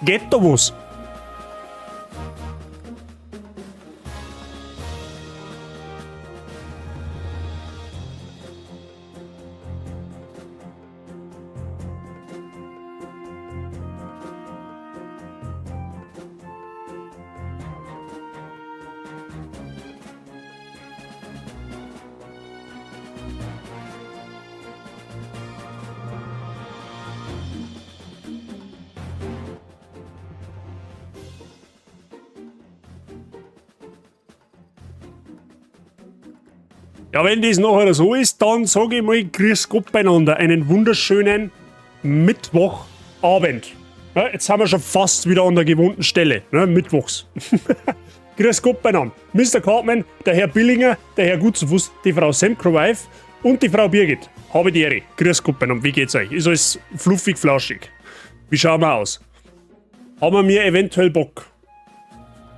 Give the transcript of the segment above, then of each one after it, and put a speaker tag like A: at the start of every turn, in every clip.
A: Geht da was? Ja, wenn das nachher so ist, dann sage ich mal grüß Gott beieinander. Einen wunderschönen Mittwochabend. Ja, jetzt sind wir schon fast wieder an der gewohnten Stelle, ne, mittwochs. Grüß Gott beieinander. Mr. Cartman, der Herr Billinger, der Herr Gutzufuß, die Frau Semkroweif und die Frau Birgit. Habe die Ehre. Grüß Gott beieinander. Wie geht's euch? Ist alles fluffig, flauschig? Wie schauen wir aus? Haben wir eventuell Bock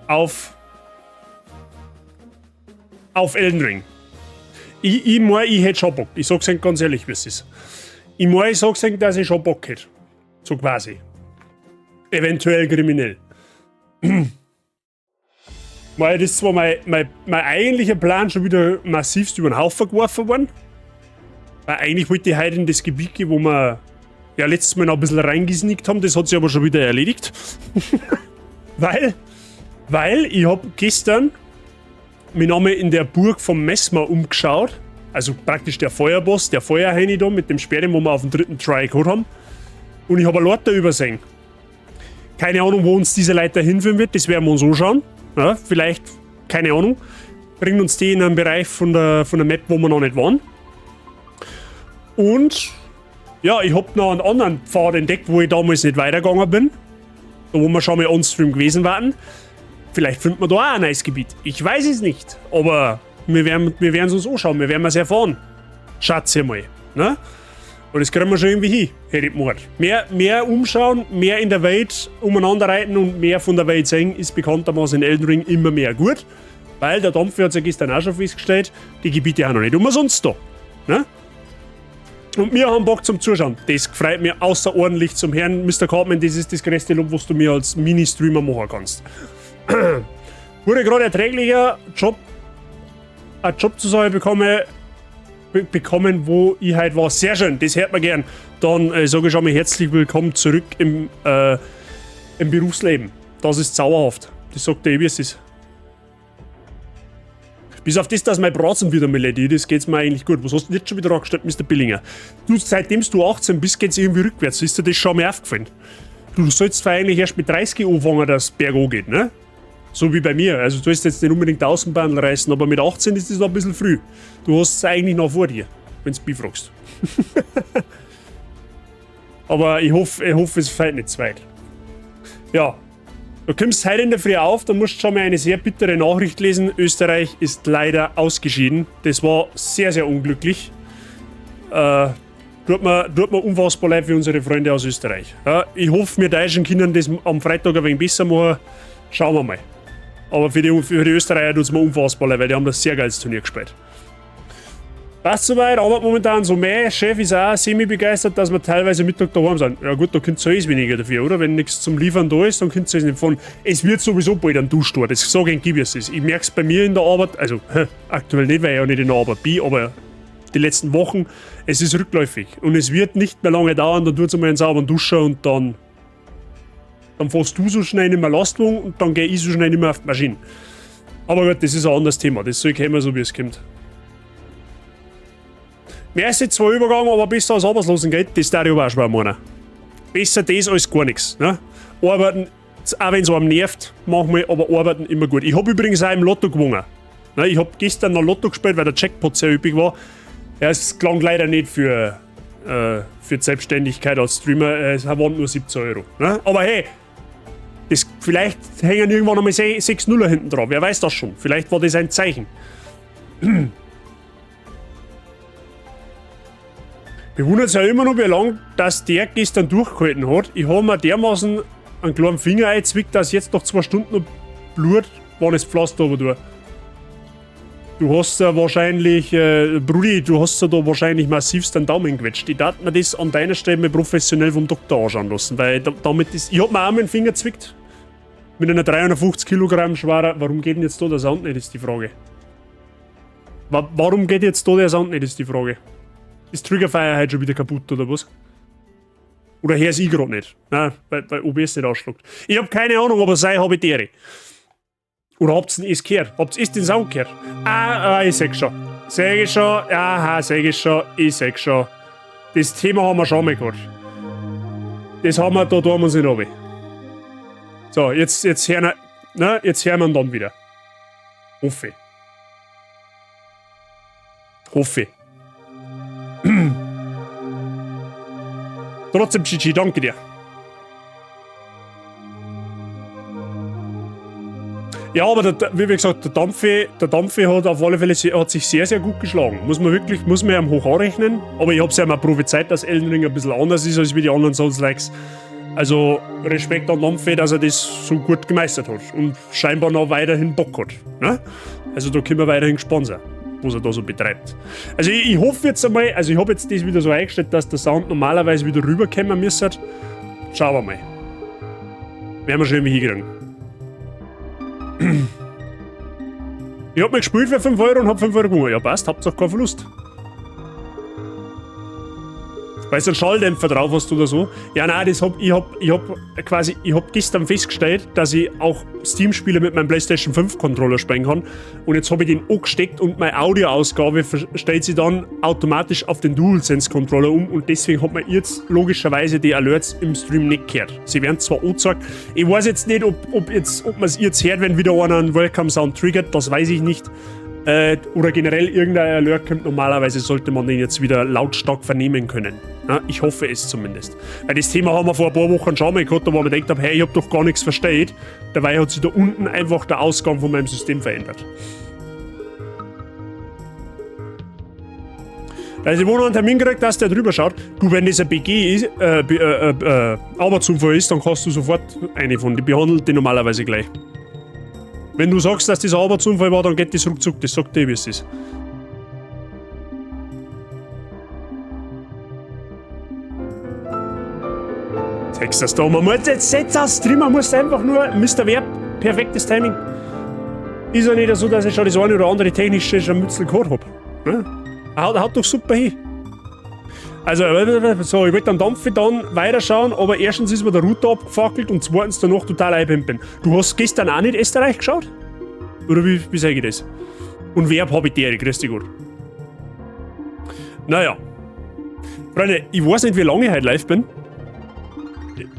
A: auf Elden Ring? Ich hätte schon Bock. Ich sag's euch ganz ehrlich, wie es ist. Ich sag's euch, dass ich schon Bock hätte. So quasi. Eventuell kriminell. Weil das ist zwar mein eigentlicher Plan schon wieder massivst über den Haufen geworfen worden. Weil eigentlich wollte ich heute in das Gebiet gehen, wo wir ja letztes Mal noch ein bisschen reingesneakt haben. Das hat sich aber schon wieder erledigt. weil ich hab gestern mich nochmal in der Burg vom Messmer umgeschaut. Also praktisch der Feuerboss, der Feuerheini da mit dem Sperren, wo wir auf dem 3. Try gehabt haben. Und ich habe eine Leiter übersehen. Keine Ahnung, wo uns diese Leiter hinführen wird, das werden wir uns anschauen. Ja, vielleicht, keine Ahnung, bringt uns die in einen Bereich von der Map, wo wir noch nicht waren. Und ja, ich habe noch einen anderen Pfad entdeckt, wo ich damals nicht weitergegangen bin. Da wo wir schon mal on-stream gewesen waren. Vielleicht finden wir da auch ein neues Gebiet. Ich weiß es nicht. Aber wir werden es uns anschauen. Wir werden es erfahren. Schaut's mal. Ne? Und das kriegen wir schon irgendwie hin, hätte ich gemeint. Mehr umschauen, mehr in der Welt umeinander reiten und mehr von der Welt sehen, ist bekanntermaßen in Elden Ring immer mehr gut. Weil der Dampfer hat es ja gestern auch schon festgestellt, die Gebiete haben noch nicht umsonst da. Ne? Und wir haben Bock zum Zuschauen. Das freut mich außerordentlich zum Herrn Mr. Cartman. Das ist das größte Lob, was du mir als Mini-Streamer machen kannst. Wurde gerade erträglicher Job, einen Job zu sagen bekommen, wo ich halt war. Sehr schön, das hört man gern. Dann sage ich schon mal herzlich willkommen zurück im Berufsleben. Das ist zauberhaft. Das sagt der wie es ist. Bis auf das, dass mein Bratzen wieder Melodie, das geht's mir eigentlich gut. Was hast du denn jetzt schon wieder angestellt, Mr. Billinger? Du, seitdem du 18 bist, geht's irgendwie rückwärts. Ist dir das schon mal aufgefallen? Du sollst zwar eigentlich erst mit 30 anfangen, dass es bergab geht, ne? So wie bei mir. Also du hast jetzt nicht unbedingt die Außenbahn reißen, aber mit 18 ist das noch ein bisschen früh. Du hast es eigentlich noch vor dir, wenn du mich fragst. Aber ich hoffe, es fällt nicht zu weit. Ja. Du kommst heute in der Früh auf, dann musst du schon mal eine sehr bittere Nachricht lesen. Österreich ist leider ausgeschieden. Das war sehr, sehr unglücklich. Tut mir unfassbar leid für unsere Freunde aus Österreich. Ja, ich hoffe, wir deutschen Kindern das am Freitag ein wenig besser machen. Schauen wir mal. Aber für die Österreicher tut es mir unfassbar leid, weil die haben das sehr geiles Turnier gespielt. Passt soweit, aber momentan so mein Chef ist auch semi-begeistert, dass wir teilweise Mittag daheim sind. Ja gut, da könnt ihr weniger dafür, oder? Wenn nichts zum Liefern da ist, dann könnt ihr es nicht von. Es wird sowieso bald ein Duschtor, das sage ich, es. Ich merke es bei mir in der Arbeit, also aktuell nicht, weil ich ja nicht in der Arbeit bin, aber die letzten Wochen, es ist rückläufig. Und es wird nicht mehr lange dauern, dann tut es mal einen sauberen Duscher und dann fährst du so schnell nicht mehr Lastwagen und dann gehe ich so schnell nicht mehr auf die Maschine. Aber gut, das ist ein anderes Thema, das soll kommen, so wie es kommt. Mehr ist jetzt zwar übergegangen, aber besser als Arbeitslosengeld, das darf ich aber auch schwer meinen. Besser das als gar nichts. Ne? Arbeiten, auch wenn es einem nervt, manchmal, aber arbeiten immer gut. Ich habe übrigens auch im Lotto gewonnen. Ne? Ich habe gestern noch Lotto gespielt, weil der Jackpot sehr üppig war. Ja, es klang leider nicht für die Selbstständigkeit als Streamer, es waren nur 17 Euro. Ne? Aber hey, vielleicht hängen irgendwann einmal 6 Nuller hinten drauf, wer weiß das schon. Vielleicht war das ein Zeichen. Bewundert es ja immer noch, wie lange dass der gestern durchgehalten hat. Ich habe mir dermaßen einen kleinen Finger eingezwickt, dass jetzt noch 2 Stunden noch Blut, wann es Pflaster aber tue. Du hast ja wahrscheinlich, Brudi, du hast ja da wahrscheinlich massivst den Daumen gewetscht. Ich darf mir das an deiner Stelle mal professionell vom Doktor anschauen lassen, weil damit ist. Ich hab mir auch meinen Finger zwickt. Mit einer 350 Kilogramm schwerer. Warum geht denn jetzt da der Sound nicht, ist die Frage. Warum geht jetzt da der Sound nicht, ist die Frage. Ist Triggerfire heute schon wieder kaputt, oder was? Oder hör's ich gerade nicht? Nein, weil OBS nicht ausschlägt. Ich hab keine Ahnung, aber sei Habitäre. Oder habt's denn es gehört? Habt's den Sound gehört? Ich seh's schon. Seh ich schon. Aha, seh ich schon. Ich seh's schon. Das Thema haben wir schon mal gehabt. Das haben wir, da tun wir uns nicht runter. So, jetzt hören wir ihn dann wieder. Hoffe. Trotzdem, Chichi, danke dir. Ja, aber wie gesagt, der Dampfe hat auf alle Fälle sich sehr, sehr gut geschlagen. Muss man ihm hoch anrechnen. Aber ich hab's ja mal prophezeit, dass Elden Ring ein bisschen anders ist als wie die anderen Souls-Likes. Also Respekt an Dampfe, dass er das so gut gemeistert hat und scheinbar noch weiterhin Bock hat. Ne? Also da können wir weiterhin gespannt sein, was er da so betreibt. Also ich hoffe jetzt einmal, also ich habe jetzt das wieder so eingestellt, dass der Sound normalerweise wieder rüberkommen müsste. Schauen wir mal. Werden wir schon irgendwie hinkriegen. Ich hab mir gespielt für 5 Euro und hab 5 Euro gewonnen. Ja passt, habt auch keinen Verlust. Weil du einen Schalldämpfer drauf hast oder so. Ja nein, ich hab gestern festgestellt, dass ich auch Steam-Spiele mit meinem PlayStation 5 Controller spielen kann. Und jetzt habe ich den angesteckt und meine Audioausgabe stellt sich dann automatisch auf den DualSense Controller um und deswegen hat man jetzt logischerweise die Alerts im Stream nicht gehört. Sie werden zwar angezeigt, ich weiß jetzt nicht, ob man es jetzt hört, wenn wieder einer einen Welcome Sound triggert, das weiß ich nicht. Oder generell irgendein Alert kommt, normalerweise sollte man den jetzt wieder lautstark vernehmen können. Ja, ich hoffe es zumindest. Weil das Thema haben wir vor ein paar Wochen schon mal gehabt, wo man gedacht hat, hey, ich hab doch gar nichts versteht. Dabei hat sich da unten einfach der Ausgang von meinem System verändert. Also ich habe noch einen Termin gekriegt, dass der drüber schaut. Du, wenn das ein BG ist, Arbeitsunfall ist, dann kannst du sofort eine von. Die behandelt die normalerweise gleich. Wenn du sagst, dass das ein Arbeitsunfall war, dann geht das ruckzuck. Das sagt dir, wie es ist. Text das da. Man muss jetzt aus Stream, man muss einfach nur Mr. Verb, perfektes Timing. Ist ja nicht so, dass ich schon das eine oder andere technische Scharmützel gehabt habe. Ne? Haut doch super hin. Also, so, ich wollte am Dampfe dann weiterschauen, aber erstens ist mir der Router abgefackelt und zweitens danach total einpimpen. Du hast gestern auch nicht Österreich geschaut? Oder wie sage ich das? Und Verb Habitäre, grüß dich gut. Naja. Freunde, ich weiß nicht, wie lange ich heute live bin.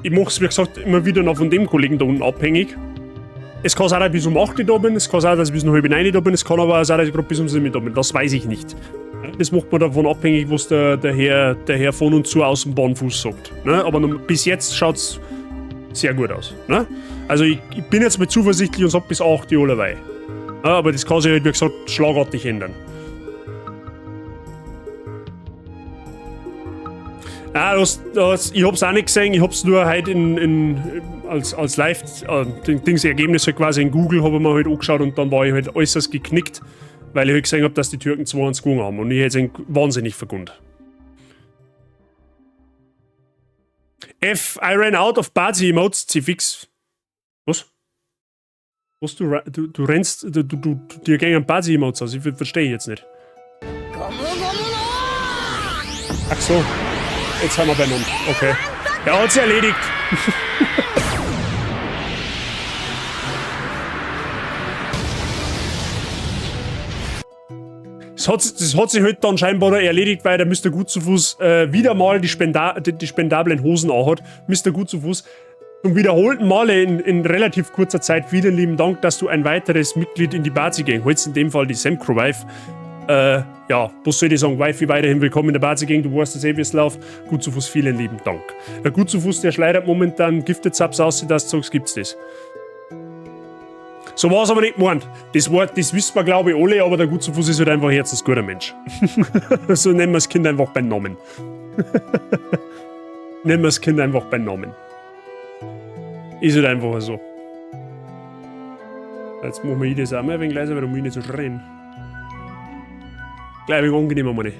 A: Ich mach's, wie gesagt, immer wieder noch von dem Kollegen da unten abhängig. Es kann sein, dass ich bis um 8 Uhr da bin, es kann sein, dass ich bis um halb 9 da bin, es kann aber auch sein, dass ich gerade bis um 7 da bin. Das weiß ich nicht. Das macht man davon abhängig, was der Herr von und zu aus dem Bahnfuß sagt. Ne? Aber bis jetzt schaut's sehr gut aus. Ne? Also ich bin jetzt mal zuversichtlich und sag bis 8 Uhr allerweil. Ja, aber das kann sich halt, wie gesagt, schlagartig ändern. Ich hab's auch nicht gesehen, ich hab's nur heute als Live, das Ergebnis halt quasi in Google, habe ich mir halt angeschaut und dann war ich halt äußerst geknickt, weil ich halt gesehen habe, dass die Türken 2-1 gewonnen haben und ich hätte es wahnsinnig vergund. I ran out of Bazi Emotes, fix. Was? Was, du rennst, dir gehen Bazi Emotes aus, ich verstehe jetzt nicht. Ach so. Jetzt haben wir beieinander. Okay. Ja, hat's erledigt. Das hat sich halt dann scheinbar erledigt, weil der Mr. Gut zu Fuß wieder mal die spendablen Hosen anhat. Mr. Gut zu Fuß, zum wiederholten Male in relativ kurzer Zeit vielen lieben Dank, dass du ein weiteres Mitglied in die Bazi-Gang holst, in dem Fall die Semcro-Wife. Ja, was soll ich sagen? Wifi weiterhin willkommen in der Bazi-Gang, du weißt das eh, wie es läuft. Gut zu Fuß, vielen lieben Dank. Der Gut zu Fuß, der schleudert momentan Gifted Subs aus, dass du sagst, gibt's das. So war es aber nicht gemeint. Das wissen wir, glaube ich, alle, aber der Gut zu Fuß ist halt einfach ein herzensguter Mensch. So nennen wir das Kind einfach beim Namen. Nennen wir das Kind einfach beim Namen. Ist halt einfach so. Jetzt machen wir das auch mal ein wenig leiser, weil du mich nicht so schreien. Gleich ein angenehmer, Mann.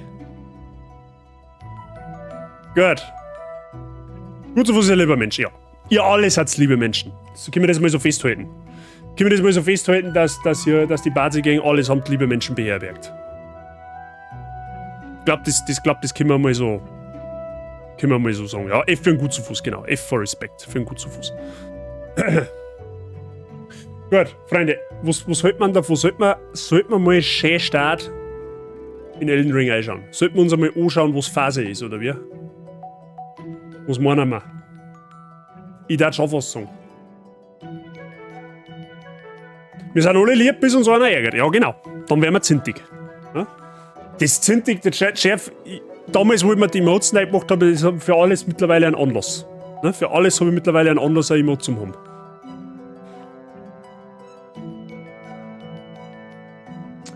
A: Gut. Gut zu Fuß, ihr lieber Mensch, ja. Ihr alle seid liebe Menschen. So können wir das mal so festhalten. Können wir das mal so festhalten, dass die Bazi-Gang allesamt liebe Menschen beherbergt. Ich glaube, das können wir mal so. Können wir mal so sagen. Ja, F für einen gut zu Fuß, genau. F for Respect. Für einen gut zu Fuß. Gut, Freunde, was hält man davon? Sollte man mal schön Start in Elden Ring einschauen? Sollten wir uns einmal anschauen, was Phase ist, oder wie? Was meinen wir? Ich darf schon was sagen. Wir sind alle lieb, bis uns einer ärgert. Ja, genau. Dann werden wir zintig. Ja? Das zintig, das Chef, damals, wo ich mir die Emotes neu gemacht habe, das hat für alles mittlerweile einen Anlass. Ja? Für alles habe ich mittlerweile einen Anlass, ein Emote zu haben.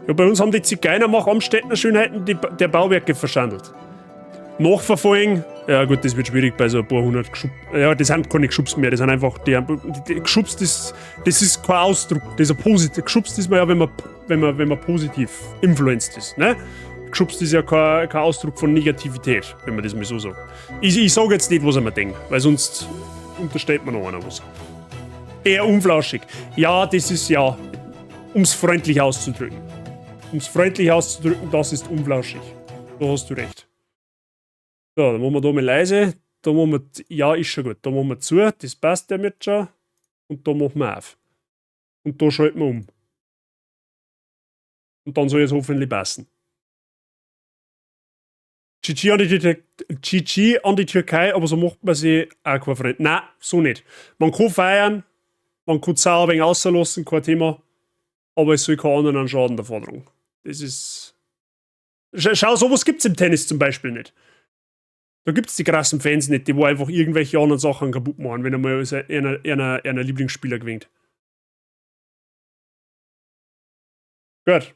A: Ja, bei uns haben die Zigeuner nach Amstettner Schönheiten der Bauwerke verschandelt. Nachverfolgen, ja gut, das wird schwierig bei so ein paar hundert Geschubs. Ja, das sind keine Geschubs mehr, das sind einfach die Geschubs, das ist kein Ausdruck, das ist ein positiv. Geschubst ist man ja, wenn man positiv influenced ist, ne? Geschubst ist ja kein Ausdruck von Negativität, wenn man das mal so sagt. Ich sage jetzt nicht, was ich mir denke, weil sonst unterstellt man noch einer was. Eher unflauschig. Ja, das ist ja, um es freundlich auszudrücken. Um es freundlich auszudrücken, das ist unflauschig. Da hast du recht. So, dann machen wir da mal leise. Da machen wir, ja, ist schon gut. Da machen wir zu, das passt ja jetzt schon. Und da machen wir auf. Und da schalten wir um. Und dann soll es hoffentlich passen. GG an die Türkei, aber so macht man sie auch kein Freund. Nein, so nicht. Man kann feiern, man kann sauer ein wenig rauslassen, kein Thema. Aber es soll keinen anderen Schaden davon tragen. Das ist. Schau, sowas gibt es im Tennis zum Beispiel nicht. Da gibt es die krassen Fans nicht, die wo einfach irgendwelche anderen Sachen kaputt machen, wenn er mal einer Lieblingsspieler gewinnt. Gut.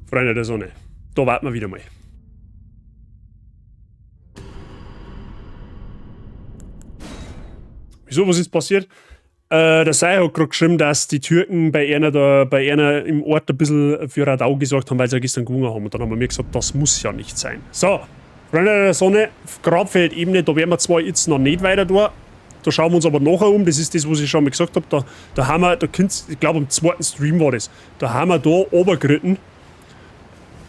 A: Freunde der Sonne. Da warten wir wieder mal. Wieso, was ist passiert? Der Sai hat gerade geschrieben, dass die Türken bei einer im Ort ein bisschen für Radau gesorgt haben, weil sie ja gestern gewungen haben. Und dann haben wir mir gesagt, das muss ja nicht sein. So, Freunde der Sonne, Grabfeldebene, da werden wir zwar jetzt noch nicht weiter durch. Da schauen wir uns aber nachher um. Das ist das, was ich schon mal gesagt habe. Da haben wir, ich glaube am zweiten Stream war das, da haben wir da runtergeritten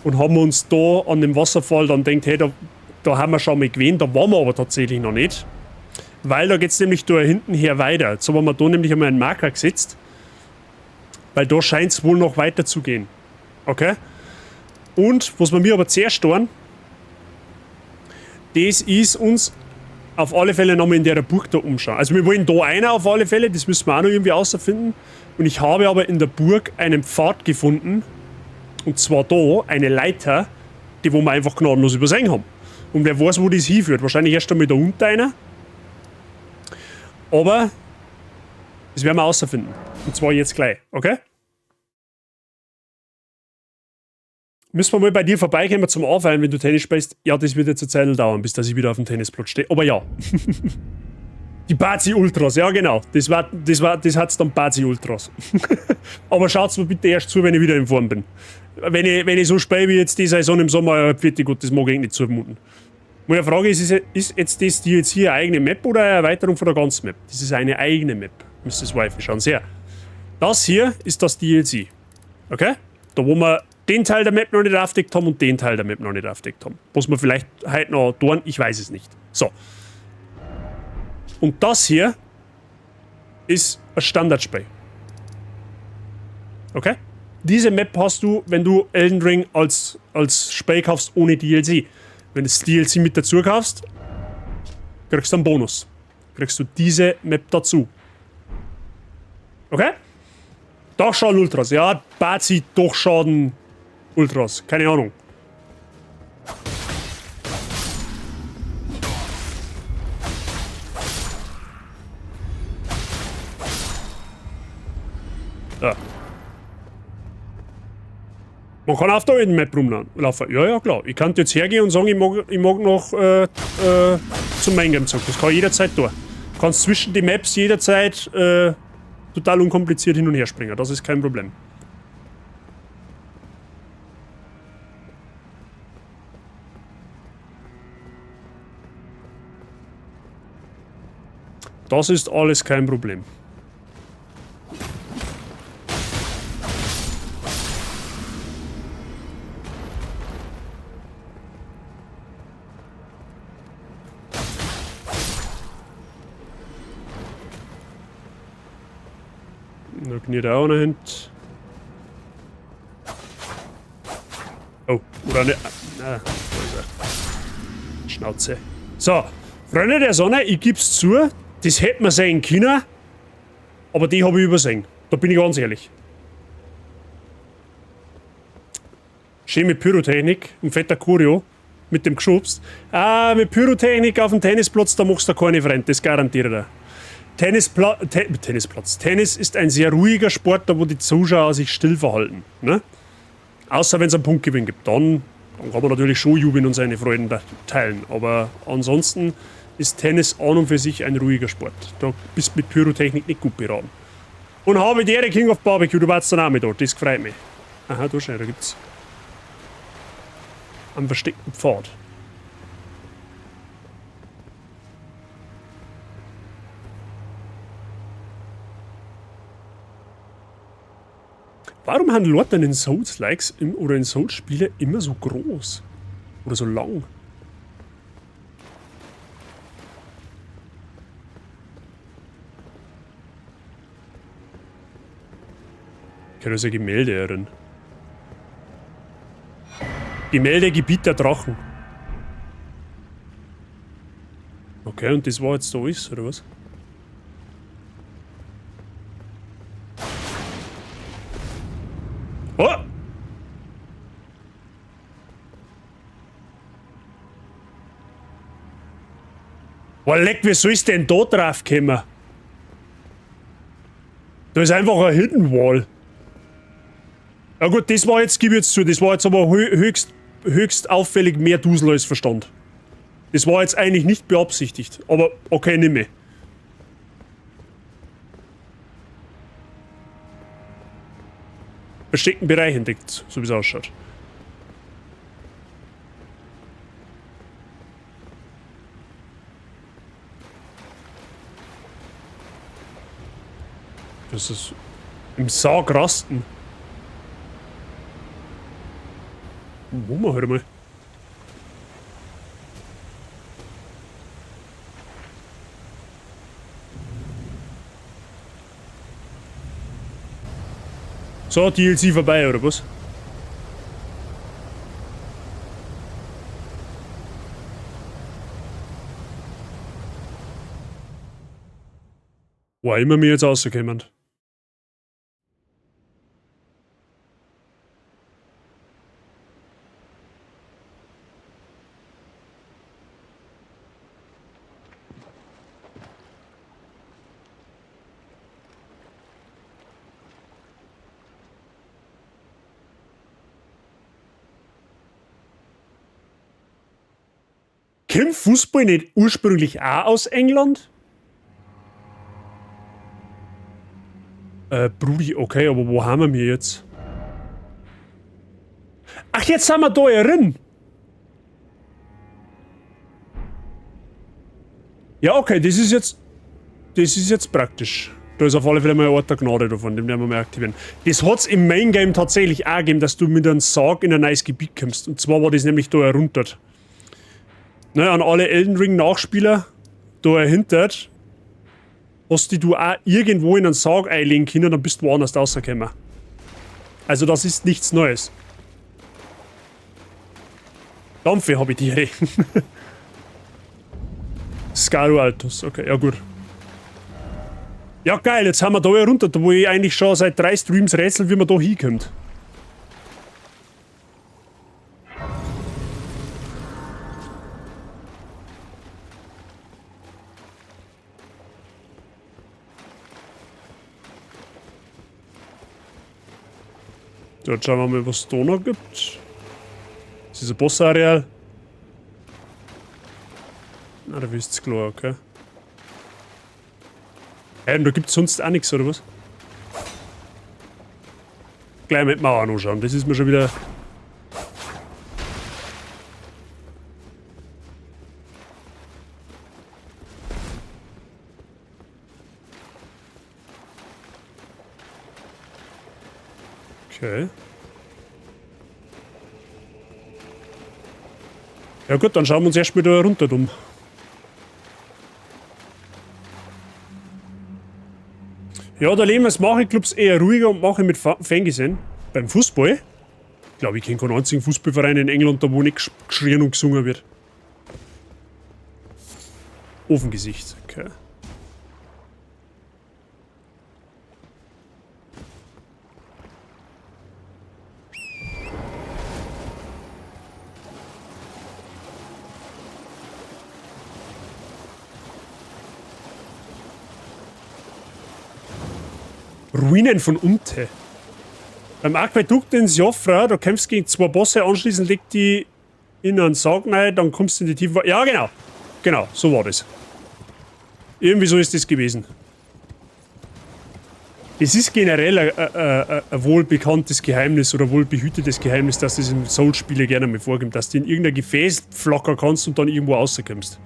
A: und haben uns da an dem Wasserfall dann gedacht, hey, da haben wir schon mal gewähnt, da waren wir aber tatsächlich noch nicht. Weil da geht es nämlich da hinten her weiter. Jetzt haben wir da nämlich einmal einen Marker gesetzt. Weil da scheint es wohl noch weiter zu gehen. Okay? Und, was wir mir aber zuerst tun, das ist uns auf alle Fälle nochmal in der Burg da umschauen. Also wir wollen da einer auf alle Fälle, das müssen wir auch noch irgendwie rausfinden. Und ich habe aber in der Burg einen Pfad gefunden. Und zwar da, eine Leiter, die wo wir einfach gnadenlos übersehen haben. Und wer weiß, wo das hinführt. Wahrscheinlich erst einmal da unten einer. Aber das werden wir rausfinden. Und zwar jetzt gleich, okay? Müssen wir mal bei dir vorbeikommen zum Aufweilen, wenn du Tennis spielst? Ja, das wird jetzt eine Zeit dauern, bis dass ich wieder auf dem Tennisplatz stehe. Aber ja. Die Bazi Ultras, ja genau. Das hat's dann Bazi Ultras. Aber schaut's mir bitte erst zu, wenn ich wieder in Form bin. Wenn ich so spiele wie jetzt die Saison im Sommer, bitte gut, das mag ich nicht zumuten. Meine Frage ist jetzt das DLC hier eine eigene Map oder eine Erweiterung von der ganzen Map? Das ist eine eigene Map. Müsst ihr das Wi-Fi schauen. Sehr. Das hier ist das DLC. Okay? Da wo wir den Teil der Map noch nicht aufdeckt haben und den Teil der Map noch nicht aufdeckt haben. Was wir vielleicht heute noch tun, ich weiß es nicht. So. Und das hier ist ein Standardspiel. Okay? Diese Map hast du, wenn du Elden Ring als Spiel kaufst ohne DLC. Wenn du das DLC mit dazu kaufst, kriegst du einen Bonus. Kriegst du diese Map dazu. Okay? Dachschaden Ultras. Ja, Bazi Dachschaden Ultras. Keine Ahnung. Ja. Man kann auf der alten Map rumlaufen. Ja, ja, klar. Ich kann jetzt hergehen und sagen, ich mag noch zum Maingame zurück. Das kann ich jederzeit tun. Du kannst zwischen die Maps jederzeit total unkompliziert hin und her springen. Das ist kein Problem. Das ist alles kein Problem. Da kniet auch noch hin. Oh, oder ne. Ah, Schnauze. So, Freunde der Sonne, ich geb's zu, das hätte man sehen können, aber die habe ich übersehen. Da bin ich ganz ehrlich. Schön mit Pyrotechnik, ein fetter Kurio, mit dem geschubst. Ah, mit Pyrotechnik auf dem Tennisplatz, da machst du keine Freund, das garantiere ich. Tennis ist ein sehr ruhiger Sport, da wo die Zuschauer sich still verhalten. Ne? Außer wenn es einen Punktgewinn gibt. Dann kann man natürlich schon jubeln und seine Freuden teilen. Aber ansonsten ist Tennis an und für sich ein ruhiger Sport. Da bist du mit Pyrotechnik nicht gut beraten. Und habe die Ehre, King of Barbecue, du warst dann auch mit dort, das freut mich. Aha, da schnell, da gibt's einen versteckten Pfad. Warum haben Leute in Souls-Likes oder in Souls-Spiele immer so groß? Oder so lang? Okay, da ist ein Gemälde drin. Gemäldegebiet der Drachen. Okay, und das war jetzt da alles, oder was? Oh! Oh, leck, wie soll ich denn da drauf kommen? Da ist einfach ein Hidden Wall. Ja gut, das war jetzt, gib ich jetzt zu, das war jetzt aber höchst auffällig mehr Dusel als Verstand. Das war jetzt eigentlich nicht beabsichtigt, aber okay, nimm mehr. Versteckten Bereich entdeckt, so wie es ausschaut. Das ist im Sarg rasten. Wo mal halt mal. So, DLC vorbei, oder was? Wo immer wir jetzt rauskommen. Kommt Fußball nicht ursprünglich auch aus England? Brudi, okay, aber wo haben wir jetzt? Ach, jetzt sind wir da drin. Ja, okay, das ist jetzt praktisch. Da ist auf alle Fälle mal ein Ort der Gnade davon, den werden wir mal aktivieren. Das hat's im Main Game tatsächlich auch gegeben, dass du mit einem Sarg in ein neues Gebiet kommst. Und zwar war das nämlich da erruntert. Ne, an alle Elden Ring Nachspieler da erhintert, hast du auch irgendwo in einen Sarg einlegen können, dann bist du woanders rausgekommen. Also das ist nichts Neues. Dampfe habe ich die. Scaro Altus, okay, ja gut. Ja geil, jetzt haben wir da herunter, wo ich eigentlich schon seit 3 Streams rätsel, wie man da hinkommt. Dort schauen wir mal, was es da noch gibt. Das ist ein Bossareal. Na, da wisst ihr klar, okay. Und da gibt es sonst auch nichts, oder was? gleich mit Mauern anschauen. Das ist mir schon wieder... Okay. Ja gut, dann schauen wir uns erstmal da runter um. Ja, da leben wir Macheclubs eher ruhiger und mache mit Fangesehen. Beim Fußball? Ich glaube, ich kenne keinen einzigen Fußballverein in England, da wo nicht geschrien und gesungen wird. Ofengesicht, okay. Ruinen von Umte. Beim Aquädukt in Siofra, da kämpfst du gegen 2 Bosse, anschließend legt die in einen Sarg rein, dann kommst du in die Tiefe... Ja, genau. Genau, so war das. Irgendwie so ist das gewesen. Es ist generell ein wohlbekanntes Geheimnis oder wohlbehütetes Geheimnis, dass das in Soul-Spiele gerne mal vorkommt, dass du in irgendein Gefäß flackern kannst und dann irgendwo rauskommst.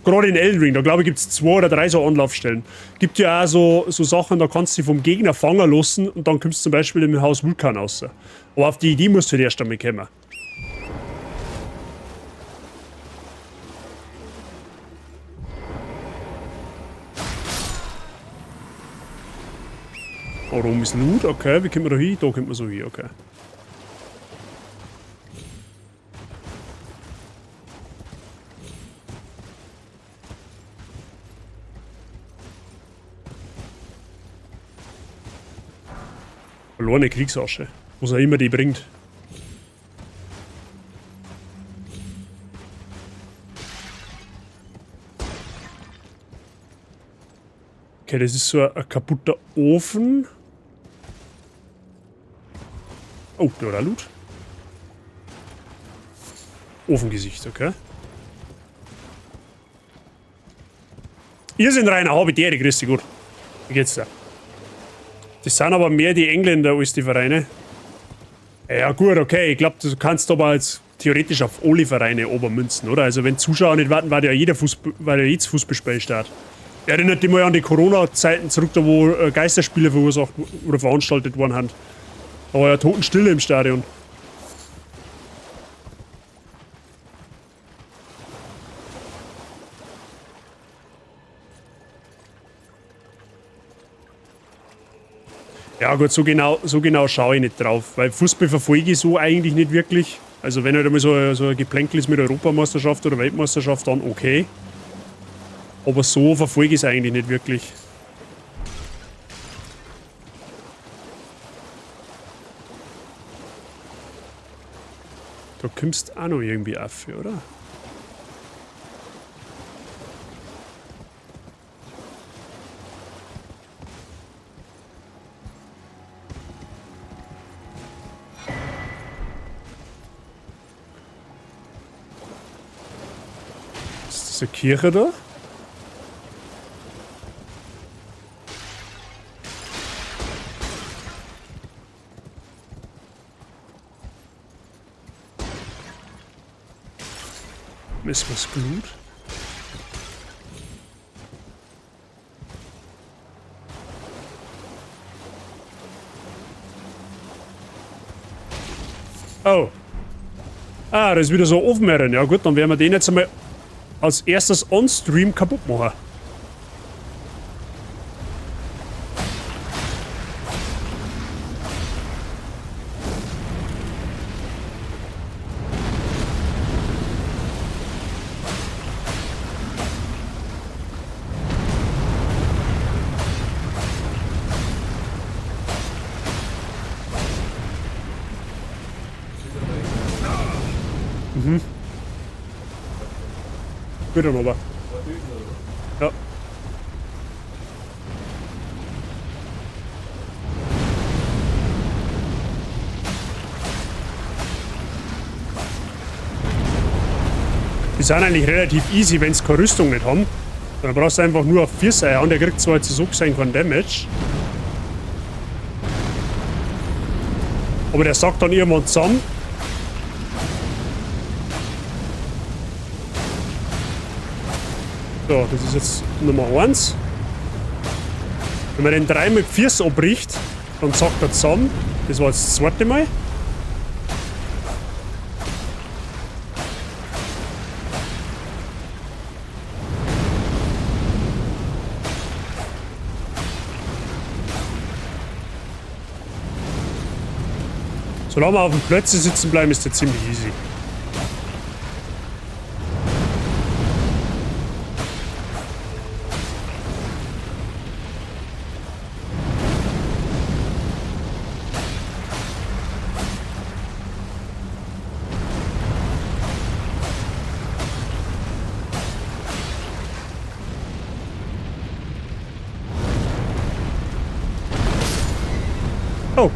A: Gerade in Elden Ring, da glaube ich gibt es 2 oder 3 so Anlaufstellen. Gibt ja auch so Sachen, da kannst du dich vom Gegner fangen lassen und dann kommst du zum Beispiel im Haus Vulkan raus. Aber auf die Idee musst du halt erst einmal kommen. Da oben ist Loot, okay, wie kommen wir da hin? Da kommt man so hin, okay. Verlorene Kriegsasche. Was auch immer die bringt. Okay, das ist so ein kaputter Ofen. Oh, da war der Loot. Ofengesicht, okay. Ihr seid reiner Habitiere, grüß dich gut. Wie geht's da? Das sind aber mehr die Engländer als die Vereine. Ja gut, okay, ich glaube, du kannst aber als theoretisch auf alle Vereine obermünzen, oder? Also wenn Zuschauer nicht warten, war ja jedes Fußballspiel Start. Erinnert dich mal an die Corona-Zeiten zurück, da wo Geisterspiele verursacht oder veranstaltet worden haben. Da war ja Totenstille im Stadion. Ja gut, so genau schaue ich nicht drauf, weil Fußball verfolge ich so eigentlich nicht wirklich. Also wenn halt einmal so ein Geplänkel ist mit Europameisterschaft oder Weltmeisterschaft, dann okay. Aber so verfolge ich es eigentlich nicht wirklich. Da kommst du auch noch irgendwie auf, oder? Ist das eine Kirche da? Ist was Blut? Oh. Ah, das ist wieder so ein Ofenmeeren. Ja gut, dann werden wir den jetzt einmal als erstes on-stream kaputt machen. Gut, dann aber. Ja. Die sind eigentlich relativ easy, wenn sie keine Rüstung nicht haben. Dann brauchst du einfach nur auf 4 sein und der kriegt zwar jetzt so gesehen keinen Damage. Aber der sagt dann irgendwann zusammen. So, das ist jetzt Nummer 1. Wenn man den 3 mit 4 abbricht, dann sagt er zusammen. Das war jetzt das zweite Mal. Solange wir auf dem Plätze sitzen bleiben, ist der ziemlich easy. Oh.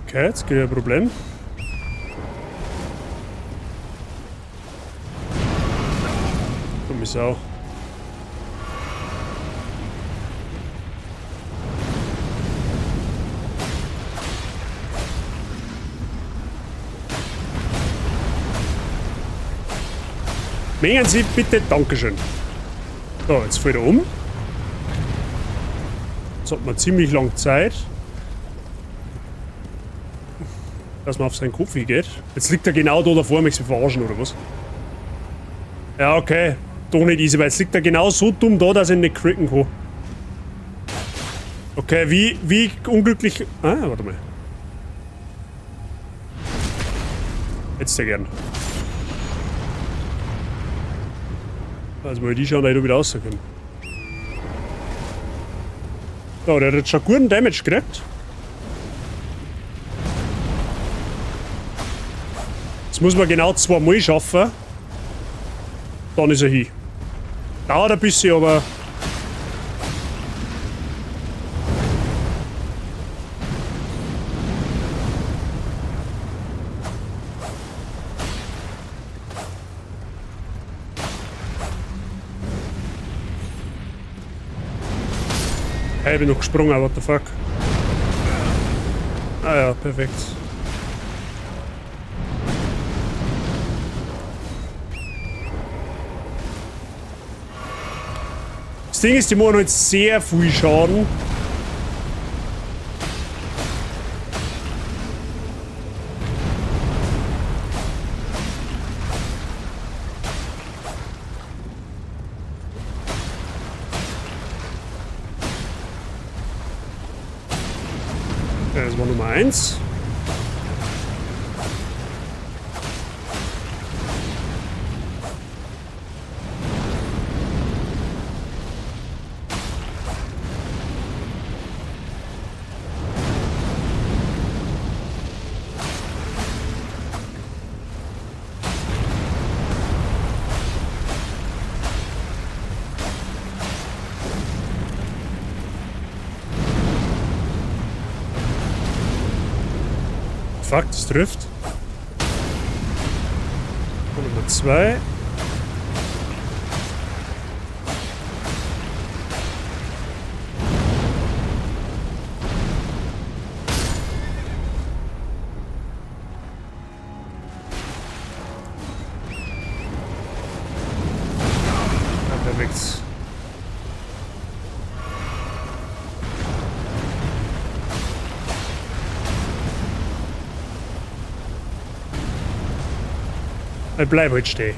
A: Okay, jetzt gibt es ein Problem. Dumme Sau. Mengen Sie bitte, Dankeschön. So, jetzt fällt er um. Jetzt hat man ziemlich lang Zeit, dass man auf seinen Kopf geht. Jetzt liegt er genau da davor, mich zu verarschen, oder was? Ja, okay. Doch nicht easy, weil jetzt liegt er genau so dumm da, dass ich ihn nicht cricken kann. Okay, wie unglücklich... Ah, warte mal. Jetzt sehr gern. Also mal die schauen, dass ich da wieder rauskomme. So, der hat jetzt schon guten Damage gekriegt. Das muss man genau 2 Mal schaffen. Dann ist er hin. Dauert ein bisschen, aber... Hey, ich bin noch gesprungen, what the fuck. Ah ja, perfekt. Das Ding ist, die machen halt sehr viel Schaden. Das war Nummer 1. Fuck, das trifft. Und Nummer 2. Ja, perfekt. Ich bleib halt stehen.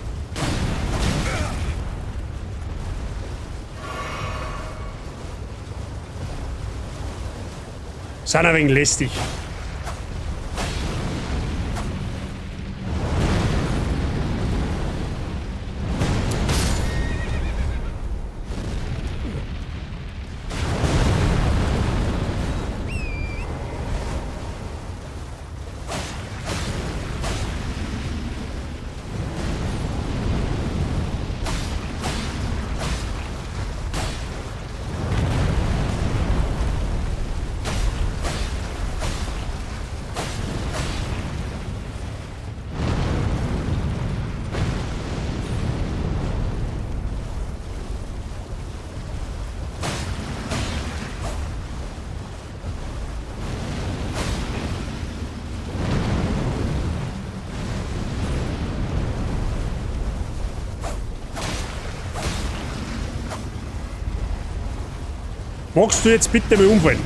A: Sind ein wenig lästig. Magst du jetzt bitte mal umfallen?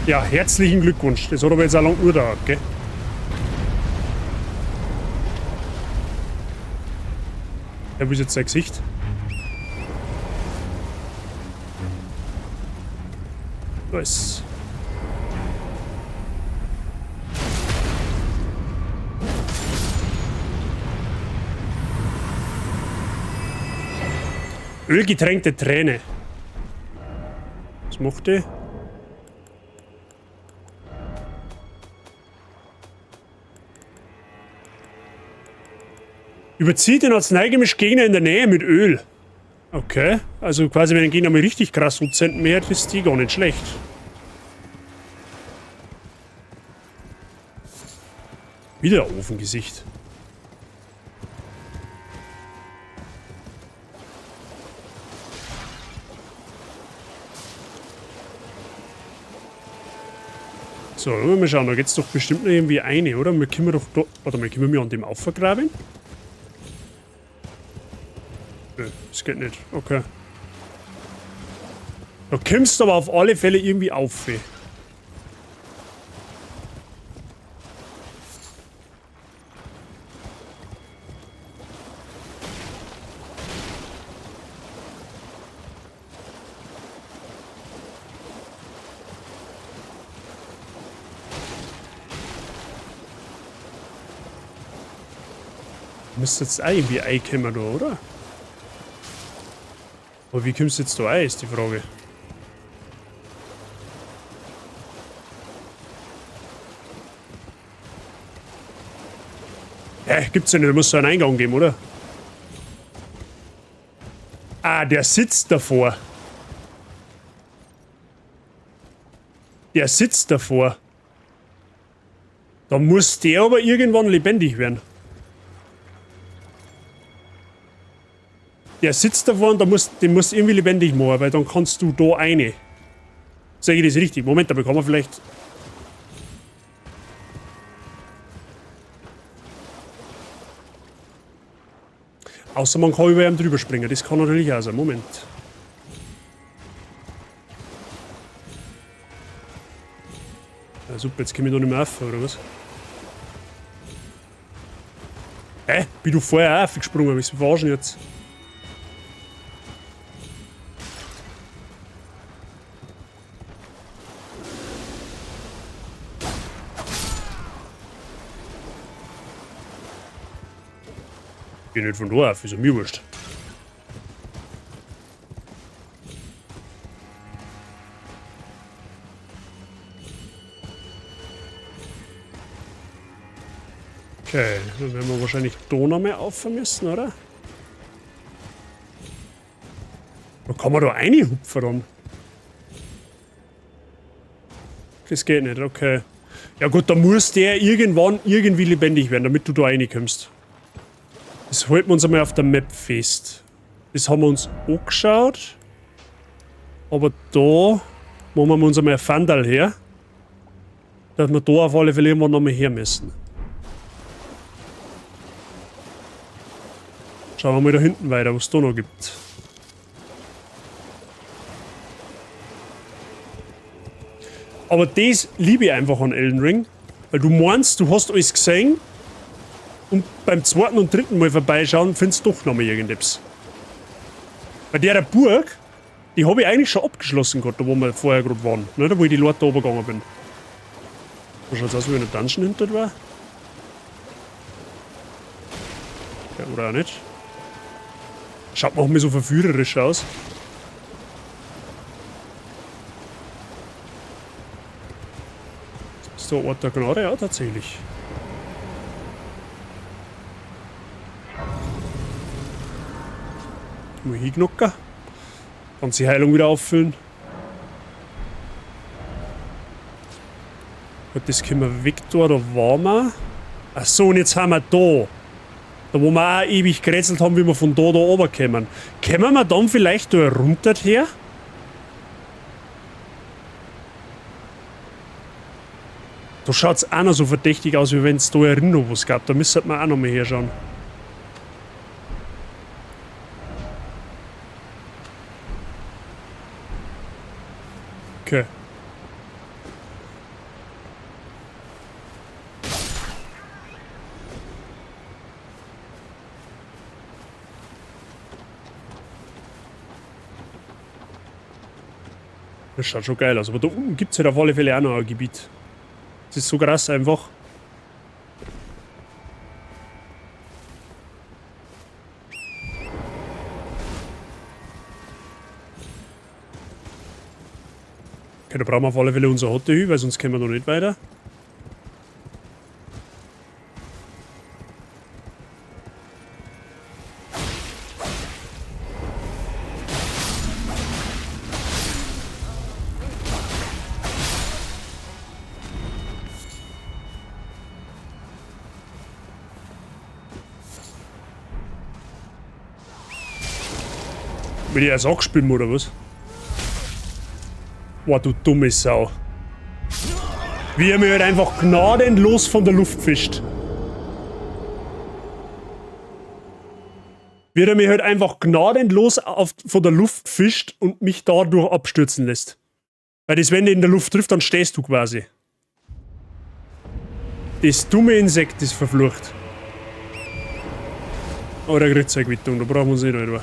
A: Ja, herzlichen Glückwunsch. Das hat aber jetzt auch lange gedauert, gell? Ja, wie ist jetzt sein Gesicht? Da ist. Ölgetränkte Träne. Was macht die? Überzieht den Arzneigemisch-Gegner in der Nähe mit Öl. Okay, also quasi wenn ein Gegner mal richtig krass Prozent mehr hat, ist die gar nicht schlecht. Wieder Ofengesicht. So, mal schauen, da geht's doch bestimmt noch irgendwie eine, oder? Wir können doch da. Warte mal, können wir an dem aufvergraben? Nö, das geht nicht. Okay. Da kommst du aber auf alle Fälle irgendwie auf. Müsste jetzt auch irgendwie reinkommen da, oder? Aber wie kommst du jetzt da rein, ist die Frage. Gibt's ja nicht, da muss es einen Eingang geben, oder? Ah, der sitzt davor. Der sitzt davor. Da muss der aber irgendwann lebendig werden. Der sitzt davor und den musst du irgendwie lebendig machen, weil dann kannst du da eine. Sag ich das richtig? Moment, da bekommen wir vielleicht. Außer man kann über ihm drüber springen, das kann natürlich auch sein. Moment. Ja, super, jetzt komme ich da nicht mehr rauf, oder was? Bin du vorher auch aufgesprungen? Willst du mich verarschen jetzt? Ich geh nicht von da auf, ist ja mir wurscht. Okay, dann werden wir wahrscheinlich da noch mehr auffahren müssen, oder? Da kann man da reinhupfen dann. Das geht nicht, okay. Ja gut, da muss der irgendwann irgendwie lebendig werden, damit du da reinkommst. Das halten wir uns einmal auf der Map fest. Das haben wir uns angeschaut. Aber da machen wir uns einmal ein Fandal her. Dass wir da auf alle Fälle irgendwann nochmal her müssen. Schauen wir mal da hinten weiter, was es da noch gibt. Aber das liebe ich einfach an Elden Ring. Weil du meinst, du hast alles gesehen. Und beim zweiten und dritten Mal vorbeischauen, findest du doch nochmal irgendetwas. Bei der Burg, die habe ich eigentlich schon abgeschlossen gehabt, da wo wir vorher gerade waren. Ne, da wo ich die Leute da oben gegangen bin. Da schaut es aus, wie eine Dungeon hinter war. Ja, oder auch nicht. Schaut noch mal so verführerisch aus. Ist da ein Ort der Gnade? Ja, tatsächlich. Mal hinknocken. Kannst die Heilung wieder auffüllen. Gut, das können wir weg da, da waren wir. Ach so, und jetzt haben wir da. Da wo wir auch ewig gerätselt haben, wie wir von da runterkommen. Kommen wir dann vielleicht da runter her? Da schaut's auch noch so verdächtig aus, wie wenn es da noch was gab. Da müsste man auch noch mal herschauen. Okay. Das schaut schon geil aus, aber da unten gibt es halt auf alle Fälle auch noch ein Gebiet. Das ist so krass einfach. Okay, da brauchen wir auf alle Fälle unser Hotel, weil sonst kommen wir noch nicht weiter. Will ich erst angespielt oder was? Boah, du dumme Sau. Wie er mich halt einfach gnadenlos von der Luft fischt. Wie er mich halt einfach gnadenlos von der Luft fischt und mich dadurch abstürzen lässt. Weil das, wenn du in der Luft trifft, dann stehst du quasi. Das dumme Insekt ist verflucht. Aber der kriegt seine Quittung, da brauchen wir uns nicht weiter.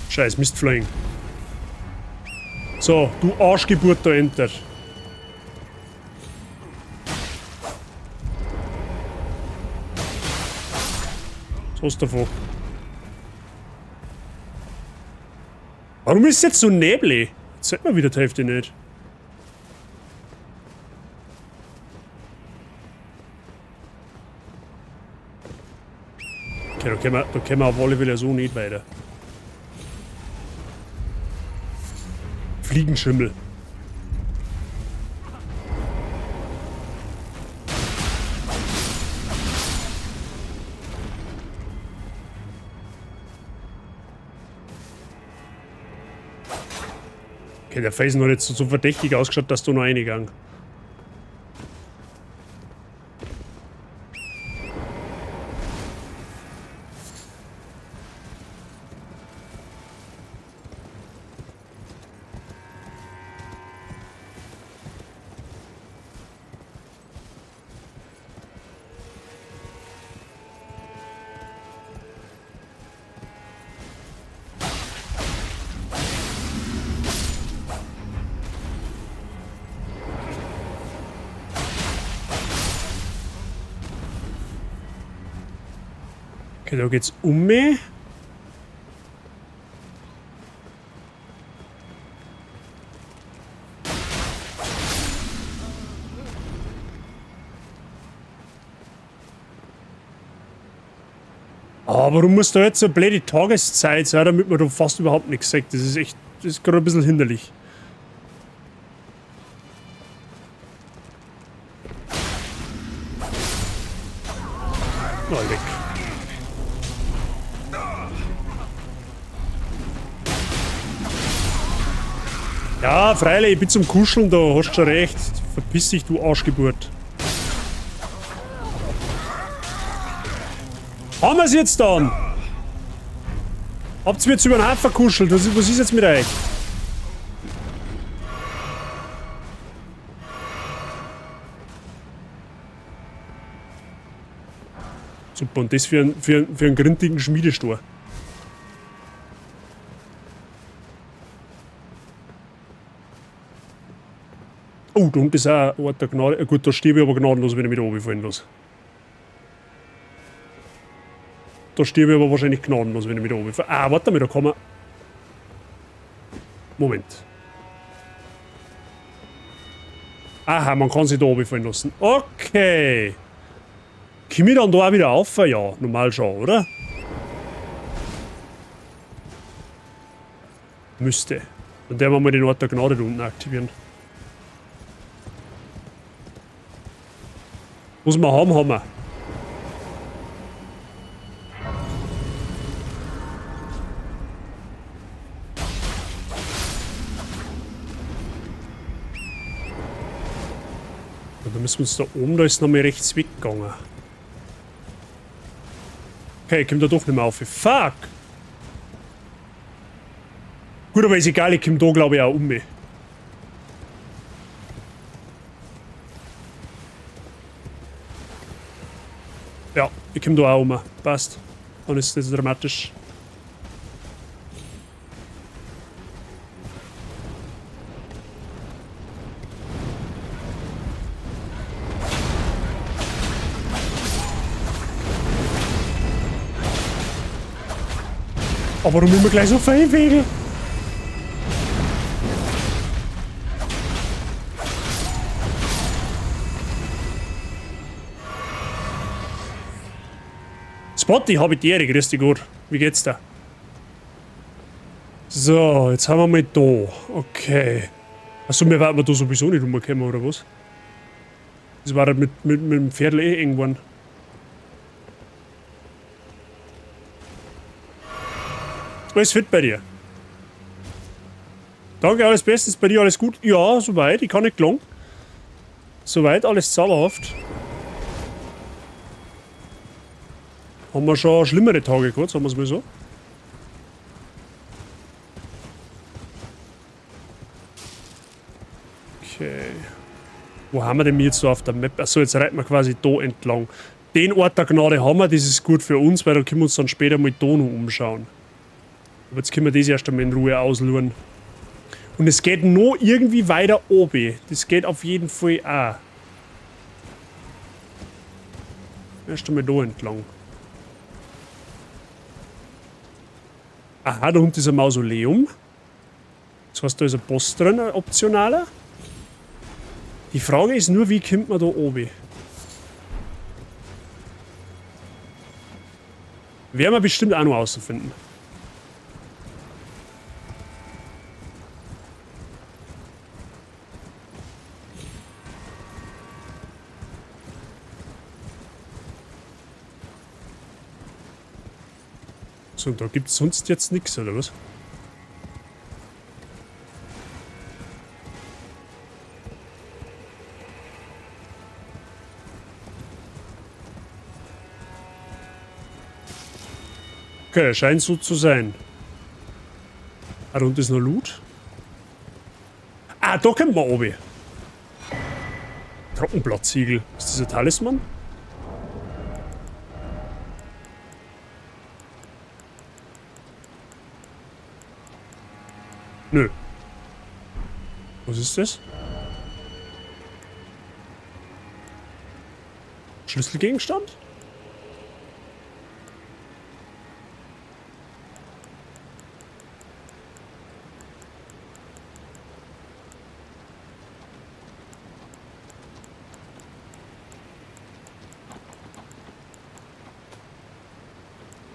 A: Scheiß Mistflying. So, du Arschgeburt da Enter. Was hast du davon? Warum ist es jetzt so neblig? Jetzt sieht man wieder die Hälfte nicht. Okay, da können wir auf alle Fälle so nicht weiter. Fliegenschimmel. Okay, der Felsen hat jetzt so verdächtig ausgeschaut, dass du noch reingegangen. Okay, da geht's um mich. Aber warum muss da jetzt so eine blöde Tageszeit sein, damit man da fast überhaupt nichts sagt? Das ist echt, das ist gerade ein bisschen hinderlich. Mal weg. Ja, freilich, ich bin zum Kuscheln da, hast schon recht. Verpiss dich, du Arschgeburt. Haben wir's jetzt dann? Habt's mir jetzt über den Haufen verkuschelt? Was ist jetzt mit euch? Super, und das für einen gründigen Schmiedestor. Oh, da unten ist auch ein Ort der Gnade. Gut, da stehe ich aber gnadenlos, wenn ich mit oben fallen lasse. Da stirb ich aber wahrscheinlich gnadenlos, wenn ich mit oben fahre. Ah, warte mal, da kann man... Moment. Aha, man kann sich da oben fallen lassen. Okay. Komm ich dann da auch wieder rauf? Ja, normal schon, oder? Müsste. Dann werden wir mal den Ort der Gnade da unten aktivieren. Muss man haben, haben wir. Da müssen wir uns da oben, da ist noch mal rechts weggegangen. Okay, ich komm da doch nicht mehr auf. Fuck! Gut, aber ist egal, ich komm da glaube ich auch um mich. Ja, ich komm da auch um. Passt. Dann ist das dramatisch. Aber warum immer gleich so fein Wege? Spotty, hab ich die Ehre, grüß dich gut. Wie geht's da? So, jetzt haben wir mal da. Okay. Achso, wir werden da sowieso nicht rumkommen, oder was? Das war halt mit dem Pferdl eh irgendwann. Alles fit bei dir? Danke, alles Bestes. Bei dir alles gut? Ja, soweit. Ich kann nicht lang. Soweit alles zauberhaft. Haben wir schon schlimmere Tage gehabt, sagen wir es mal so. Okay. Wo haben wir denn jetzt so auf der Map? Achso, jetzt reiten wir quasi da entlang. Den Ort der Gnade haben wir, das ist gut für uns, weil da können wir uns dann später mal da noch umschauen. Aber jetzt können wir das erst einmal in Ruhe ausluren. Und es geht noch irgendwie weiter oben. Das geht auf jeden Fall auch. Erst einmal da entlang. Aha, da unten ist ein Mausoleum. Das heißt, da ist ein Boss drin, ein optionaler. Die Frage ist nur, wie kommt man da oben? Werden wir bestimmt auch noch herausfinden. So, da gibt es sonst jetzt nichts, oder was? Okay, scheint so zu sein. Ah, da unten ist noch Loot. Ah, da kommt man oben. Trockenblattsiegel. Ist das ein Talisman? Nö. Was ist das? Schlüsselgegenstand?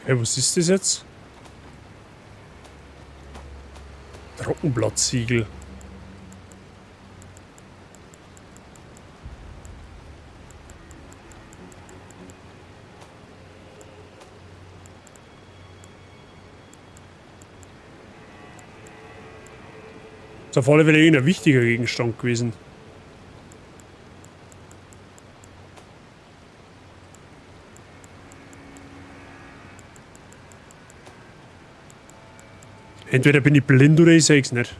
A: Hey, was ist das jetzt? Trockenblattsiegel. Ist auf alle Fälle ein wichtiger Gegenstand gewesen. Entweder bin ich blind oder ich seh's nicht.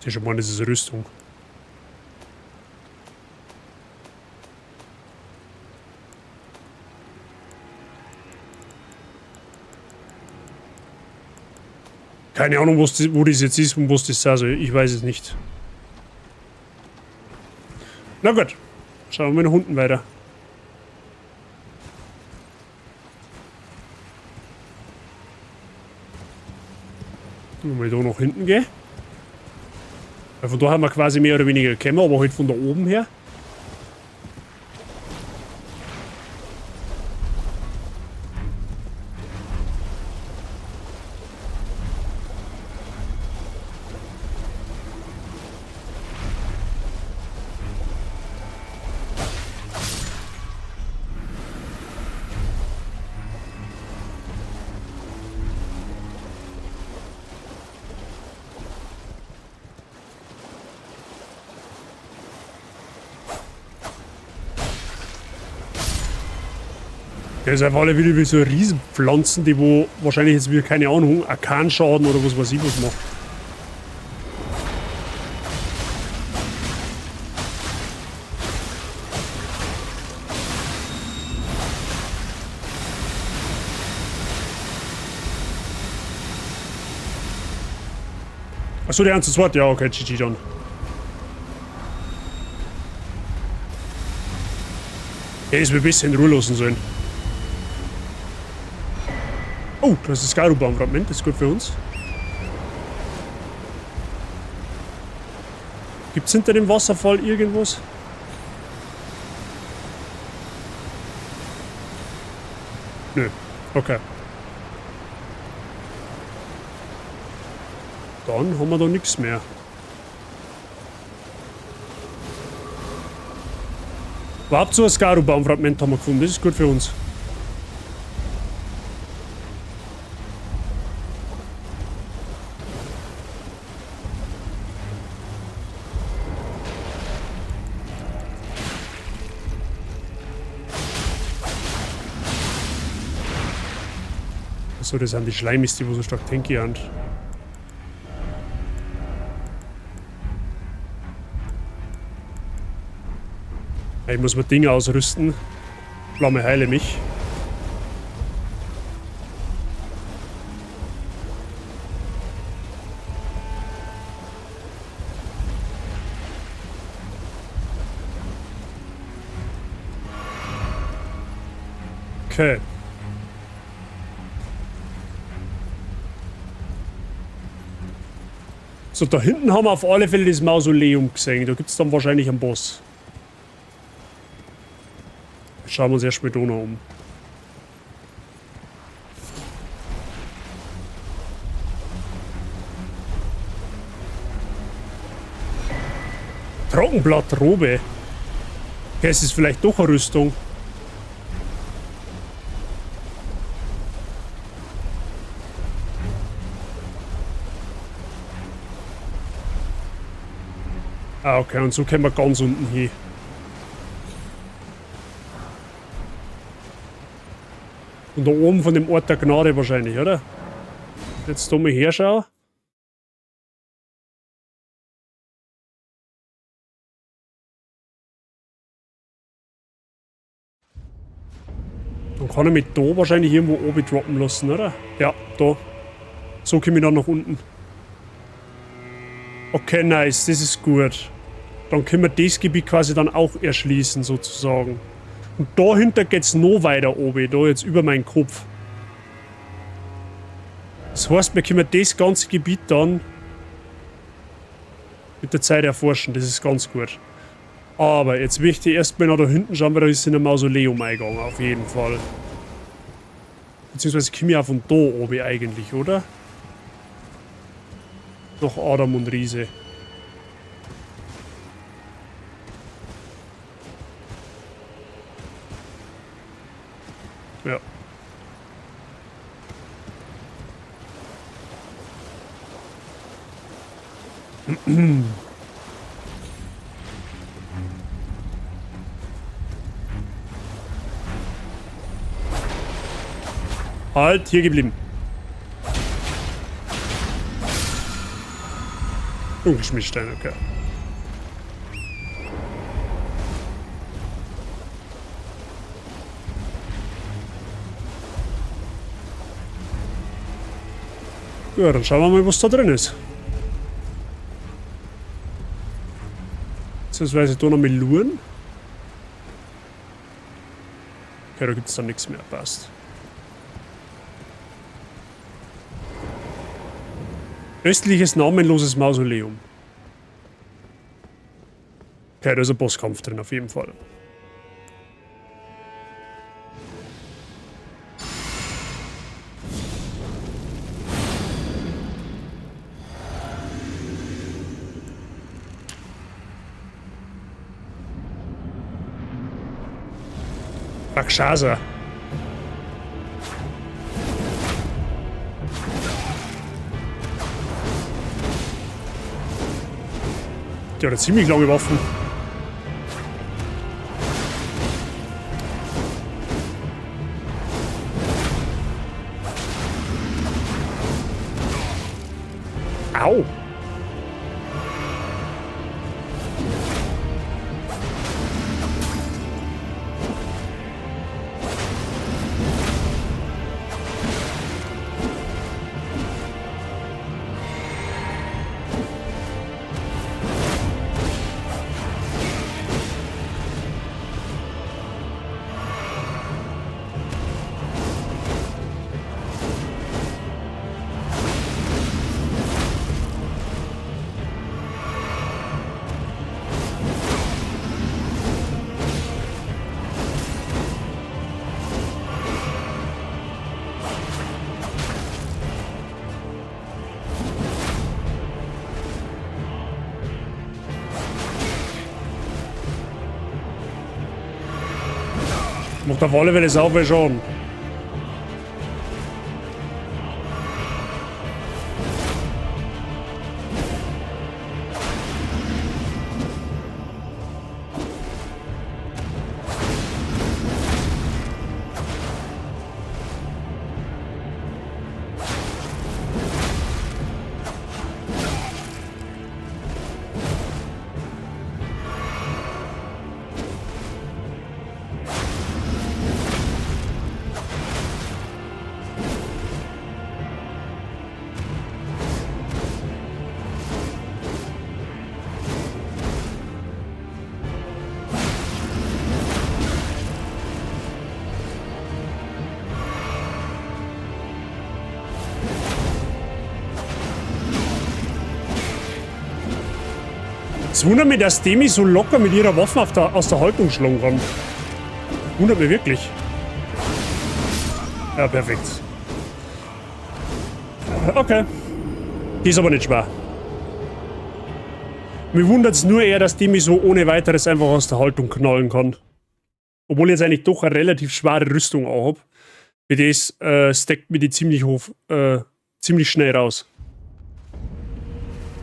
A: Das ist schon mal, das ist Rüstung. Keine Ahnung, wo das jetzt ist und wo das sein soll. Ich weiß es nicht. Na gut. Schauen wir nach unten weiter. Wenn wir da nach hinten gehen. Weil von da haben wir quasi mehr oder weniger gekommen, aber halt von da oben her. Das ist einfach alle wieder wie so Riesenpflanzen, die wo wahrscheinlich jetzt wieder, keine Ahnung, Arkanschaden oder was weiß ich was macht. Achso, der ganze Wort? Ja, okay, GG dann. Er ist mir ein bisschen in Ruhe lassen sollen. Oh, das ist das Skyro-Baumfragment, das ist gut für uns. Gibt es hinter dem Wasserfall irgendwas? Nö, okay. Dann haben wir da nichts mehr. Überhaupt so ein Skyro-Baumfragment haben wir gefunden, das ist gut für uns. So, das sind die Schleimis, die wo so stark tanky sind. Ich muss mir Dinge ausrüsten. Flamme heile mich. Okay. So, da hinten haben wir auf alle Fälle das Mausoleum gesehen. Da gibt es dann wahrscheinlich einen Boss. Schauen wir uns erst mal da noch um. Trockenblattrobe. Okay, es ist vielleicht doch eine Rüstung. Ah, okay, und so können wir ganz unten hin. Und da oben von dem Ort der Gnade wahrscheinlich, oder? Jetzt da mal herschauen. Dann kann ich mich da wahrscheinlich irgendwo oben droppen lassen, oder? Ja, da. So komme ich dann nach unten. Okay, nice, das ist gut. Dann können wir das Gebiet quasi dann auch erschließen, sozusagen. Und dahinter geht's noch weiter oben, da jetzt über meinen Kopf. Das heißt, wir können das ganze Gebiet dann mit der Zeit erforschen, das ist ganz gut. Aber jetzt möchte ich erstmal noch da hinten schauen, weil da ist in ein Mausoleum eingegangen, auf jeden Fall. Beziehungsweise komme ich auch von da oben eigentlich, oder? Noch Adam und Riese. Ja. Halt, hier geblieben. Dunkelschmiedstein, okay. Ja, dann schauen wir mal, was da drin ist. Beziehungsweise da noch Meluren. Okay, da gibt es dann nichts mehr. Passt. Östliches namenloses Mausoleum. Okay, da ist ein Bosskampf drin, auf jeden Fall. Rakshasa. Die hat ziemlich lange Waffen. Au! Macht auf alle Fälle sauber schon. Es wundert mich, dass Demi so locker mit ihrer Waffe aus der Haltung schlagen kann. Wundert mich wirklich. Ja, perfekt. Okay. Die ist aber nicht schwer. Mir wundert es nur eher, dass Demi so ohne weiteres einfach aus der Haltung knallen kann. Obwohl ich jetzt eigentlich doch eine relativ schwere Rüstung auch habe. Für das stackt mir die ziemlich schnell raus.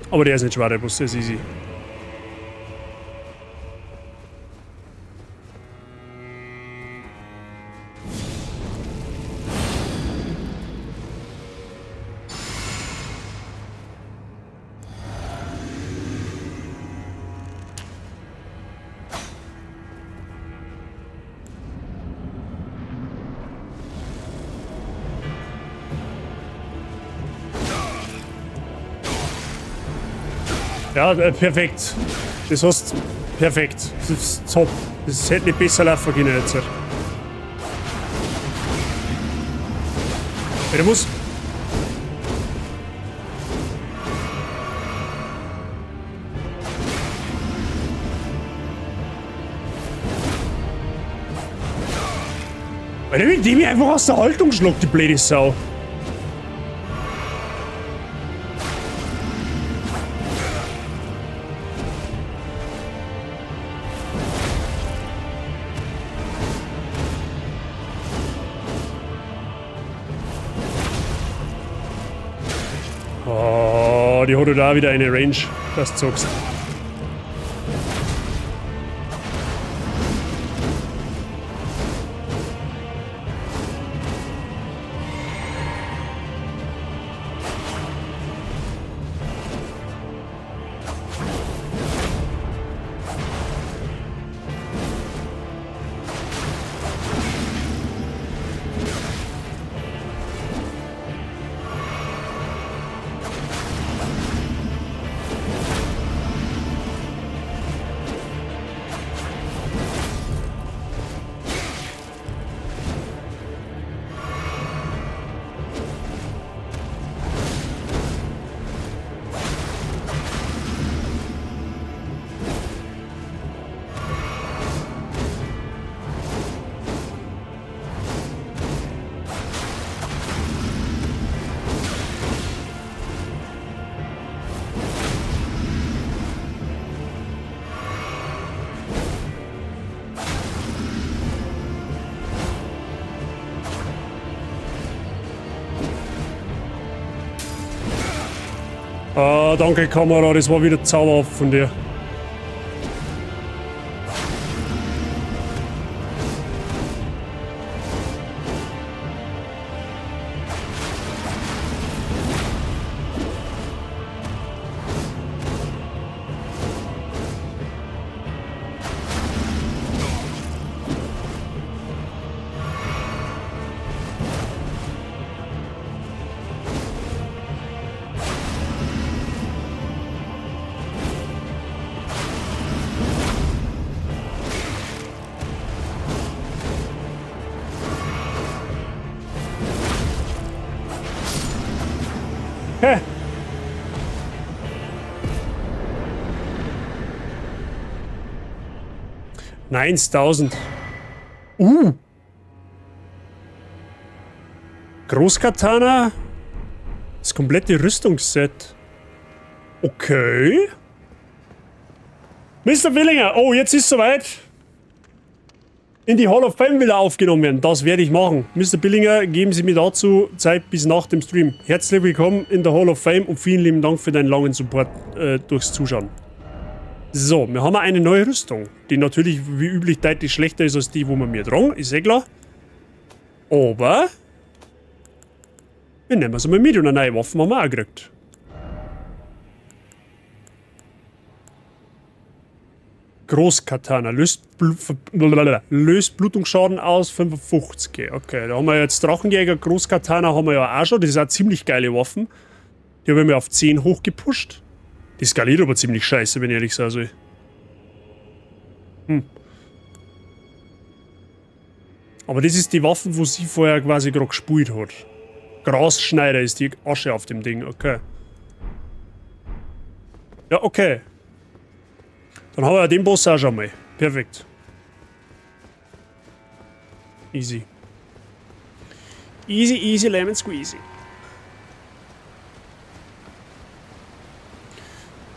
A: Aber der ist nicht schwer, der ist easy. Ja, perfekt. Das heißt, perfekt. Das ist top. Das hätte nicht besser laufen können jetzt. Ja, der muss... Weil der mit dem einfach aus der Haltung schlägt, die blöde Sau. Die hat da wieder eine Range, das du sagst. Ah, danke Kamera, das war wieder zauberhaft von dir. Hä? Nein, 1000. Großkatana. Das komplette Rüstungsset. Okay. Mr. Willinger, oh, jetzt ist soweit. In die Hall of Fame will er aufgenommen werden. Das werde ich machen. Mr. Billinger, geben Sie mir dazu Zeit bis nach dem Stream. Herzlich willkommen in der Hall of Fame und vielen lieben Dank für deinen langen Support durchs Zuschauen. So, wir haben eine neue Rüstung, die natürlich wie üblich deutlich schlechter ist als die, wo wir mir tragen, ist eh klar. Aber wir nehmen sie mal mit und eine neue Waffe haben wir auch gekriegt. Großkatana, löst Blutungsschaden aus 55. Okay, da haben wir jetzt Drachenjäger, Großkatana haben wir ja auch schon. Das ist auch ziemlich geile Waffen. Die haben wir auf 10 hochgepusht. Die skaliert aber ziemlich scheiße, wenn ich ehrlich sein soll. Aber das ist die Waffe, wo sie vorher quasi gerade gespielt hat. Grasschneider ist die Asche auf dem Ding, okay. Ja, okay. Dann haben wir den Boss auch schon mal. Perfekt. Easy. Easy, easy, lemon squeezy.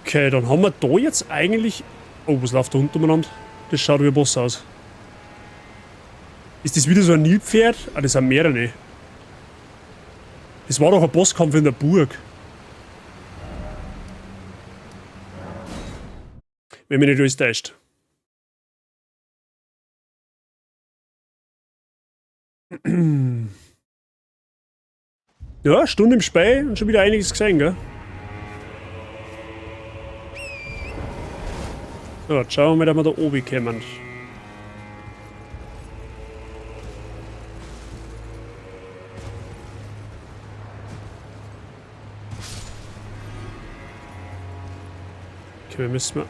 A: Okay, dann haben wir da jetzt eigentlich... Oh, was läuft da unten umeinander? Das schaut wie ein Boss aus. Ist das wieder so ein Nilpferd? Ah, das sind mehrere. Das war doch ein Bosskampf in der Burg. Wenn mich nicht alles täuscht. Ja, Stunde im Spiel und schon wieder einiges gesehen, gell? So, jetzt schauen wir mal, dass wir da oben kommen. Okay, wir müssen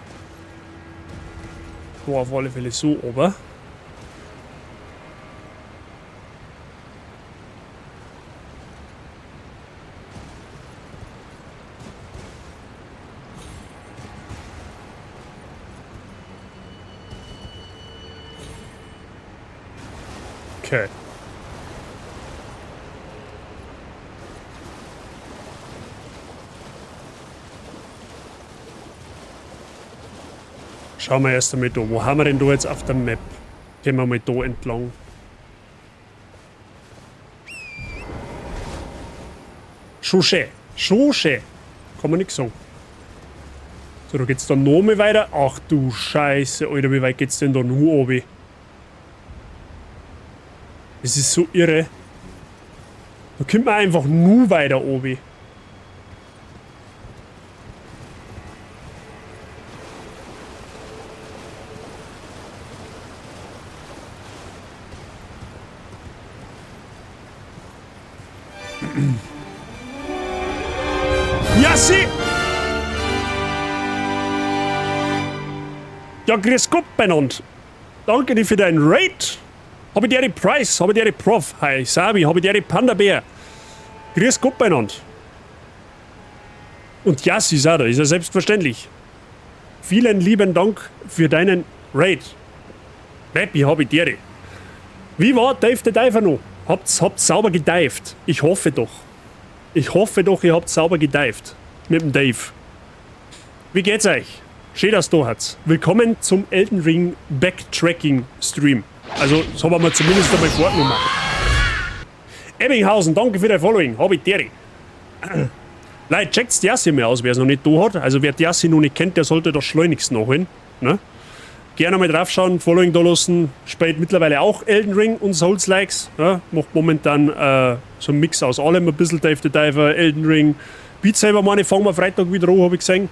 A: auf alle Fälle so oben. Okay. Schauen wir erst einmal da. Wo haben wir denn da jetzt auf der Map? Gehen wir mal da entlang. Schon schön. Schon schön. Kann man nichts sagen. So, da geht's dann noch mal weiter. Ach du Scheiße, Alter, wie weit geht's denn da nur oben? Das ist so irre. Da kommt man einfach nur weiter oben. Ja, sie! Ja, grüß Gott benannt. Danke dir für deinen Raid. Habe ich dir die Price, habe ich dir die Prof. Hi, Sabi, habe ich dir die Panda Bär. Grüß Gott benannt. Und ja, sie ist auch da, ist ja selbstverständlich. Vielen lieben Dank für deinen Raid. Happy, habe ich dir die. Wie war Dave the Diver noch? Habt's sauber gedived. Ich hoffe doch. Ich hoffe doch, ihr habt sauber gedived. Mit dem Dave. Wie geht's euch? Schön, dass du hat's. Willkommen zum Elden Ring Backtracking Stream. Also, das haben wir zumindest einmal vorgenommen. Ebbinghausen, danke für dein Following. Hab ich dir. Leute, checkt's die Yassi mal aus, wer es noch nicht da hat. Also wer die Yassi noch nicht kennt, der sollte das schleunigst nachholen. Ne? Gerne mal draufschauen, Following da lassen. Spielt mittlerweile auch Elden Ring und Souls-Likes. Ja? Macht momentan so einen Mix aus allem. Ein bisschen Dave the Diver, Elden Ring. Beat Saber, meine, fangen wir Freitag wieder an, habe ich gesehen.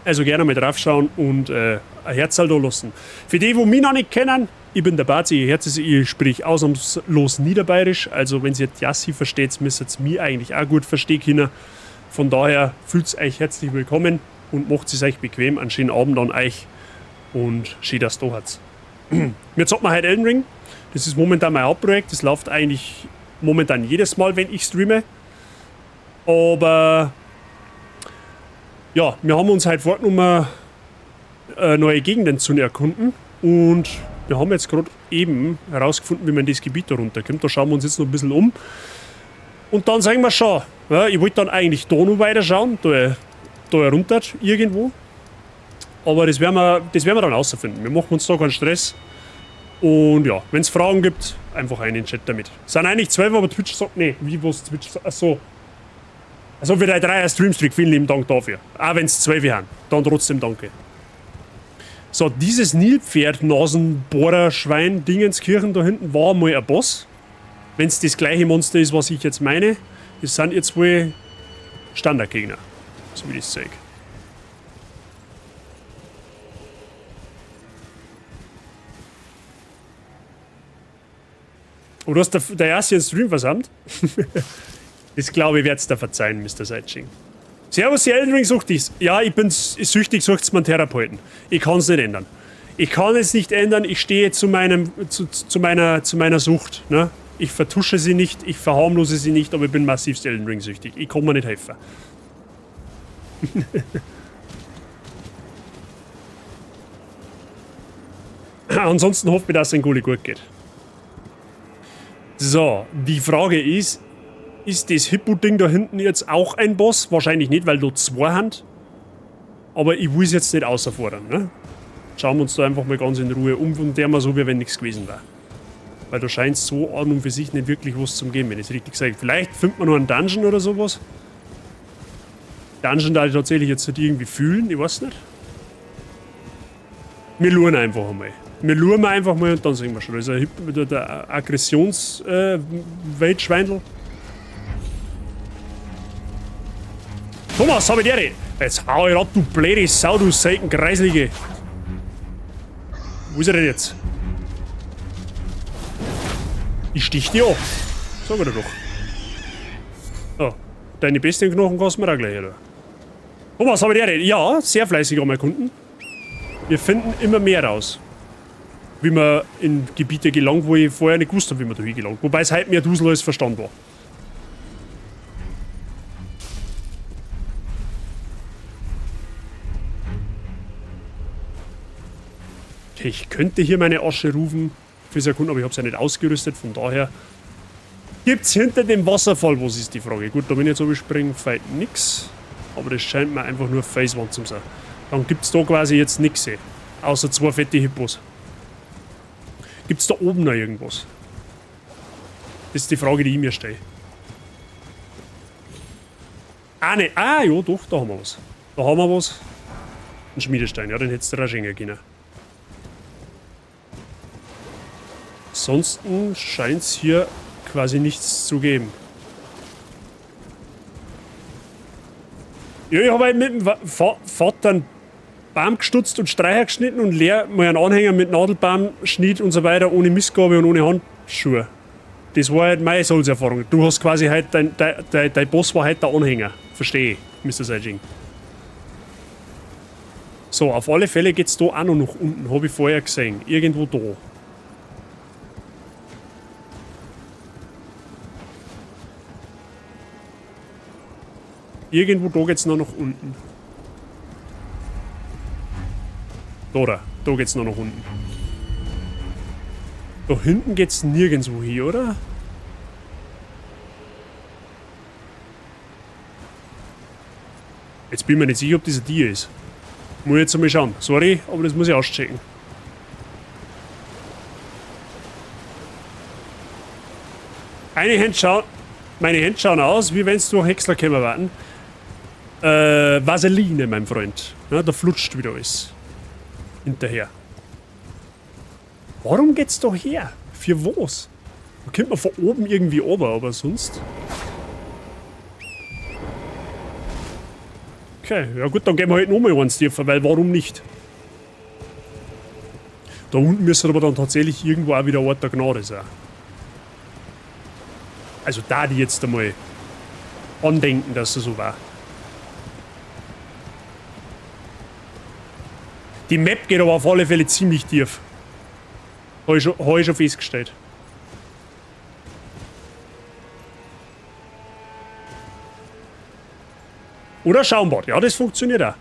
A: Also gerne mal draufschauen und ein Herzl da lassen. Für die mich noch nicht kennen, ich bin der Bazi, ich sprich ausnahmslos Niederbayerisch. Also wenn ihr die Yassi versteht, müsst ihr mich eigentlich auch gut verstehen können. Von daher fühlt euch herzlich willkommen und macht es euch bequem. Einen schönen Abend an euch und schön, dass du hat's. Mir zocken wir heute Elden Ring. Das ist momentan mein Hauptprojekt. Das läuft eigentlich momentan jedes Mal, wenn ich streame. Aber ja, wir haben uns heute vorgenommen, neue Gegenden zu erkunden. Und wir haben jetzt gerade eben herausgefunden, wie man in das Gebiet da runterkommt. Da schauen wir uns jetzt noch ein bisschen um. Und dann sagen wir schon, ja, ich wollte dann eigentlich da noch weiter schauen, da runter irgendwo. Aber das werden wir dann rausfinden. Wir machen uns da keinen Stress. Und ja, wenn es Fragen gibt, einfach einen in den Chat damit. Es sind eigentlich 12, aber Twitch sagt, nee, wie was Twitch sagt, achso. Also für die 3er Streamstreak, vielen lieben Dank dafür. Auch wenn es 12 haben, dann trotzdem danke. So, dieses Nilpferd, Nasenbohrer, Schwein, Dingenskirchen da hinten war mal ein Boss. Wenn es das gleiche Monster ist, was ich jetzt meine, das sind jetzt wohl Standardgegner, so wie das zeige. Oh, du hast der erste Stream versammelt? Das glaube ich, werd's dir verzeihen, Mr. Seitsching. Servus, die Elden Ring sucht ich's. Ja, ich bin süchtig, sucht's mir einen Therapeuten. Ich kann's nicht ändern. Ich kann es nicht ändern, ich stehe zu meiner Sucht. Ne? Ich vertusche sie nicht, ich verharmlose sie nicht, aber ich bin massivst Elden Ring süchtig. Ich kann mir nicht helfen. Ansonsten hoffe ich, dass es den Gulli gut geht. So, die Frage ist das Hippo-Ding da hinten jetzt auch ein Boss? Wahrscheinlich nicht, weil da zwei haben. Aber ich will es jetzt nicht außerfordern. Ne? Schauen wir uns da einfach mal ganz in Ruhe um und der mal so, wie wenn nichts gewesen wäre. Weil da scheint es so an und für sich nicht wirklich was zum geben, wenn ich es richtig sage. Vielleicht findet man noch einen Dungeon oder sowas. Dungeon da ich tatsächlich jetzt nicht irgendwie fühlen, ich weiß nicht. Wir luren einfach einmal. Wir luren einfach mal und dann sehen wir schon. Das ist der Aggressionsweltschweindel. Thomas, hab ich dir. Jetzt hau ich ab, du blöde Sau, du Seitenkreislige. Wo ist er denn jetzt? Ich stich dir an. Sag ich dir doch. So, deine Bestienknochen kannst du mir auch gleich her. Thomas, hab ich dir. Ja, sehr fleißig am Erkunden. Wir finden immer mehr raus. Wie man in Gebiete gelangt, wo ich vorher nicht gewusst habe, wie man da hingelangt. Wobei es heute mehr Dusel als Verstand war. Ich könnte hier meine Asche rufen fürs Erkunden, aber ich habe es ja nicht ausgerüstet, von daher gibt es hinter dem Wasserfall, was ist die Frage? Gut, da bin ich jetzt überspringen, fällt nix, aber das scheint mir einfach nur Felswand zu sein. Dann gibt es da quasi jetzt nichts, außer zwei fette Hippos. Gibt es da oben noch irgendwas? Das ist die Frage, die ich mir stelle. Ah, ne, ja, doch, da haben wir was. Da haben wir was. Ein Schmiedestein, ja, den hättest du da schenken können. Ansonsten scheint es hier quasi nichts zu geben. Ja, ich habe halt mit dem Vater einen Baum gestutzt und Streicher geschnitten und leer mal einen Anhänger mit Nadelbaum, Schnitt und so weiter, ohne Mistgabel und ohne Handschuhe. Das war halt meine Souls-Erfahrung. Du hast quasi halt, dein Boss war halt der Anhänger. Verstehe ich, Mr. Seijing. So, auf alle Fälle geht es da auch noch nach unten, habe ich vorher gesehen. Irgendwo da. Irgendwo da geht's noch nach unten. Da geht's noch nach unten. Da hinten geht's nirgendwo hin, oder? Jetzt bin ich mir nicht sicher, ob das ein Tier ist. Muss ich jetzt einmal schauen. Sorry, aber das muss ich auschecken. Meine Hände schauen aus, wie wenn es durch Häcksler kämen warten. Vaseline, mein Freund. Ja, da flutscht wieder alles. Hinterher. Warum geht's doch her? Für was? Da könnte man von oben irgendwie runter, aber sonst... Okay, ja gut, dann gehen wir halt nochmal eins tiefer, weil warum nicht? Da unten müsste aber dann tatsächlich irgendwo auch wieder ein Ort der Gnade sein. Also da die jetzt einmal andenken, dass es so war. Die Map geht aber auf alle Fälle ziemlich tief. Habe ich schon festgestellt. Oder Schaumbad, ja, das funktioniert auch.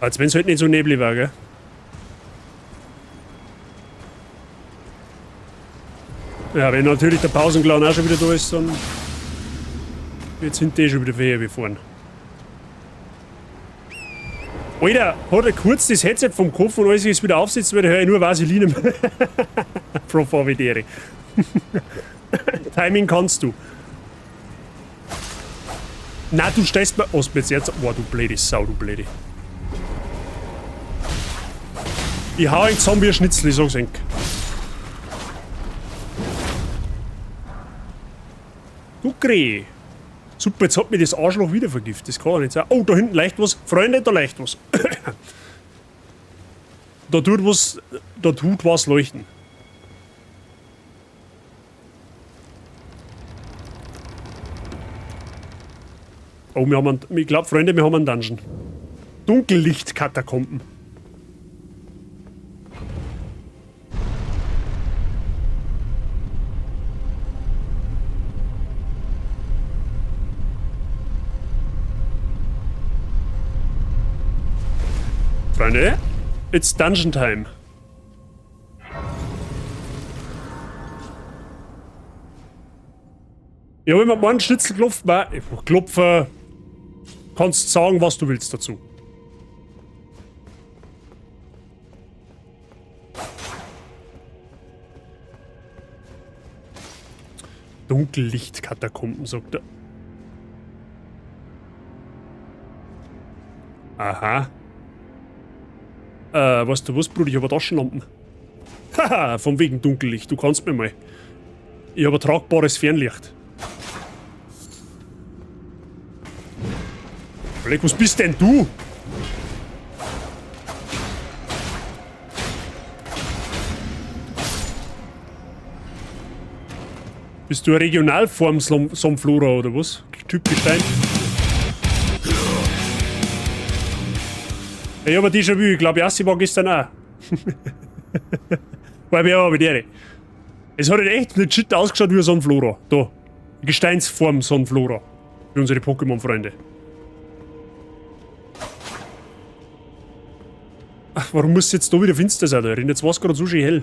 A: Als wenn es halt nicht so neblig war, gell? Ja, wenn natürlich der Pausenclown auch schon wieder da ist, dann jetzt sind die schon wieder wie vorne. Alter, hat er kurz das Headset vom Kopf und als ich es wieder aufsetze, höre ich nur Vaseline. Pro Favidere. Timing kannst du. Na, du stellst mir... Oh, jetzt... Boah, du blöde Sau, du blöde. Ich hau einen Zombie ein Schnitzel, ich sag's euch. Du Kreh. Super, jetzt hat mich das Arschloch wieder vergiftet. Das kann ja nicht sein. Oh, da hinten leicht was. Freunde, da leicht was. Da tut was leuchten. Oh, wir haben einen, ich glaube, Freunde, wir haben einen Dungeon. Dunkellicht-Katakomben. Freunde, it's Dungeon Time. Ich habe immer mal einen Schnitzel geklopft. Klopfen. Kannst sagen, was du willst dazu. Dunkellicht-Katakomben, sagt er. Aha. Weißt du was, Bruder? Ich habe Taschenlampen. Haha, von wegen Dunkellicht. Du kannst mir mal. Ich habe ein tragbares Fernlicht. Alec, was bist denn du? Bist du eine Regionalform Somflora oder was? Typ Gestein? Ich habe die schon wie, ich glaube, Assi war gestern auch. Weil wir aber der. Es hat halt echt legit ausgeschaut wie ein Sonnenflora. Da. Gesteinsform Sonnenflora. Für unsere Pokémon-Freunde. Ach, warum muss es jetzt da wieder finster sein, da? Jetzt war es gerade so schön hell.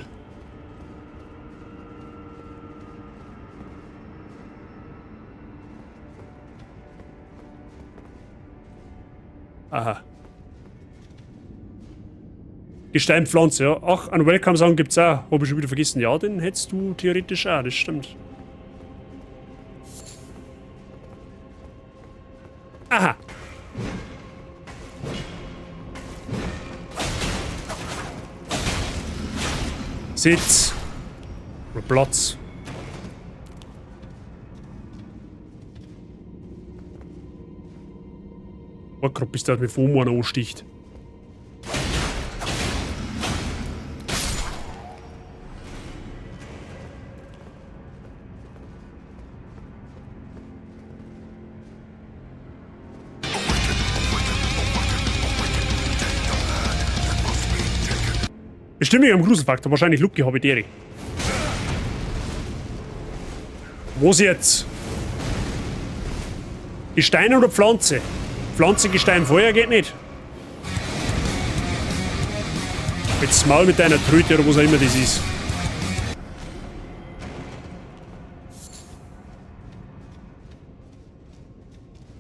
A: Aha. Gesteinpflanze, ja. Ach, einen Welcome-Song gibt's auch. Hab ich schon wieder vergessen. Ja, den hättest du theoretisch auch, das stimmt. Aha. Sitz. Oder Platz. War gerade bis der mit FOMO ansticht. Bestimmt nicht am Gruselfaktor, wahrscheinlich Lucky Habitäre. Was jetzt? Gestein oder Pflanze? Pflanze, Gestein, Feuer geht nicht. Jetzt Maul mit deiner Tröte oder was auch immer das ist.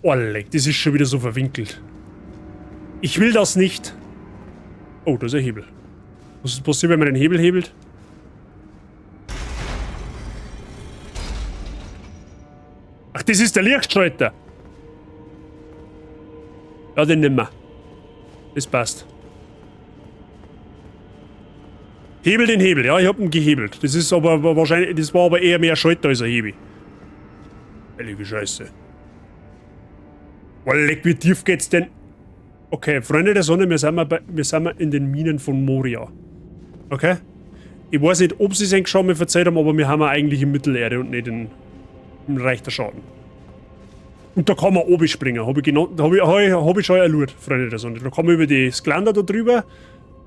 A: Oh, leck, das ist schon wieder so verwinkelt. Ich will das nicht. Oh, da ist ein Hebel. Was ist passiert, wenn man den Hebel hebelt? Ach, das ist der Lichtschalter. Ja, den nehmen wir. Das passt. Hebel den Hebel. Ja, ich hab ihn gehebelt. Das ist aber wahrscheinlich, das war aber eher mehr Schalter als ein Hebel. Heilige Scheiße. Oh, leck, wie tief geht's denn? Okay, Freunde der Sonne, wir sind in den Minen von Moria. Okay? Ich weiß nicht, ob sie es eigentlich schon mal verzeiht haben, aber wir haben ja eigentlich in Mittelerde und nicht im Reich der Schaden. Und da kann man oben springen, hab ich schon erlurt, Freunde der Sonne. Da kann man über das Geländer da drüber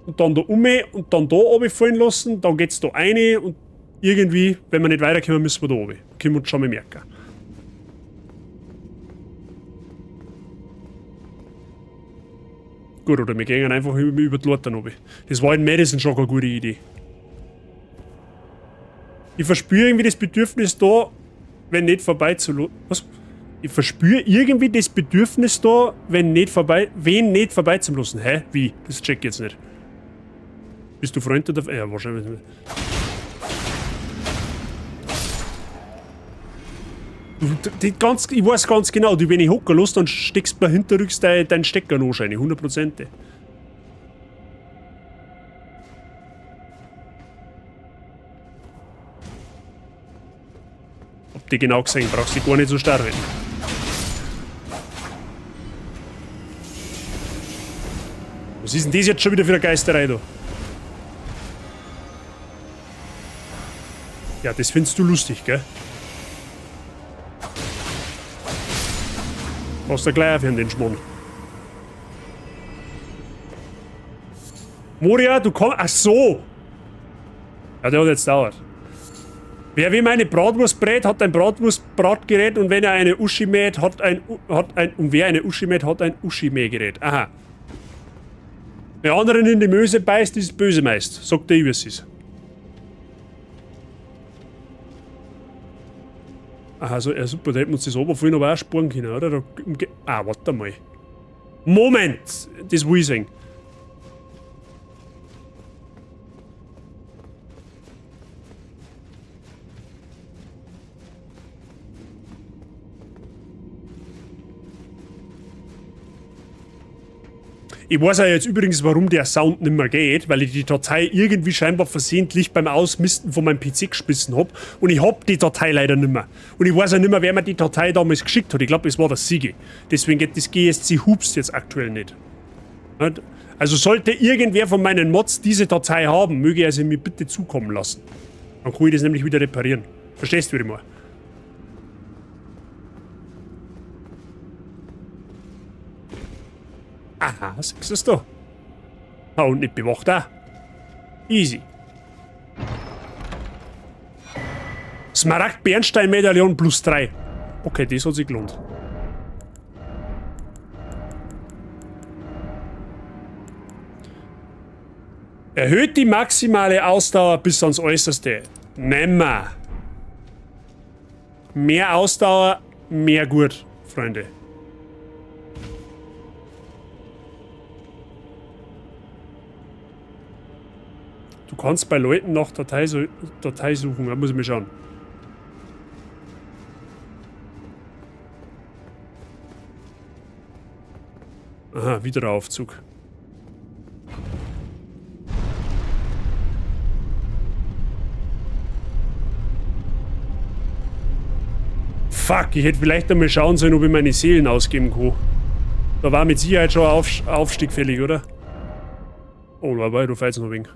A: und dann da und dann da oben fallen lassen, dann geht's da rein und irgendwie, wenn wir nicht weiterkommen, müssen wir da oben. Können wir uns schon mal merken. Gut, oder wir gehen einfach über die Leute oben. Das war in Madison schon eine gute Idee. Ich verspüre irgendwie das Bedürfnis da, wenn nicht vorbei zu lassen. Was? Ich verspüre irgendwie das Bedürfnis da, wen nicht vorbei zu lassen. Hä? Wie? Das check ich jetzt nicht. Bist du Freund oder... Ja, wahrscheinlich nicht. Ich weiß ganz genau, wenn ich hocken lasse, dann steckst du mir hinterrücks deinen Stecker an, wahrscheinlich. 100%. Hab die genau gesehen, brauchst du gar nicht so stark reden. Was ist denn das jetzt schon wieder für eine Geisterei da? Ja, das findest du lustig, gell? Brauchst du gleich aufhören, den Schmarrn. Moria, du kommst... Ach so! Ja, der hat jetzt dauert. Wer wie meine Bratwurst brät, hat ein Bratwurst-Bratgerät und wenn er eine Uschi mäht, hat ein Uschi-Mähgerät. Aha. Wer anderen in die Möse beißt, ist böse meist. Sagt der, wie es ist. Aha, so, ja super, da hätten wir uns das Oberfallen aber auch sparen können, oder? Warte mal. Moment! Das will ich sehen. Ich weiß ja jetzt übrigens, warum der Sound nicht mehr geht, weil ich die Datei irgendwie scheinbar versehentlich beim Ausmisten von meinem PC geschmissen habe und ich hab die Datei leider nicht mehr. Und ich weiß ja nicht mehr, wer mir die Datei damals geschickt hat. Ich glaube, es war der Sigi. Deswegen geht das GSC Hubst jetzt aktuell nicht. Also sollte irgendwer von meinen Mods diese Datei haben, möge er sie mir bitte zukommen lassen. Dann kann ich das nämlich wieder reparieren. Verstehst du, wie ich meine? Aha, siehst du es da? Ah, und nicht bewacht auch. Easy. Smaragd-Bernstein-Medaillon plus 3. Okay, das hat sich gelohnt. Erhöht die maximale Ausdauer bis ans Äußerste. Nimmer. Mehr Ausdauer, mehr gut, Freunde. Du kannst bei Leuten nach Datei suchen, da muss ich mal schauen. Aha, wieder ein Aufzug. Fuck, ich hätte vielleicht einmal schauen sollen, ob ich meine Seelen ausgeben kann. Da war mit Sicherheit schon ein Aufstieg fällig, oder? Oh, aber du fällst noch ein wenig.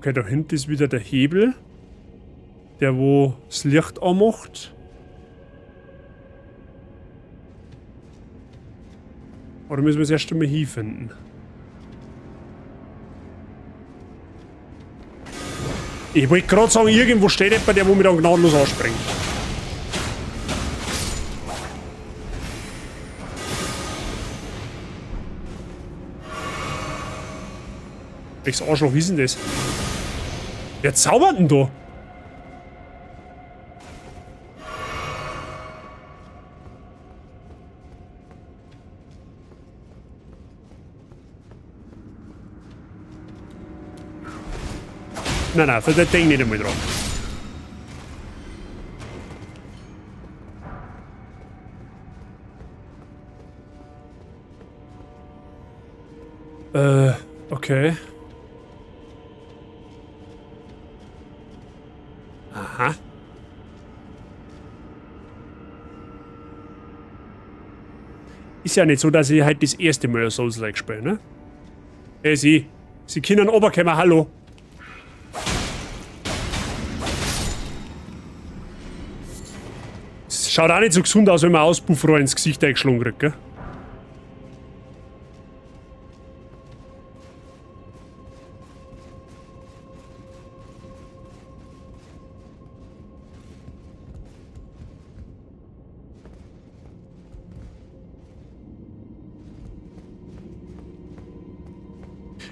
A: Okay, da hinten ist wieder der Hebel. Der, wo das Licht anmacht. Oder müssen wir es erst einmal hinfinden? Ich wollte gerade sagen, irgendwo steht jemand, der wo mich dann gnadenlos anspringt. Welches Arschloch ist denn das? Wer zaubert denn da? Nein, für das Ding nicht einmal dran. Okay. Aha. Ist ja nicht so, dass ich halt das erste Mal Souls-like spiele, ne? Hey, Sie können runterkommen, hallo. Es schaut auch nicht so gesund aus, wenn man Auspuffrohr ins Gesicht eingeschlagen kriegt, gell?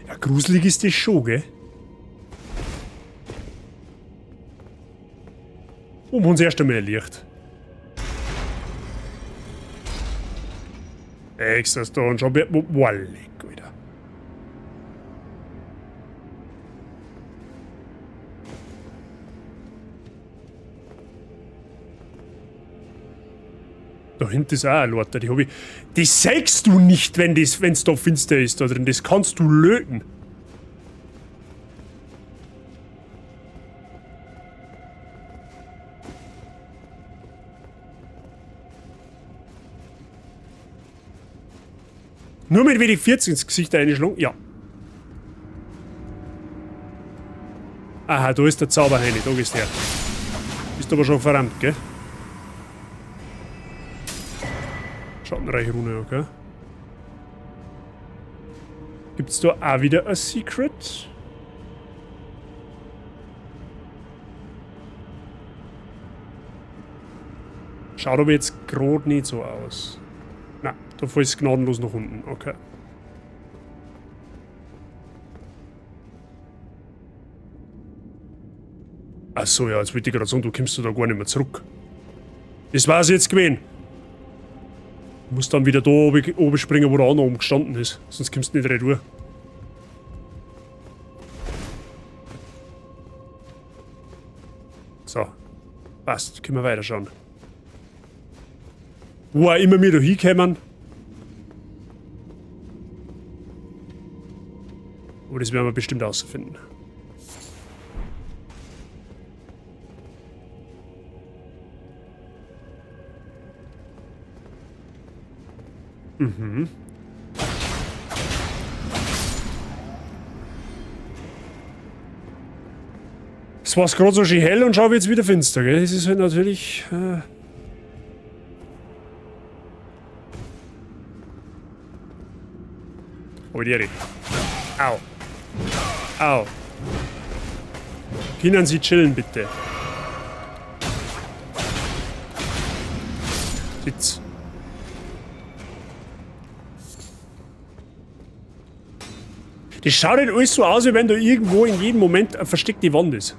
A: Ja, gruselig ist das schon, gell? Uns erst einmal ein Licht. Extra da und schon wird. Boah, leck wieder. Da hinten ist auch ein Lotter, die hab ich. Das sagst du nicht, wenn's da finster ist da drin. Das kannst du löten. Nur mit wenig 40 ins Gesicht eingeschlagen? Ja. Aha, da ist der Zauberheini, da gehst du her. Bist aber schon verrammt, gell? Schattenreiche Rune, okay. Gibt's da auch wieder ein Secret? Schaut aber jetzt gerade nicht so aus. Na, da fällt es gnadenlos nach unten, okay. Achso, ja, jetzt wollte ich gerade sagen, du kommst da gar nicht mehr zurück. Das war's jetzt gewesen. Du musst dann wieder da oben springen, wo der andere oben gestanden ist. Sonst kommst du nicht retour. So. Passt, können wir weiterschauen. Wo auch immer wir da hinkommen. Aber das werden wir bestimmt herausfinden. Mhm. Es war gerade so schön hell und schau jetzt wieder finster, gell? Das ist halt natürlich. Oh, die Ehre. Au. Au. Können Sie chillen, bitte? Sitz. Das schaut nicht alles so aus, wie wenn da irgendwo in jedem Moment eine versteckte Wand ist.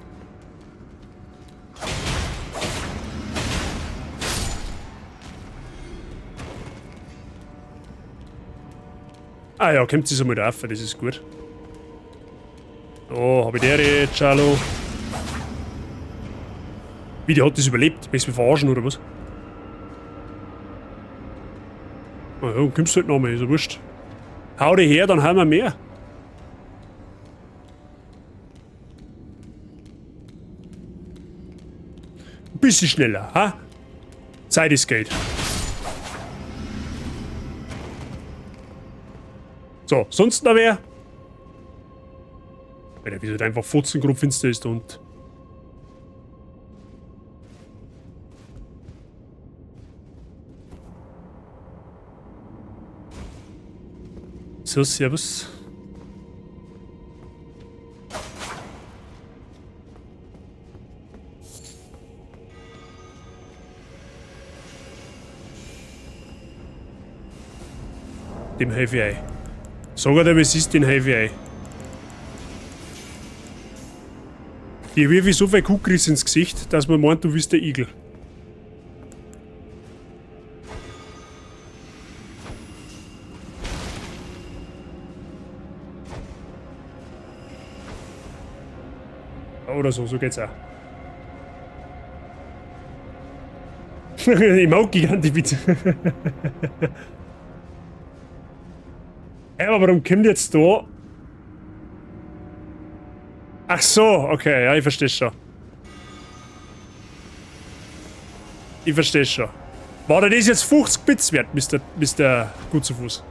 A: Ah ja, kommt sie so mal rauf, das ist gut. Oh, habe ich der jetzt, hallo. Wie, die hat das überlebt? Willst du mich verarschen oder was? Ah ja, kommst du halt noch mal, ist ja wurscht. Hau die her, dann haben wir mehr. Ein bisschen schneller, ha? Zeit ist Geld. So, sonst noch wer? Alter, wie halt einfach fotzengrob finster ist und. So, servus. Dem helfe ich ein. Sag dir, was ist, den helfe ich ein. Dir wirf ich so viel Kuckris ins Gesicht, dass man meint, du bist der Igel. Oder so, so geht's auch. Ich mag Giganti, bitte. Ja, aber warum kommt jetzt da? Ach so, okay, ja, ich verstehe schon. Ich verstehe schon. War das jetzt 50 Bits wert, Mr. Gut zu Fuß?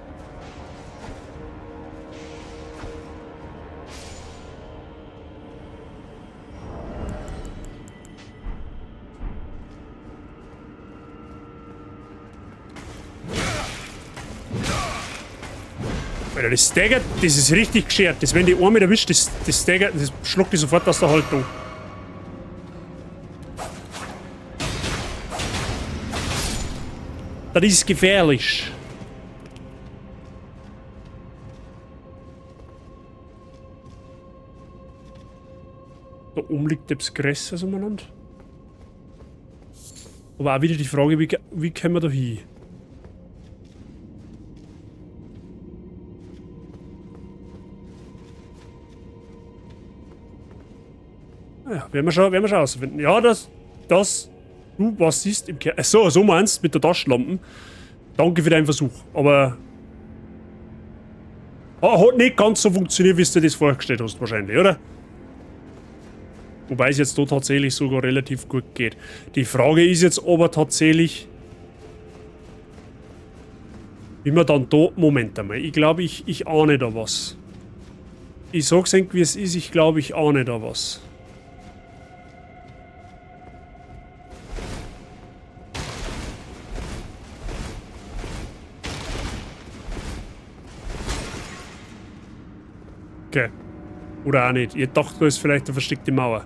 A: Alter, das staggert, das ist richtig geschert. Das, wenn die Arme erwischt, das staggert, das schluckt die sofort aus der Haltung. Das ist gefährlich. Da oben liegt etwas Größeres umeinander. Aber auch wieder die Frage, wie kommen wir da hin? Ja, werden wir schon herausfinden. Ja, du was siehst im Keller. So, so meinst du mit der Taschenlampe. Danke für deinen Versuch, aber hat nicht ganz so funktioniert, wie du dir das vorgestellt hast, wahrscheinlich, oder? Wobei es jetzt da tatsächlich sogar relativ gut geht. Die Frage ist jetzt aber tatsächlich, wie man dann da. Moment einmal, ich glaube, ich ahne da was. Ich sag's euch, wie es ist, ich glaube, ich ahne da was. Okay. Oder auch nicht. Ihr dacht, da ist vielleicht eine versteckte Mauer.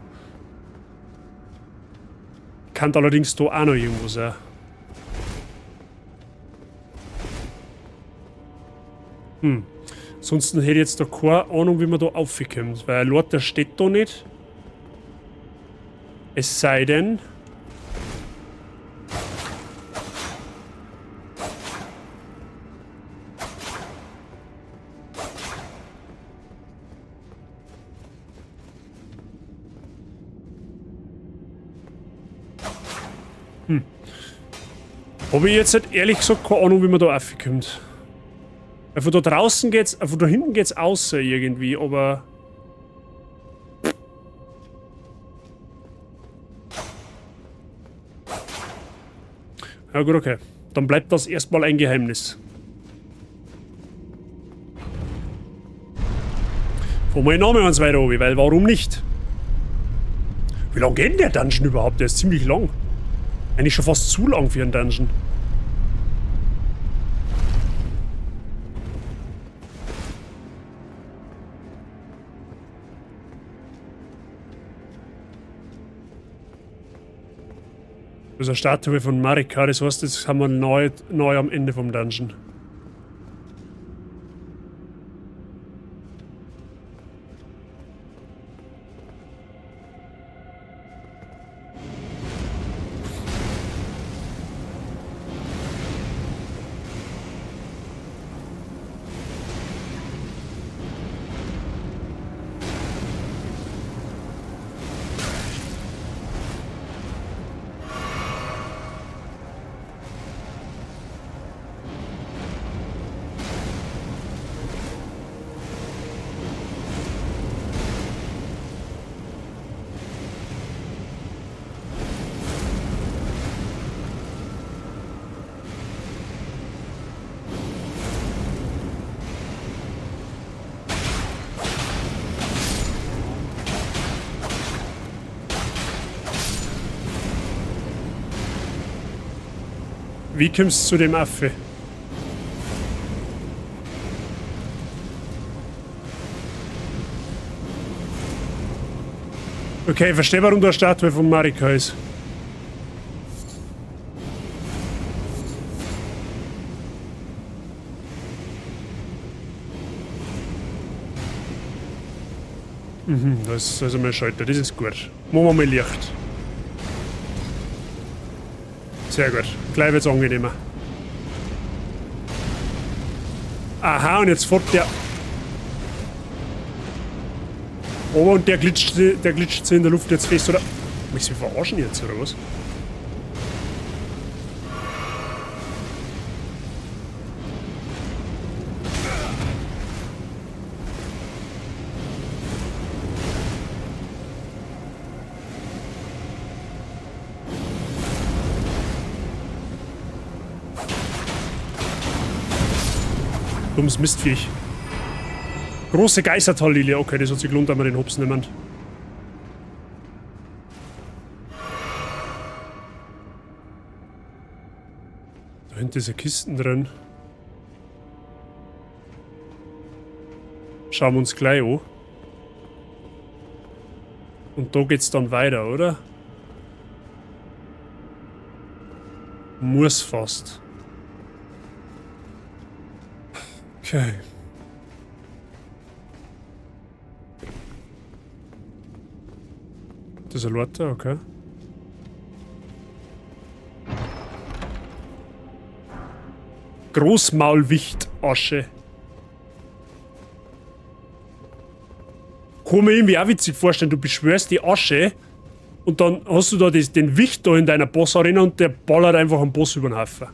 A: Kann allerdings da auch noch irgendwo sein. Ansonsten hätte ich jetzt da keine Ahnung, wie man da raufkommt. Weil Lord, der steht da nicht. Es sei denn. Habe ich jetzt halt ehrlich gesagt keine Ahnung, wie man da raufkommt. Von da draußen geht's, von da hinten geht's außer irgendwie, aber. Ja gut, okay. Dann bleibt das erstmal ein Geheimnis. Fahren wir noch mal eins weiter oben, weil warum nicht? Wie lang geht denn der Dungeon überhaupt? Der ist ziemlich lang. Eigentlich schon fast zu lang für einen Dungeon. Das ist eine Statue von Marika, das heißt, jetzt haben wir neu am Ende vom Dungeon. Wie kommst du zu dem Affe? Okay, ich verstehe, warum der Statue von Marika ist. Das ist also mein Schalter, das ist gut. Machen wir mal Licht. Sehr gut. Gleich wird's angenehmer. Aha, und jetzt fährt der. Oh, und der glitscht sie in der Luft jetzt fest, oder? Mich sie verarschen jetzt, oder was? Dummes Mistviech. Große Geistertallilie. Okay, das hat sich gelohnt, wenn man den Hops nimmt. Da hinten ist eine Kisten drin. Schauen wir uns gleich an. Und da geht's dann weiter, oder? Muss fast. Okay. Das ist ein Leute, okay. Großmaulwicht-Asche. Kann mir irgendwie auch witzig vorstellen, du beschwörst die Asche und dann hast du da den Wicht da in deiner Boss-Arena und der ballert einfach am Boss über den Haufen.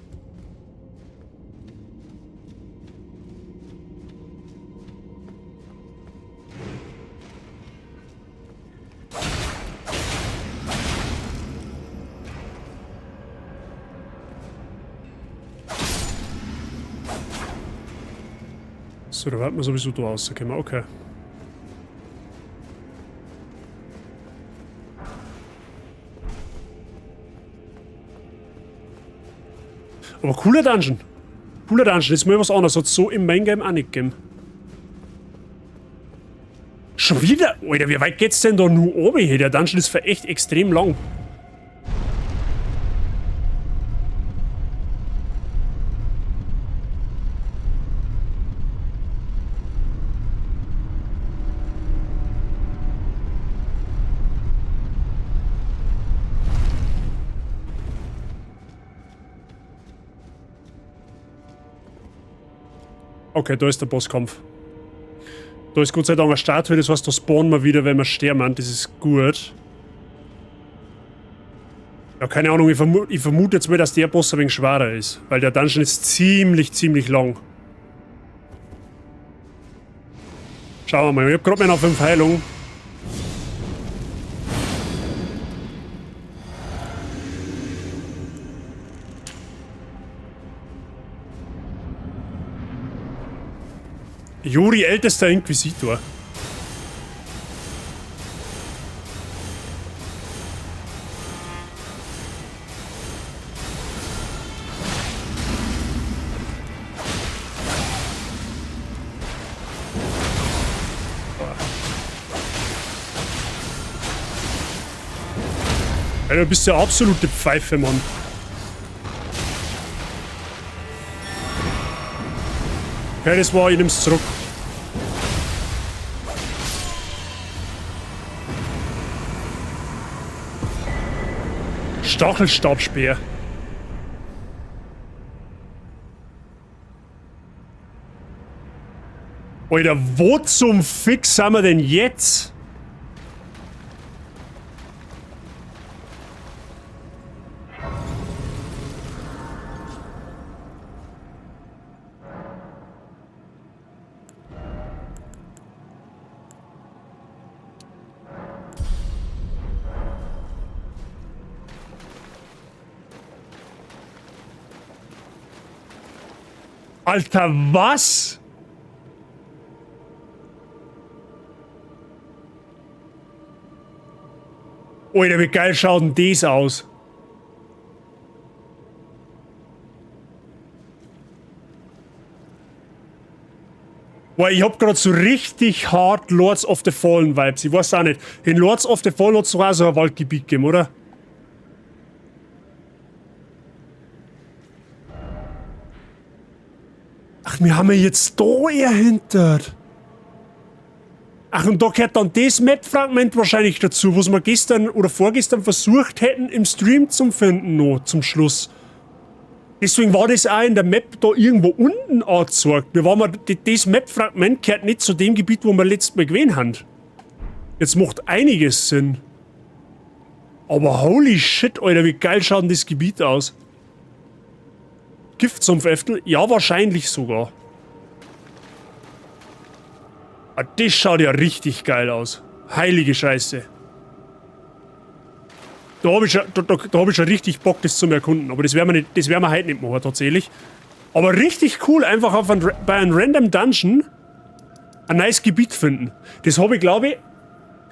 A: So, da werden wir sowieso da rauskommen. Okay. Aber cooler Dungeon. Cooler Dungeon. Ist mal was anderes. Hat es so im Main Game auch nicht gegeben. Schon wieder? Alter, wie weit geht's denn da nur oben hier? Der Dungeon ist für echt extrem lang. Okay, da ist der Bosskampf. Da ist Gott sei Dank eine Statue, das heißt, da spawnen wir wieder, wenn wir sterben. Das ist gut. Ja, keine Ahnung, ich vermute jetzt mal, dass der Boss ein wenig schwerer ist. Weil der Dungeon ist ziemlich lang. Schauen wir mal, ich hab gerade noch 5 Heilung. Juri, ältester Inquisitor. Alter, du bist ja absolute Pfeife, Mann. Okay, das war, ich nehm's zurück. Stachelstabspeer. Alter, wo zum Fix sind wir denn jetzt? Alter, was? Alter, wie geil schaut denn das aus? Boah, ich hab grad so richtig hart Lords of the Fallen Vibes. Ich weiß auch nicht. In Lords of the Fallen hat's doch auch so ein Waldgebiet gegeben, oder? Ach, wir haben ja jetzt da erhintert. Ach, und da gehört dann das Map-Fragment wahrscheinlich dazu, was wir gestern oder vorgestern versucht hätten, im Stream zu finden, noch zum Schluss. Deswegen war das auch in der Map da irgendwo unten angezeigt. Das Map-Fragment gehört nicht zu dem Gebiet, wo wir letztes Mal gewesen haben. Jetzt macht einiges Sinn. Aber holy shit, Alter, wie geil schaut denn das Gebiet aus? Giftsumpfäftel? Ja, wahrscheinlich sogar. Ah, das schaut ja richtig geil aus. Heilige Scheiße. Da hab ich schon richtig Bock, das zu erkunden. Aber das werden wir heute nicht machen, tatsächlich. Aber richtig cool, einfach bei einem random Dungeon ein neues Gebiet finden. Das habe ich, glaube ich,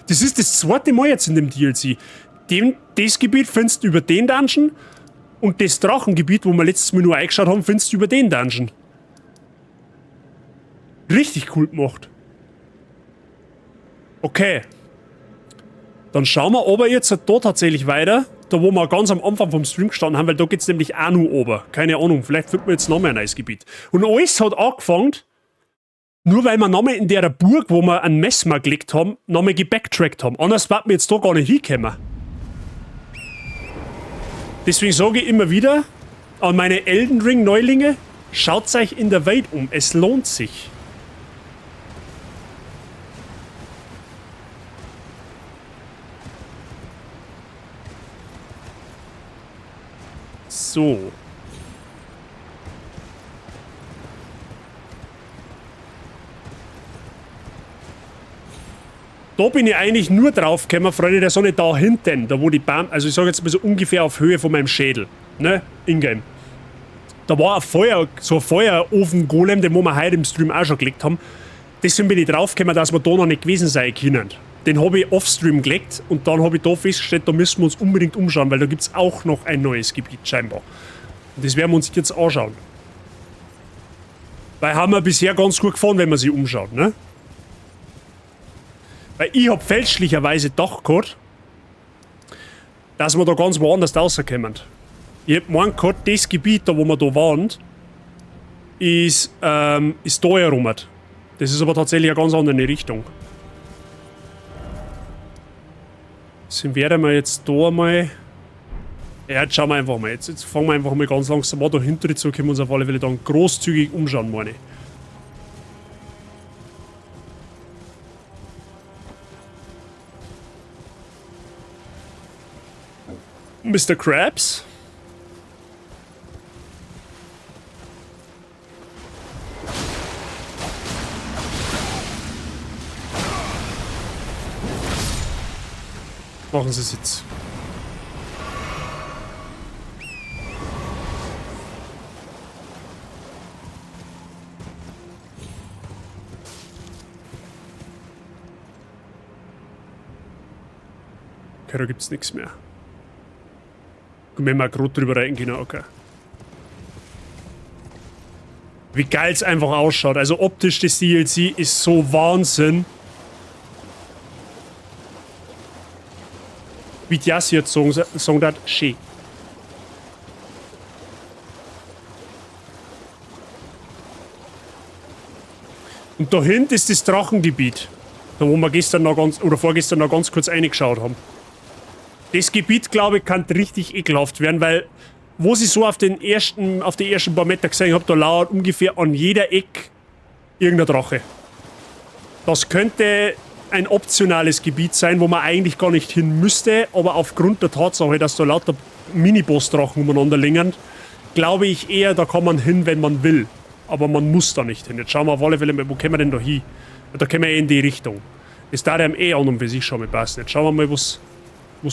A: das ist das zweite Mal jetzt in dem DLC. Das Gebiet findest du über den Dungeon und das Drachengebiet, wo wir letztes Mal nur eingeschaut haben, findest du über den Dungeon. Richtig cool gemacht. Okay. Dann schauen wir aber jetzt da tatsächlich weiter. Da wo wir ganz am Anfang vom Stream gestanden haben, weil da geht's nämlich auch nur ober. Keine Ahnung, vielleicht finden wir jetzt noch mehr ein neues Gebiet. Und alles hat angefangen, nur weil wir nochmal in der Burg, wo wir ein Messmer gelegt haben, nochmal gebacktrackt haben. Anders warten wir jetzt da gar nicht hinkommen. Deswegen sage ich immer wieder an meine Elden Ring Neulinge, schaut euch in der Welt um, es lohnt sich. So. Da bin ich eigentlich nur drauf gekommen, Freunde der Sonne, da hinten, da wo die Baum, also ich sage jetzt mal so ungefähr auf Höhe von meinem Schädel, ne, Ingame. Da war so ein Feuerofen-Golem, den wir heute im Stream auch schon gelegt haben. Deswegen bin ich drauf gekommen, dass wir da noch nicht gewesen sein können. Den habe ich offstream gelegt und dann habe ich da festgestellt, da müssen wir uns unbedingt umschauen, weil da gibt es auch noch ein neues Gebiet scheinbar. Und das werden wir uns jetzt anschauen. Weil haben wir bisher ganz gut gefahren, wenn man sich umschaut, ne? Weil ich hab fälschlicherweise doch gehabt, dass wir da ganz woanders rauskommen. Ich hab gemeint gehabt, das Gebiet, da wo wir da waren, ist da herum. Das ist aber tatsächlich eine ganz andere Richtung. Deswegen werden wir jetzt da mal. Ja, jetzt schauen wir einfach mal. Jetzt fangen wir einfach mal ganz langsam an. Da hinter zu können wir uns auf alle Fälle dann großzügig umschauen, meine ich. Mr. Krabs? Machen Sie es jetzt. Okay, da gibt's nichts mehr. Können wir mal gerade drüber reiten, genau, okay. Wie geil es einfach ausschaut. Also optisch das DLC ist so Wahnsinn. Wie die Jassi jetzt sagen das, schön. Und da hinten ist das Drachengebiet. Da wo wir gestern noch vorgestern noch ganz kurz reingeschaut haben. Das Gebiet, glaube ich, kann richtig ekelhaft werden, weil wo ich so auf die ersten paar Meter gesehen habe, da lauert ungefähr an jeder Ecke irgendein Drache. Das könnte ein optionales Gebiet sein, wo man eigentlich gar nicht hin müsste, aber aufgrund der Tatsache, dass da lauter Miniboss-Drachen umeinander lingern, glaube ich eher, da kann man hin, wenn man will. Aber man muss da nicht hin. Jetzt schauen wir auf alle Fälle mal, wo kommen wir denn da hin? Da kommen wir eh in die Richtung. Das darf einem eh an und für sich schon mal passen. Jetzt schauen wir mal, was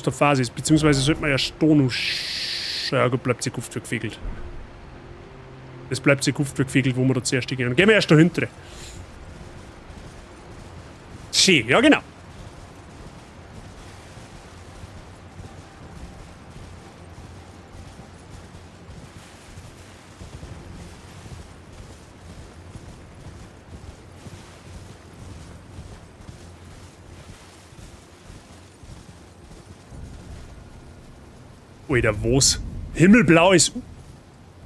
A: der Phase ist. Beziehungsweise sollte man ja stehen und ja gut, bleibt sich Kuft gefegelt. Das bleibt sich Kuft gefegelt, wo wir da zuerst gehen. Dann gehen wir erst da hinten. Schön, ja genau. Alter, was? Himmelblau ist.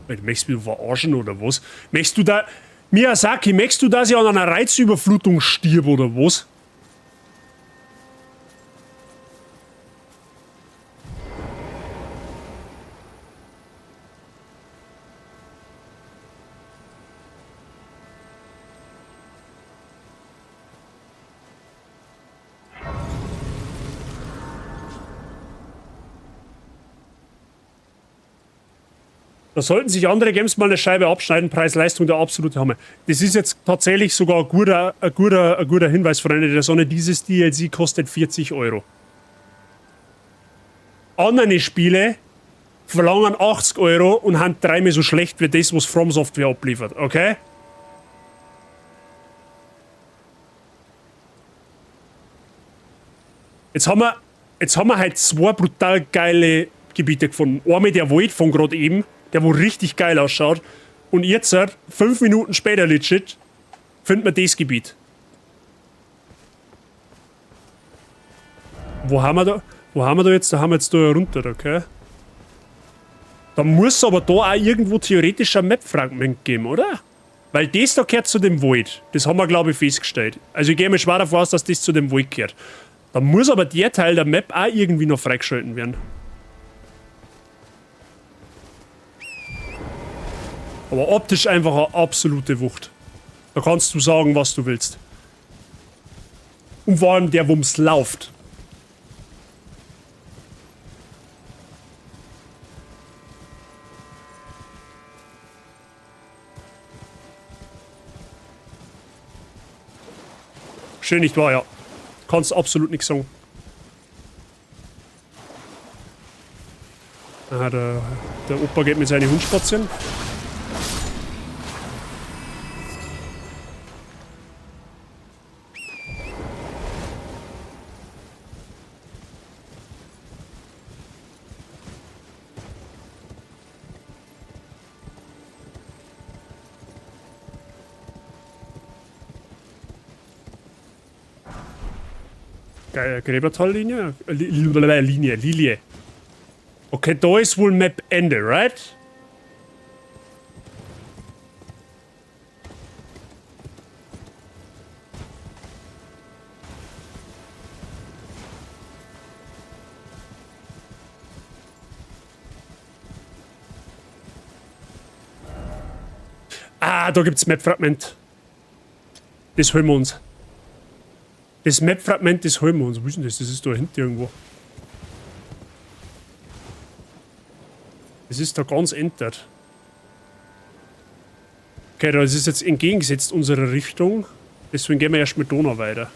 A: Möchtest du mich verarschen oder was? Möchtest du da. Miyazaki, möchtest du, dass ich an einer Reizüberflutung stirb oder was? Da sollten sich andere Games mal eine Scheibe abschneiden. Preis-Leistung der absolute Hammer. Das ist jetzt tatsächlich sogar ein guter Hinweis, Freunde der Sonne. Dieses DLC kostet 40 Euro. Andere Spiele verlangen 80 Euro und haben dreimal so schlecht wie das, was From Software abliefert, okay? Jetzt haben wir halt zwei brutal geile Gebiete gefunden. Einmal der Wald von gerade eben, der wo richtig geil ausschaut. Und jetzt, 5 Minuten später, legit, finden wir das Gebiet. Wo haben wir da? Wo haben wir da jetzt? Da haben wir jetzt da runter, okay? Da muss aber da auch irgendwo theoretisch ein Map-Fragment geben, oder? Weil das da gehört zu dem Wald. Das haben wir, glaube ich, festgestellt. Also ich gehe mir schwer davon aus, dass das zu dem Wald gehört. Da muss aber der Teil der Map auch irgendwie noch freigeschalten werden. Aber optisch einfach eine absolute Wucht. Da kannst du sagen, was du willst. Und vor allem der Wumms läuft. Schön, nicht wahr, ja. Kannst absolut nichts sagen. Aha, der Opa geht mit seinen Hund spazieren. Gräbertallinie? Lilie. Okay, da ist wohl Map Ende, right? Ah, da gibt's Map-Fragment. Das holen wir uns. Das Map-Fragment, das holen wir uns. Wo ist denn das? Das ist da hinten irgendwo. Das ist da ganz entert. Okay, das ist jetzt entgegengesetzt unserer Richtung. Deswegen gehen wir erst mit Donau weiter.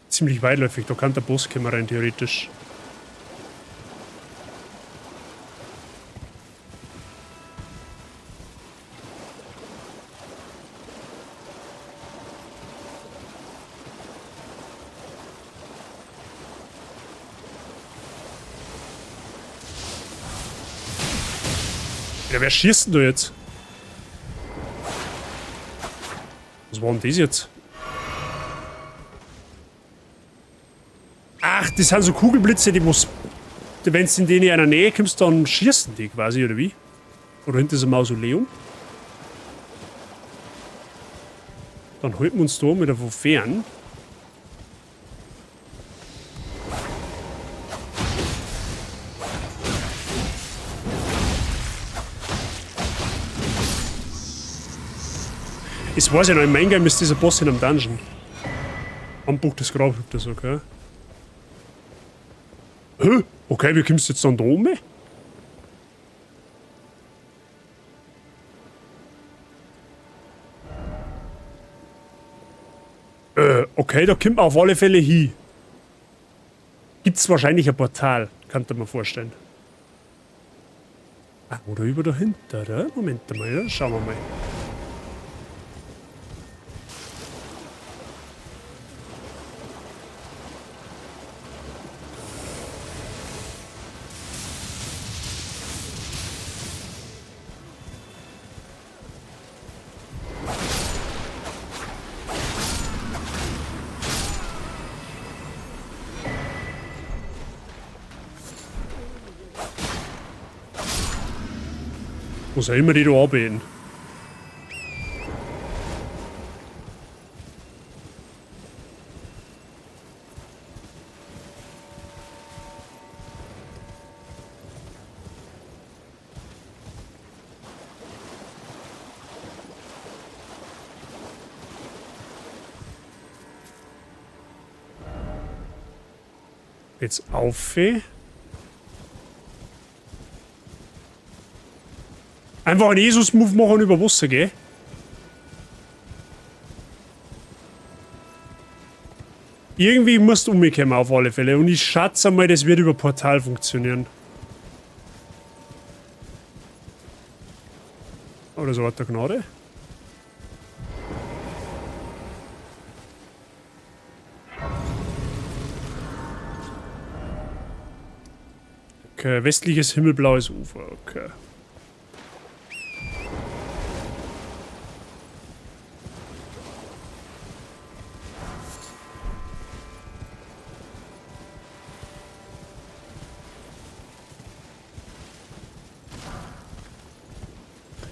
A: Ziemlich weitläufig, da kann der Boss kommen rein, theoretisch. Ja, wer schießt denn da jetzt? Was war denn das jetzt? Ach, das sind so Kugelblitze, die muss. Wenn du in denen in einer Nähe kommst, dann schießen die quasi, oder wie? Oder hinter so ein Mausoleum. Dann halten wir uns da wieder von fern. Ich weiß ja noch, im Main Game ist dieser Boss in einem Dungeon. Am Buch des Grabhüpters, okay. Hä? Okay, wie kommst du jetzt dann da oben? Okay, da kommt man auf alle Fälle hin. Gibt's wahrscheinlich ein Portal, kann ich mir vorstellen. Ah, oder über dahinter, oder? Moment mal, ja? Schauen wir mal. Muss ja immer die da anbeten. Jetzt auf. Einfach einen Jesus-Move machen über Wasser, gell? Irgendwie musst du umkommen auf alle Fälle. Und ich schätze mal, das wird über Portal funktionieren. Oder so hat der Gnade. Okay, westliches himmelblaues Ufer, okay.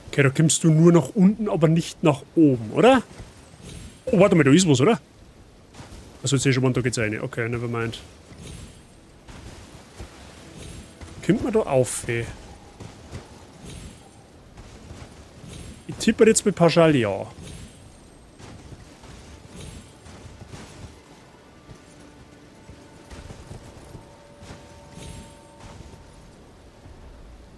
A: Okay, da kommst du nur nach unten, aber nicht nach oben, oder? Oh, warte mal, da ist was, oder? Also jetzt sehe ich schon mal, da geht's rein. Okay, nevermind. Kommt man da auf, ey? Ich tippe jetzt mit pauschal ja.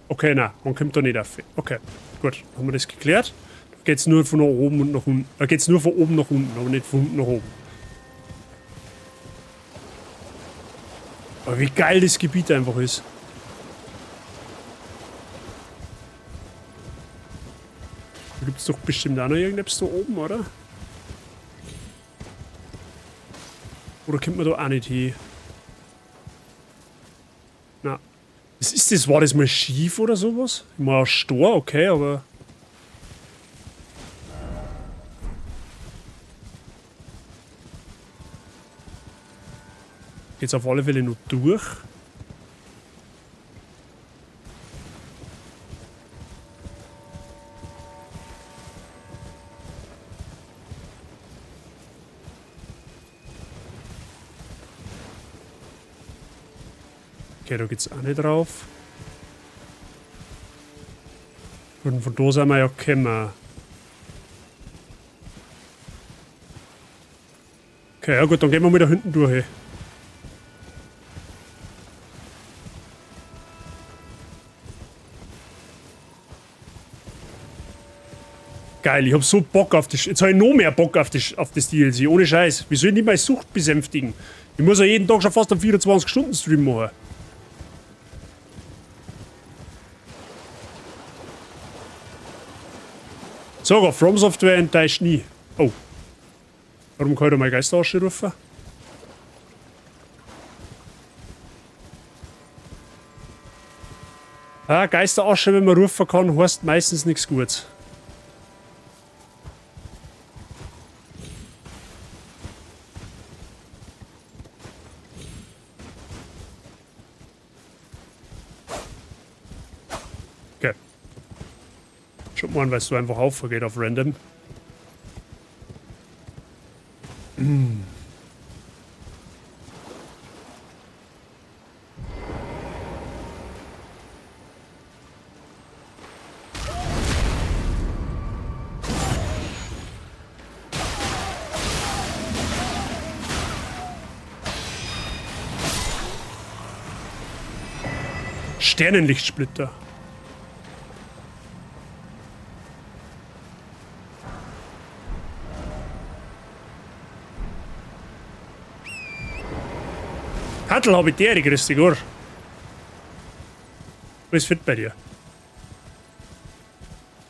A: Okay, na, man kommt da nicht auf. Okay, gut, haben wir das geklärt. Da geht's nur von oben und nach unten. Da geht's nur von oben nach unten, aber nicht von unten nach oben. Aber wie geil das Gebiet einfach ist. Da gibt's doch bestimmt auch noch irgendetwas da oben, oder? Oder kommt man da auch nicht hin? Na. Was ist das? War das mal schief oder sowas? Mal Stor, okay, aber... Geht's auf alle Fälle nur durch. Okay, da geht's auch nicht drauf. Und von da sind wir ja gekommen. Okay, ja gut, dann gehen wir mal da hinten durch. Geil, ich hab so Bock auf das. Jetzt habe ich noch mehr Bock auf das DLC. Ohne Scheiß. Wie soll ich nicht meine Sucht besänftigen? Ich muss ja jeden Tag schon fast einen 24-Stunden-Stream machen. Sogar From Software enttäuscht nie. Oh. Warum kann ich da meine Geisterasche rufen? Ah, Geisterasche, wenn man rufen kann, heißt meistens nichts Gutes. Okay. Schaut mal an, weil es so einfach aufgeht auf Random. Sternenlichtsplitter. Hattel habe ich der, grüß dich, oder? Was ist fit bei dir?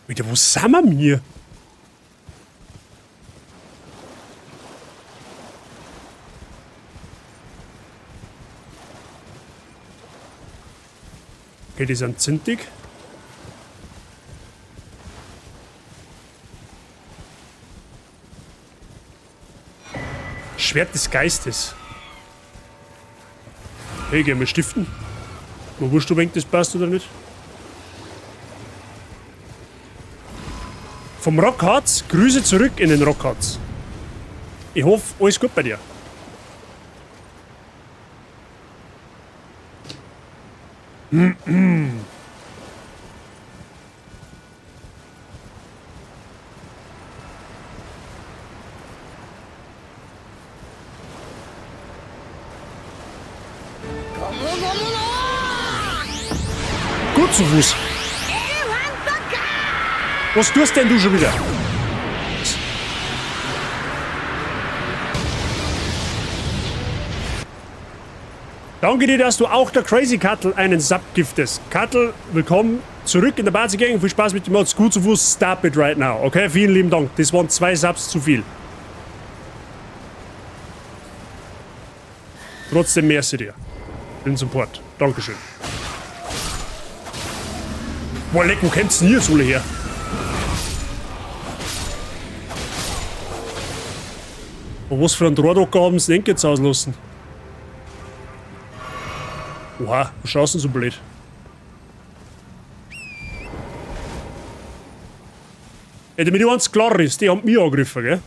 A: Wieder, wo sind wir mir? Okay, die sind zintig. Schwert des Geistes. Hey, gehen wir stiften. Mal wurscht, ob das passt oder nicht. Vom Rockharz, Grüße zurück in den Rockharz. Ich hoffe, alles gut bei dir. gut zu Fuß. Was tust denn du schon wieder? Danke dir, dass du auch der Crazy Kattel einen Sub giftest. Kattel, willkommen zurück in der Bazi-Gang. Viel Spaß mit dem Mods. Gut zu Fuß. Stop it right now. Okay, vielen lieben Dank. Das waren 2 Subs zu viel. Trotzdem merci dir. Den Support. Dankeschön. Boah, leck, wo kommt's denn hier so her? Und was für einen Drahtdrucker haben sie denn jetzt auslassen? Oha, was schaust du denn so blöd? Ja, damit eins klar ist, die haben mich angegriffen, gell?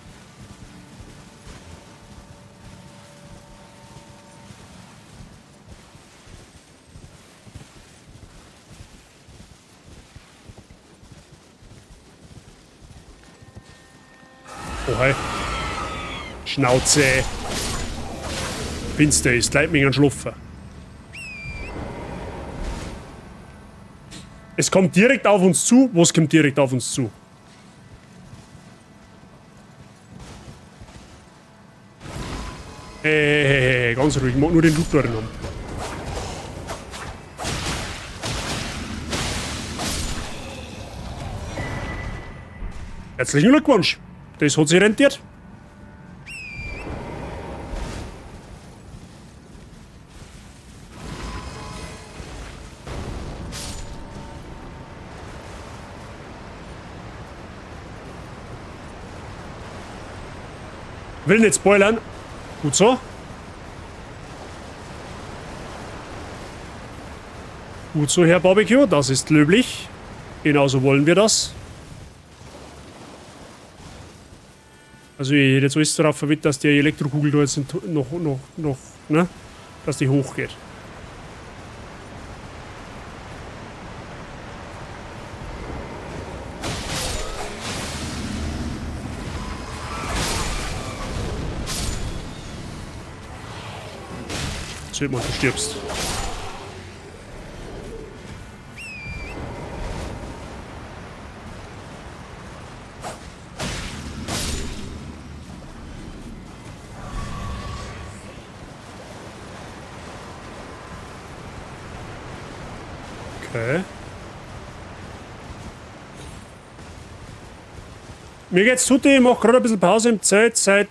A: Oha. Schnauze. Finster ist, leid mich an Schlupfen. Es kommt direkt auf uns zu. Was kommt direkt auf uns zu? Hey, ganz ruhig. Ich mag nur den Loot da drin haben. Herzlichen Glückwunsch. Das hat sich rentiert. Will nicht spoilern. Gut so. Gut so, Herr Barbecue. Das ist löblich. Genauso wollen wir das. Also ich hätte jetzt alles darauf verwettet, dass die Elektrokugel da jetzt noch, ne? Dass die hochgeht. Sieht man, du stirbst. Okay. Mir geht's gut, ich mach gerade ein bisschen Pause im Zelt. Seit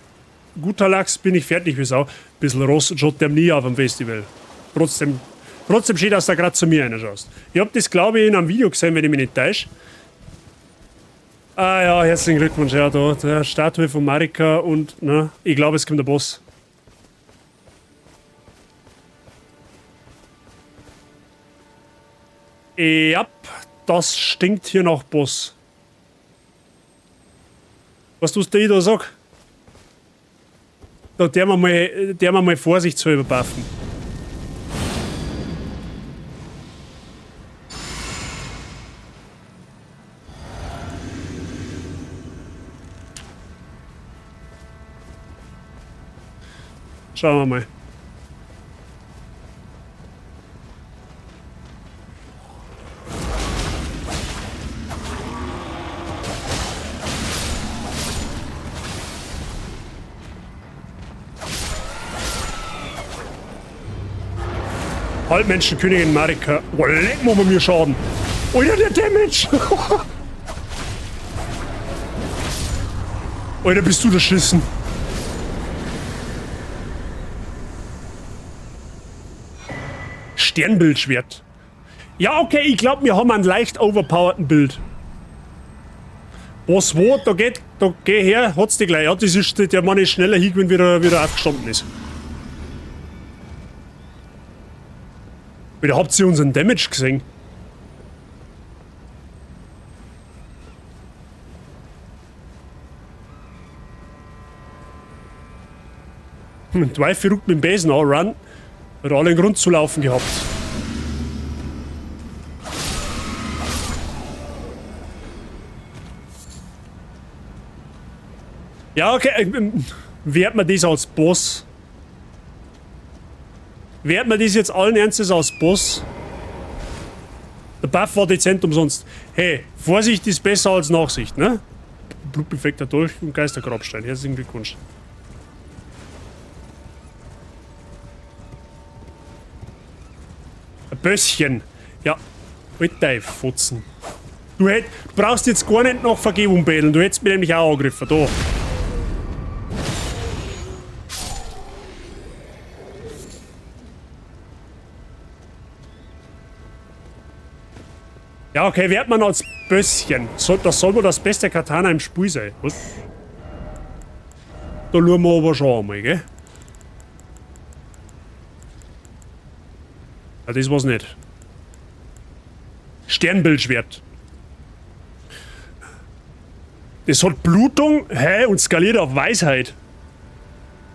A: guter Lachs bin ich fertig wie Sau. Bisschen Rost schaut der nie auf dem Festival. Trotzdem steht, dass da gerade zu mir einer schaust. Ich hab das, glaube ich, in einem Video gesehen, wenn ich mich nicht täusche. Ah ja, herzlichen Glückwunsch. Ja, da, der Statue von Marika und, ne, ich glaube, es kommt der Boss. Ja, das stinkt hier nach Boss. Was tust du da sag? Da der wir mal vorsichtshalber buffen. Schauen wir mal. Halbmenschenkönigin Marika. Oh, leck mal mir Schaden. Oh ja, der Damage. Alter, bist du der Schissen. Sternbildschwert. Ja, okay, ich glaube, wir haben einen leicht overpowerten Bild. Was wo? Da geh her, hat's die gleich. Ja, das ist der Mann ist schneller hin, wenn wieder aufgestanden ist. Oder habt ihr unseren Damage gesehen? Zwei verrückt mit dem Besen anrun. Hat alle einen Grund zu laufen gehabt. Ja, okay. Wert man das als Boss? Wert man das jetzt allen Ernstes als Boss? Buff war dezent umsonst. Hey, Vorsicht ist besser als Nachsicht, ne? Blutbefleckter Dolch und Geistergrabstein. Herzlichen Glückwunsch. Ein Bösschen. Ja. Alter, Fotzen. Du brauchst jetzt gar nicht nach Vergebung betteln. Du hättest mich nämlich auch angegriffen. Da. Ja, okay, wird man als Bösschen. Das soll wohl das beste Katana im Spiel sein. Was? Da schauen wir aber schon einmal, gell? Ja, das war's nicht. Sternbildschwert. Das hat Blutung, hä? Und skaliert auf Weisheit.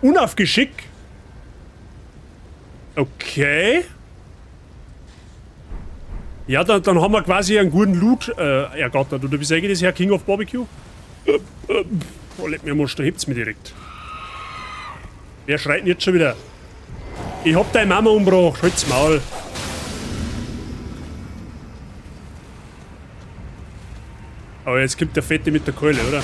A: Und auf Geschick. Okay. Ja, dann haben wir quasi einen guten Loot ergattert. Oder wie sage ich das her? King of Barbecue? Oh, leck mir Arsch, da hebt's mir direkt. Wer schreit denn jetzt schon wieder? Ich hab deine Mama umgebracht, halt's Maul. Aber jetzt kommt der Fette mit der Keule, oder?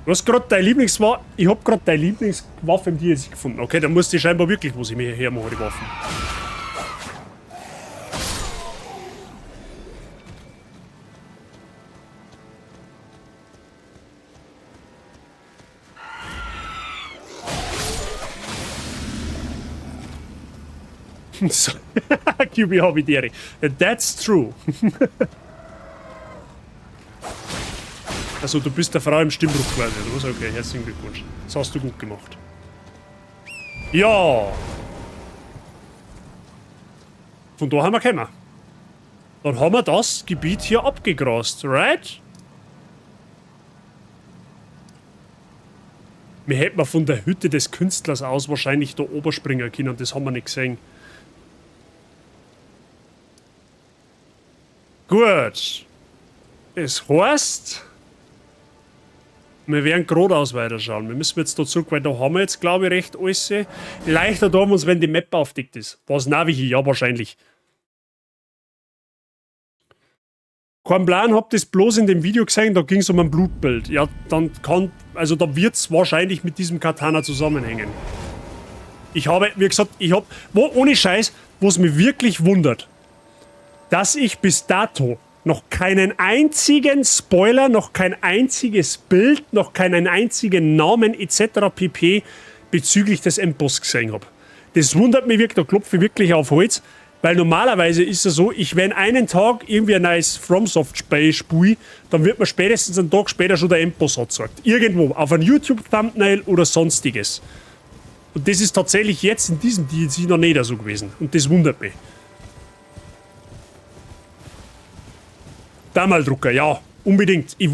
A: Du hast gerade deine Lieblingswaffe. Ich hab gerade deine Lieblingswaffe im DLC gefunden. Okay, dann musst du scheinbar wirklich, was ich mir hermache, die Waffen. So. QB Hobby Deri. That's true. Also du bist der Frau im Stimmbruch quasi, oder was? Okay, herzlichen Glückwunsch. Das hast du gut gemacht. Ja! Von da haben wir gekommen. Dann haben wir das Gebiet hier abgegrast, right? Wir hätten von der Hütte des Künstlers aus wahrscheinlich da oben springen können, das haben wir nicht gesehen. Gut. Das heißt, wir werden geradeaus weiterschauen. Wir müssen jetzt da zurück, weil da haben wir jetzt, glaube ich, recht alles. Leichter da haben wir uns, wenn die Map aufdeckt ist. Was Navi hier? Ja, wahrscheinlich. Kein Plan, hab das bloß in dem Video gesehen, da ging es um ein Blutbild. Ja, dann kann, also da wird es wahrscheinlich mit diesem Katana zusammenhängen. Ich habe, wie gesagt, ohne Scheiß, wo es mich wirklich wundert, dass ich bis dato noch keinen einzigen Spoiler, noch kein einziges Bild, noch keinen einzigen Namen etc. pp. Bezüglich des Endboss gesehen habe. Das wundert mich wirklich, da klopfe ich wirklich auf Holz, weil normalerweise ist es so, ich wenn einen Tag irgendwie ein neues FromSoft-Spiel spiele, dann wird mir spätestens einen Tag später schon der Endboss angezeigt. Irgendwo, auf ein YouTube-Thumbnail oder sonstiges. Und das ist tatsächlich jetzt in diesem DLC noch nicht so gewesen. Und das wundert mich. Damaldrucker, ja, unbedingt. Ich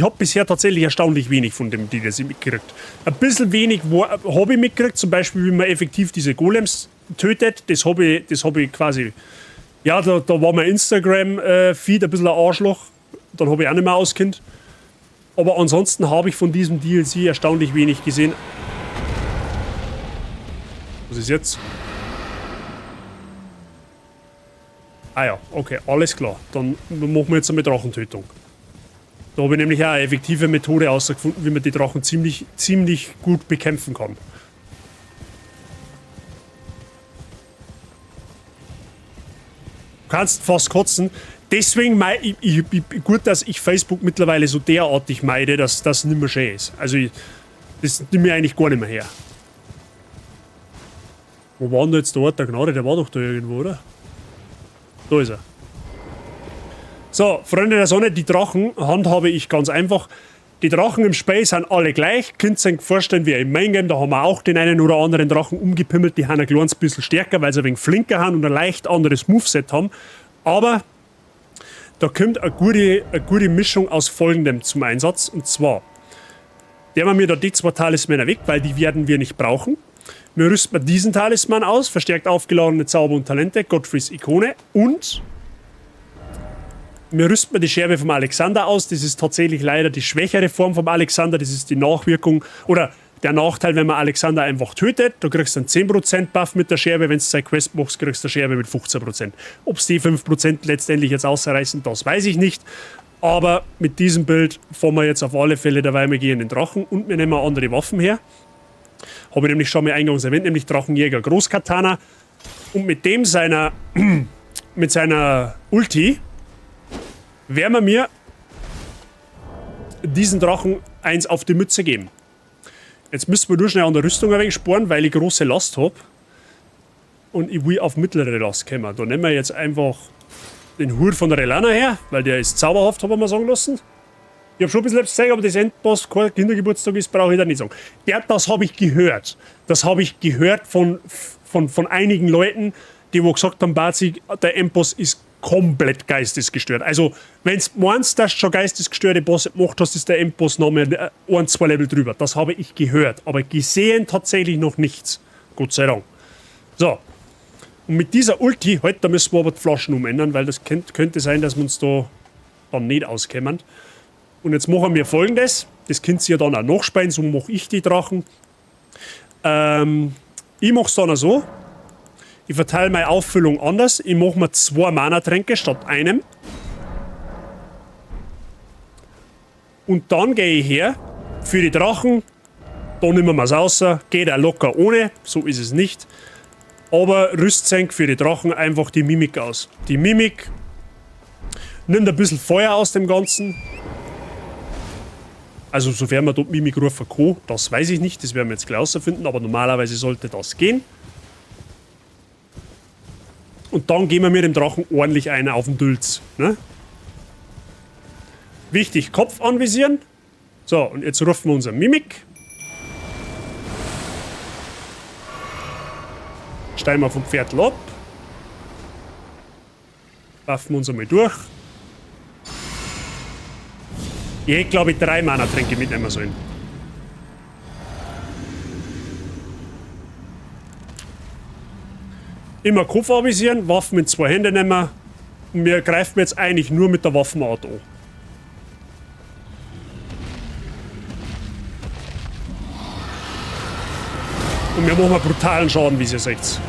A: habe bisher tatsächlich erstaunlich wenig von dem DLC mitgekriegt. Ein bisschen wenig habe ich mitgekriegt, zum Beispiel, wie man effektiv diese Golems tötet. Das hab ich quasi. Ja, da war mein Instagram-Feed ein bisschen ein Arschloch. Dann habe ich auch nicht mehr auskennt. Aber ansonsten habe ich von diesem DLC erstaunlich wenig gesehen. Was ist jetzt? Ah ja, okay, alles klar. Dann machen wir jetzt eine Drachentötung. Da habe ich nämlich auch eine effektive Methode herausgefunden, wie man die Drachen ziemlich gut bekämpfen kann. Du kannst fast kotzen. Deswegen, gut, dass ich Facebook mittlerweile so derartig meide, dass das nicht mehr schön ist. Also, das nimmt mir eigentlich gar nicht mehr her. Wo war denn jetzt der Ort der Gnade? Der war doch da irgendwo, oder? Da ist er. So, Freunde der Sonne, die Drachen handhabe ich ganz einfach. Die Drachen im Spiel sind alle gleich. Könnt ihr euch vorstellen, wie im Main Game, da haben wir auch den einen oder anderen Drachen umgepimmelt. Die haben ein kleines bisschen stärker, weil sie ein wenig flinker haben und ein leicht anderes Moveset haben. Aber da kommt eine gute Mischung aus folgendem zum Einsatz. Und zwar, nehmen wir da die zwei Talismänner weg, weil die werden wir nicht brauchen. Wir rüsten diesen Talisman aus, verstärkt aufgeladene Zauber und Talente, Godfreys Ikone und wir rüsten die Scherbe vom Alexander aus. Das ist tatsächlich leider die schwächere Form vom Alexander. Das ist die Nachwirkung oder Der Nachteil, wenn man Alexander einfach tötet, du kriegst einen 10% Buff mit der Scherbe, wenn du seine Quest machst, kriegst du eine Scherbe mit 15%. Ob es die 5% letztendlich jetzt ausreißen, das weiß ich nicht. Aber mit diesem Bild fahren wir jetzt auf alle Fälle dabei, wir gehen in den Drachen und wir nehmen andere Waffen her. Habe ich nämlich schon mal eingangs erwähnt, nämlich Drachenjäger Großkatana. Und mit dem mit seiner Ulti werden wir mir diesen Drachen eins auf die Mütze geben. Jetzt müssen wir nur schnell an der Rüstung ein wenig sparen, weil ich große Last habe. Und ich will auf mittlere Last kommen. Da nehmen wir jetzt einfach den Hut von der Relana her, weil der ist zauberhaft, habe ich mal sagen lassen. Ich habe schon ein bisschen selbst gesagt, aber das Endboss kein Kindergeburtstag ist, brauche ich da nicht sagen. Ja, das habe ich gehört. Das habe ich gehört von einigen Leuten, die wo gesagt haben, Bazi, der Endboss ist komplett geistesgestört. Also, wenn du meinst, dass du schon geistesgestörte Bosse gemacht hast, ist der Endboss noch mehr 1-2 Level drüber. Das habe ich gehört, aber gesehen tatsächlich noch nichts. Gott sei Dank. So. Und mit dieser Ulti, halt, da müssen wir aber die Flaschen umändern, weil das könnte sein, dass wir uns da dann nicht auskämmern. Und jetzt machen wir Folgendes. Das könnt ihr dann auch nachspielen, so mache ich die Drachen. Ich mache es dann auch so. Ich verteile meine Auffüllung anders. Ich mache mir 2 Mana-Tränke statt einem. Und dann gehe ich her für die Drachen. Da nehmen wir es raus. Geht auch locker ohne. So ist es nicht. Aber Rüstsenk für die Drachen einfach die Mimik aus. Die Mimik nimmt ein bisschen Feuer aus dem Ganzen. Also sofern man dort Mimik rufen kann, das weiß ich nicht. Das werden wir jetzt gleich herausfinden. Aber normalerweise sollte das gehen. Und dann geben wir mit dem Drachen ordentlich eine auf den Dülz. Ne? Wichtig, Kopf anvisieren. So, und jetzt rufen wir unser Mimik. Steigen wir vom Pferd ab. Waffen wir uns einmal durch. Ich hätte, glaube ich, 3 Mana-Tränke mitnehmen sollen. Immer Kopf avisieren, Waffen mit 2 Händen nehmen. Und wir greifen jetzt eigentlich nur mit der Waffenart an. Und wir machen einen brutalen Schaden, wie ihr seht.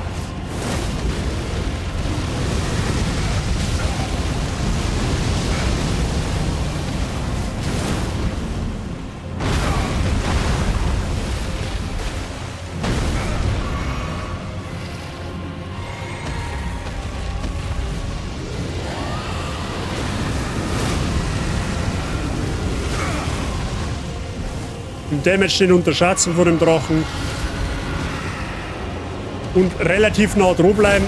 A: Den Damage den unterschätzen von dem Drachen. Und relativ nah dran bleiben.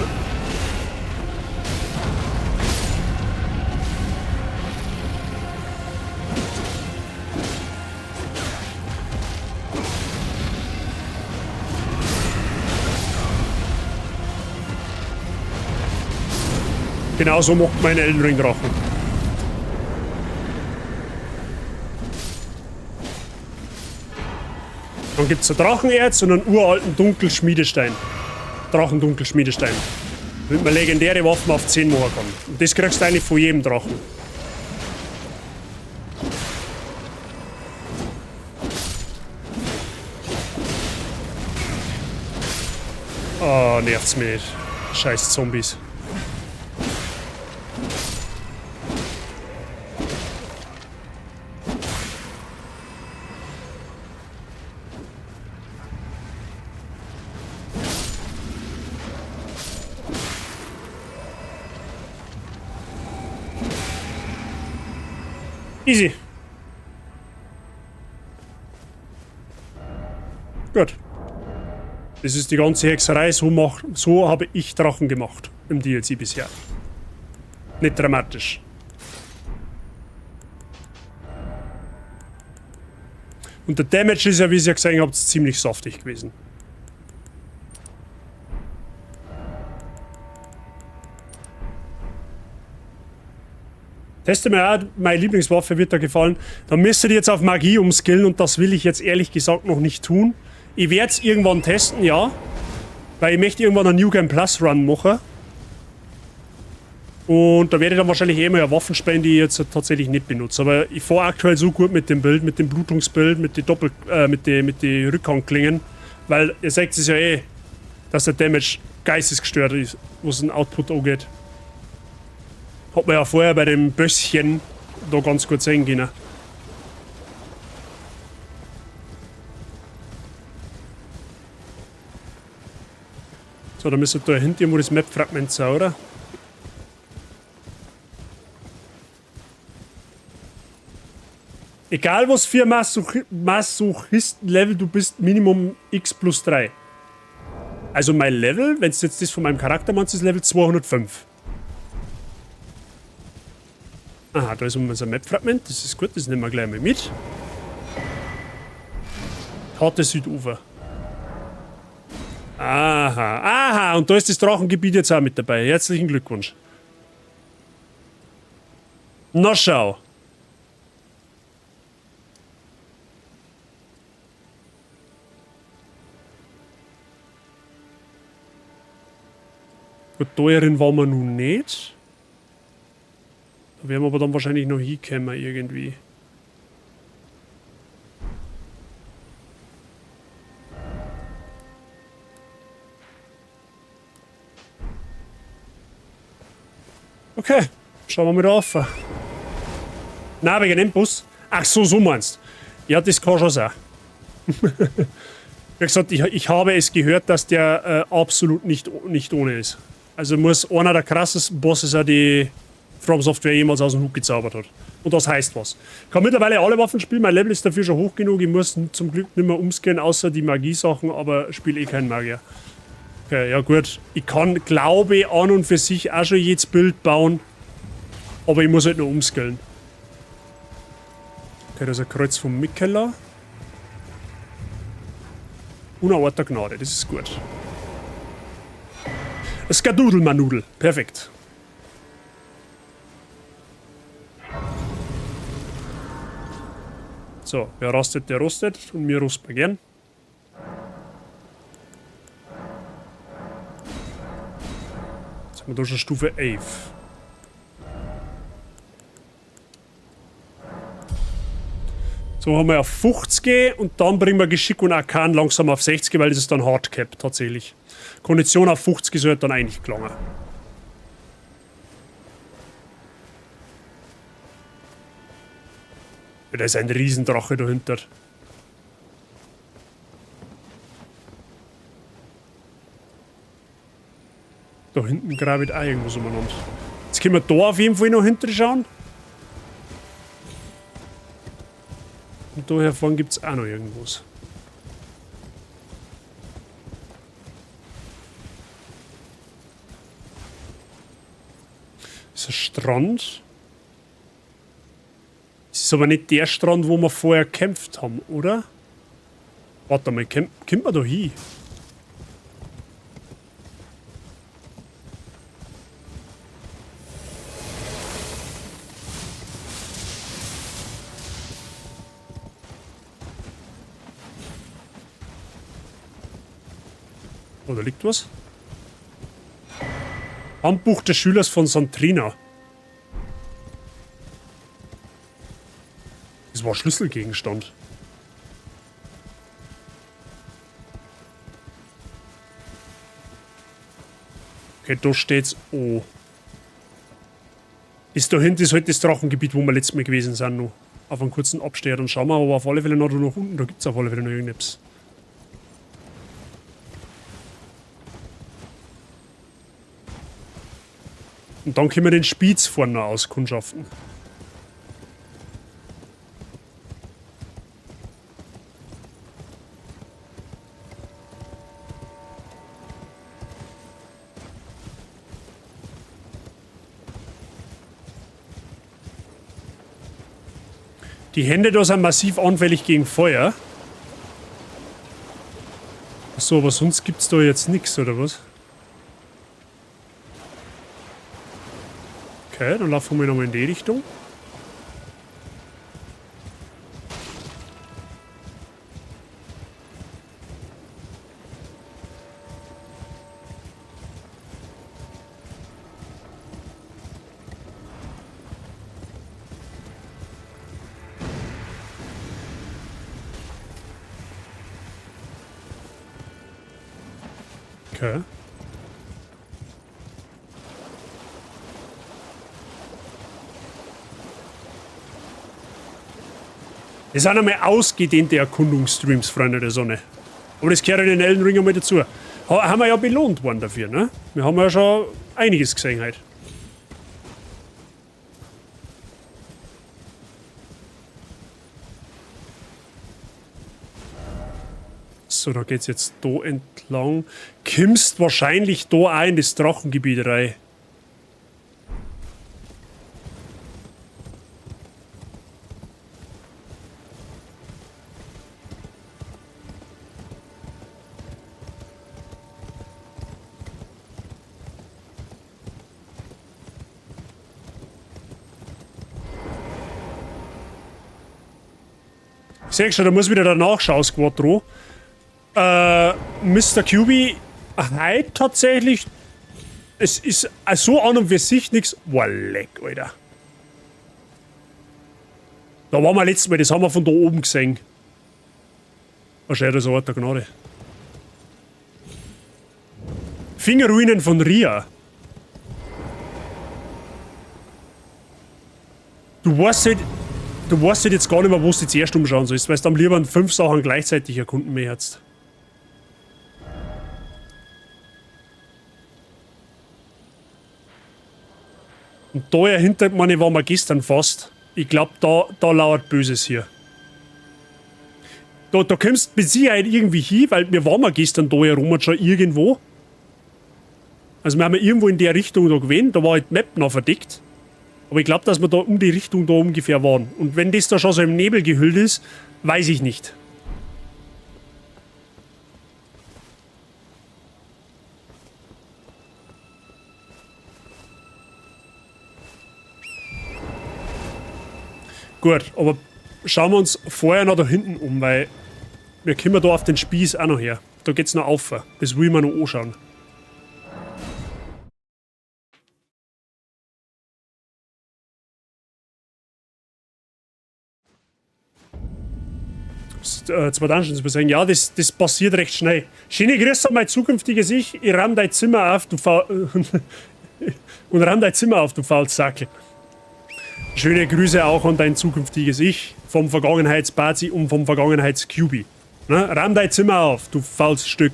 A: Genauso macht mein Elden Ring Drachen. Dann gibt es ein Drachenerz und einen uralten Dunkelschmiedestein. Drachendunkelschmiedestein. Damit man legendäre Waffen auf 10 machen kann. Und das kriegst du eigentlich von jedem Drachen. Oh, nervt's mich nicht. Scheiß Zombies. Easy. Gut. Das ist die ganze Hexerei. So habe ich Drachen gemacht im DLC bisher. Nicht dramatisch. Und der Damage ist ja, wie ihr ja gesehen habt, ziemlich saftig gewesen. Teste mir auch, meine Lieblingswaffe wird da gefallen. Dann müsstet ihr jetzt auf Magie umskillen und das will ich jetzt ehrlich gesagt noch nicht tun. Ich werde es irgendwann testen, ja. Weil ich möchte irgendwann einen New Game Plus Run machen. Und da werde ich dann wahrscheinlich eh mal eine Waffenspende, die ich jetzt tatsächlich nicht benutze. Aber ich fahre aktuell so gut mit dem Bild, mit dem Blutungsbild, mit den mit den Rückhandklingen. Weil ihr seht es ja eh, dass der Damage geistesgestört ist, was den Output angeht. Hat man ja vorher bei dem Bösschen da ganz gut sehen können. So, da müsste da hinten irgendwo das Map-Fragment sein, oder? Egal was für Masochisten-Level du bist, Minimum x plus 3. Also mein Level, wenn es jetzt das von meinem Charakter meinst, ist Level 205. Aha, da ist unser Map-Fragment, das ist gut, das nehmen wir gleich mal mit. Harte Südufer. Aha, aha, und da ist das Drachengebiet jetzt auch mit dabei. Herzlichen Glückwunsch. Na schau. Gut, da drin waren wir nun nicht. Da werden wir aber dann wahrscheinlich noch hinkommen irgendwie. Okay, schauen wir mal da rauf. Nein, wegen dem Bus. Ach so, so meinst du. Ja, das kann schon sein. Wie gesagt, ich habe es gehört, dass der absolut nicht ohne ist. Also muss einer der krassesten Bosse sein, die From Software jemals aus dem Hut gezaubert hat. Und das heißt was. Ich kann mittlerweile alle Waffen spielen, mein Level ist dafür schon hoch genug. Ich muss zum Glück nicht mehr umscannen, außer die Magie-Sachen, aber spiele eh keinen Magier. Okay, ja gut. Ich kann, glaube ich, an und für sich auch schon jedes Bild bauen. Aber ich muss halt nur umskillen. Okay, das ist ein Kreuz vom Mikela. Unerort der Gnade, das ist gut. Skadudel-Manudel, perfekt. So, wer rastet, der rostet. Und mir rosten gern. Jetzt haben wir da schon Stufe 11. So haben wir auf 50 und dann bringen wir Geschick und Arkan langsam auf 60, weil das ist dann Hardcap tatsächlich. Kondition auf 50 sollte dann eigentlich gelangen. Ja, da ist ein Riesendrache dahinter. Da hinten grabt auch irgendwas umeinander. Jetzt können wir da auf jeden Fall noch hinter schauen. Und da hervorn gibt es auch noch irgendwas. Das ist ein Strand. Das ist aber nicht der Strand, wo wir vorher gekämpft haben, oder? Warte mal, kommt man da hin? Oh, da liegt was. Handbuch des Schülers von Santrina. Das war Schlüsselgegenstand. Okay, da steht's O. Ist da hinten ist halt das Drachengebiet, wo wir letztes Mal gewesen sind, noch. Auf einen kurzen Absteher. Dann schauen wir aber auf alle Fälle noch da nach unten. Da gibt's auf alle Fälle noch irgendetwas. Und dann können wir den Spitz vorne auskundschaften. Die Hände da sind massiv anfällig gegen Feuer. Achso, aber sonst gibt's da jetzt nichts, oder was? Okay, dann laufen wir nochmal in die Richtung. Okay. Das sind einmal ausgedehnte Erkundungsstreams, Freunde der Sonne. Aber das gehört in den Elden Ring einmal dazu. Haben wir ja belohnt worden dafür, ne? Wir haben ja schon einiges gesehen heute. So, da geht's jetzt da entlang. Kimmst wahrscheinlich da auch in das Drachengebiet rein. Ich sehe schon, da muss wieder der Nachschau-Squad dran. Mr. QB heute tatsächlich. Es ist so an und für sich nichts. Boah, leck, Alter. Da waren wir letztes Mal, das haben wir von da oben gesehen. Wahrscheinlich das Ort der Gnade. Fingerruinen von Ria. Du weißt halt jetzt gar nicht mehr, wo du zuerst umschauen sollst, weil du am lieber 5 Sachen gleichzeitig erkunden möchtest. Und da hinter meine waren wir gestern fast. Ich glaube, da lauert Böses hier. Da kommst du mit Sicherheit irgendwie hin, weil wir waren gestern da herum schon irgendwo. Also wir haben ja irgendwo in der Richtung da gewesen, da war halt die Map noch verdeckt. Aber ich glaube, dass wir da um die Richtung da ungefähr waren. Und wenn das da schon so im Nebel gehüllt ist, weiß ich nicht. Gut, aber schauen wir uns vorher noch da hinten um, weil wir kommen da auf den Spieß auch noch her. Da geht's noch auf. Das will ich mir noch anschauen. Zwei Dungeons übersehen. Ja, das passiert recht schnell. Schöne Grüße an mein zukünftiges Ich. Ich ramm dein Zimmer auf, du und ramm dein Zimmer auf, du Faulsackel. Schöne Grüße auch an dein zukünftiges Ich. Vom Vergangenheits-Bazi und vom Vergangenheits-QB. Ramm dein Zimmer auf, du faules Stück.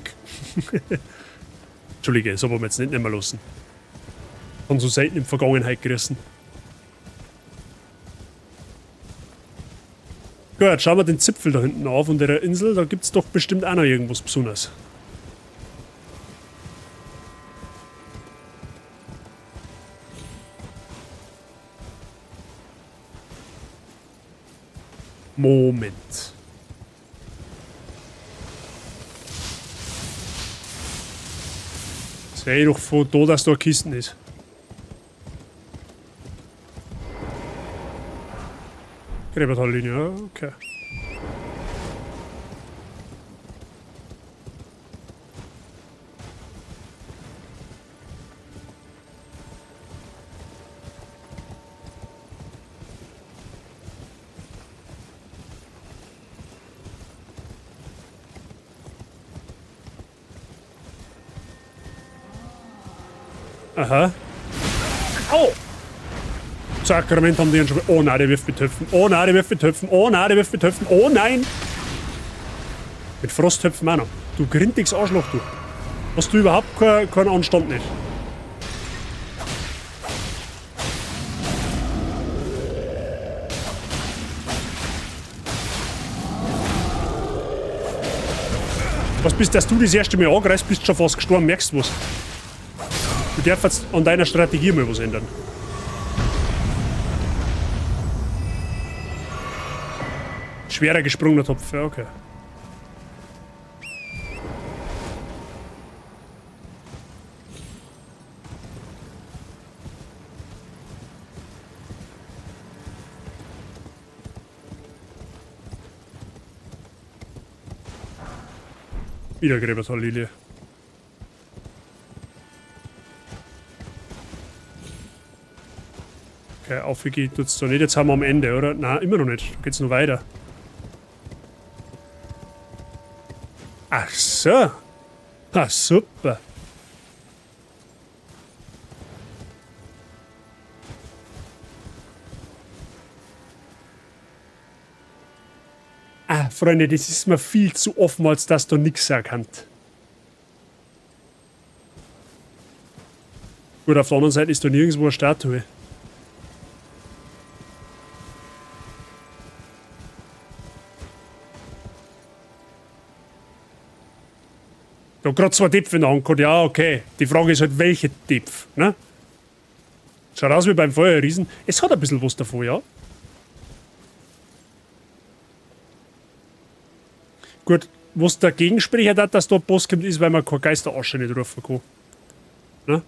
A: Entschuldige, so wollen wir jetzt nicht mehr lassen. Von so selten in Vergangenheit gerissen. Gut, schauen wir den Zipfel da hinten auf und der Insel, da gibt's doch bestimmt auch noch irgendwas Besonderes. Moment. Sei doch froh, dass da Kisten ist. Gräbertallinie, ja, okay. Aha. Au! Sakrament haben die schon. Oh nein, der wirft mit Töpfen. Oh nein, der wirft mit Töpfen. Oh nein, der wirft mit Töpfen. Oh nein! Mit Frosttöpfen auch noch. Du grintiges Arschloch, du. Hast du überhaupt keinen Anstand nicht. Was bist, dass du das erste Mal angreifst, bist schon fast gestorben, merkst du was? Du darfst jetzt an deiner Strategie mal was ändern. Schwerer gesprungener Topf, ja, okay. Wieder Gräbertallilie. Okay, aufgehen tut's da nicht. Jetzt haben wir am Ende, oder? Nein, immer noch nicht. Da geht's noch weiter. Ach so. Ah, super. Freunde, das ist mir viel zu offen, als dass da nichts erkannt. Gut, auf der anderen Seite ist da nirgendwo eine Statue. Da gerade 2 Töpfe in der Hand gehabt. Ja, okay. Die Frage ist halt, welche Töpfe, ne? Schaut aus wie beim Feuerriesen. Es hat ein bisschen was davon, ja. Gut, was dagegen spricht hat, dass da ein Boss kommt, ist, weil man keine Geisterasche nicht rufen kann. Ne?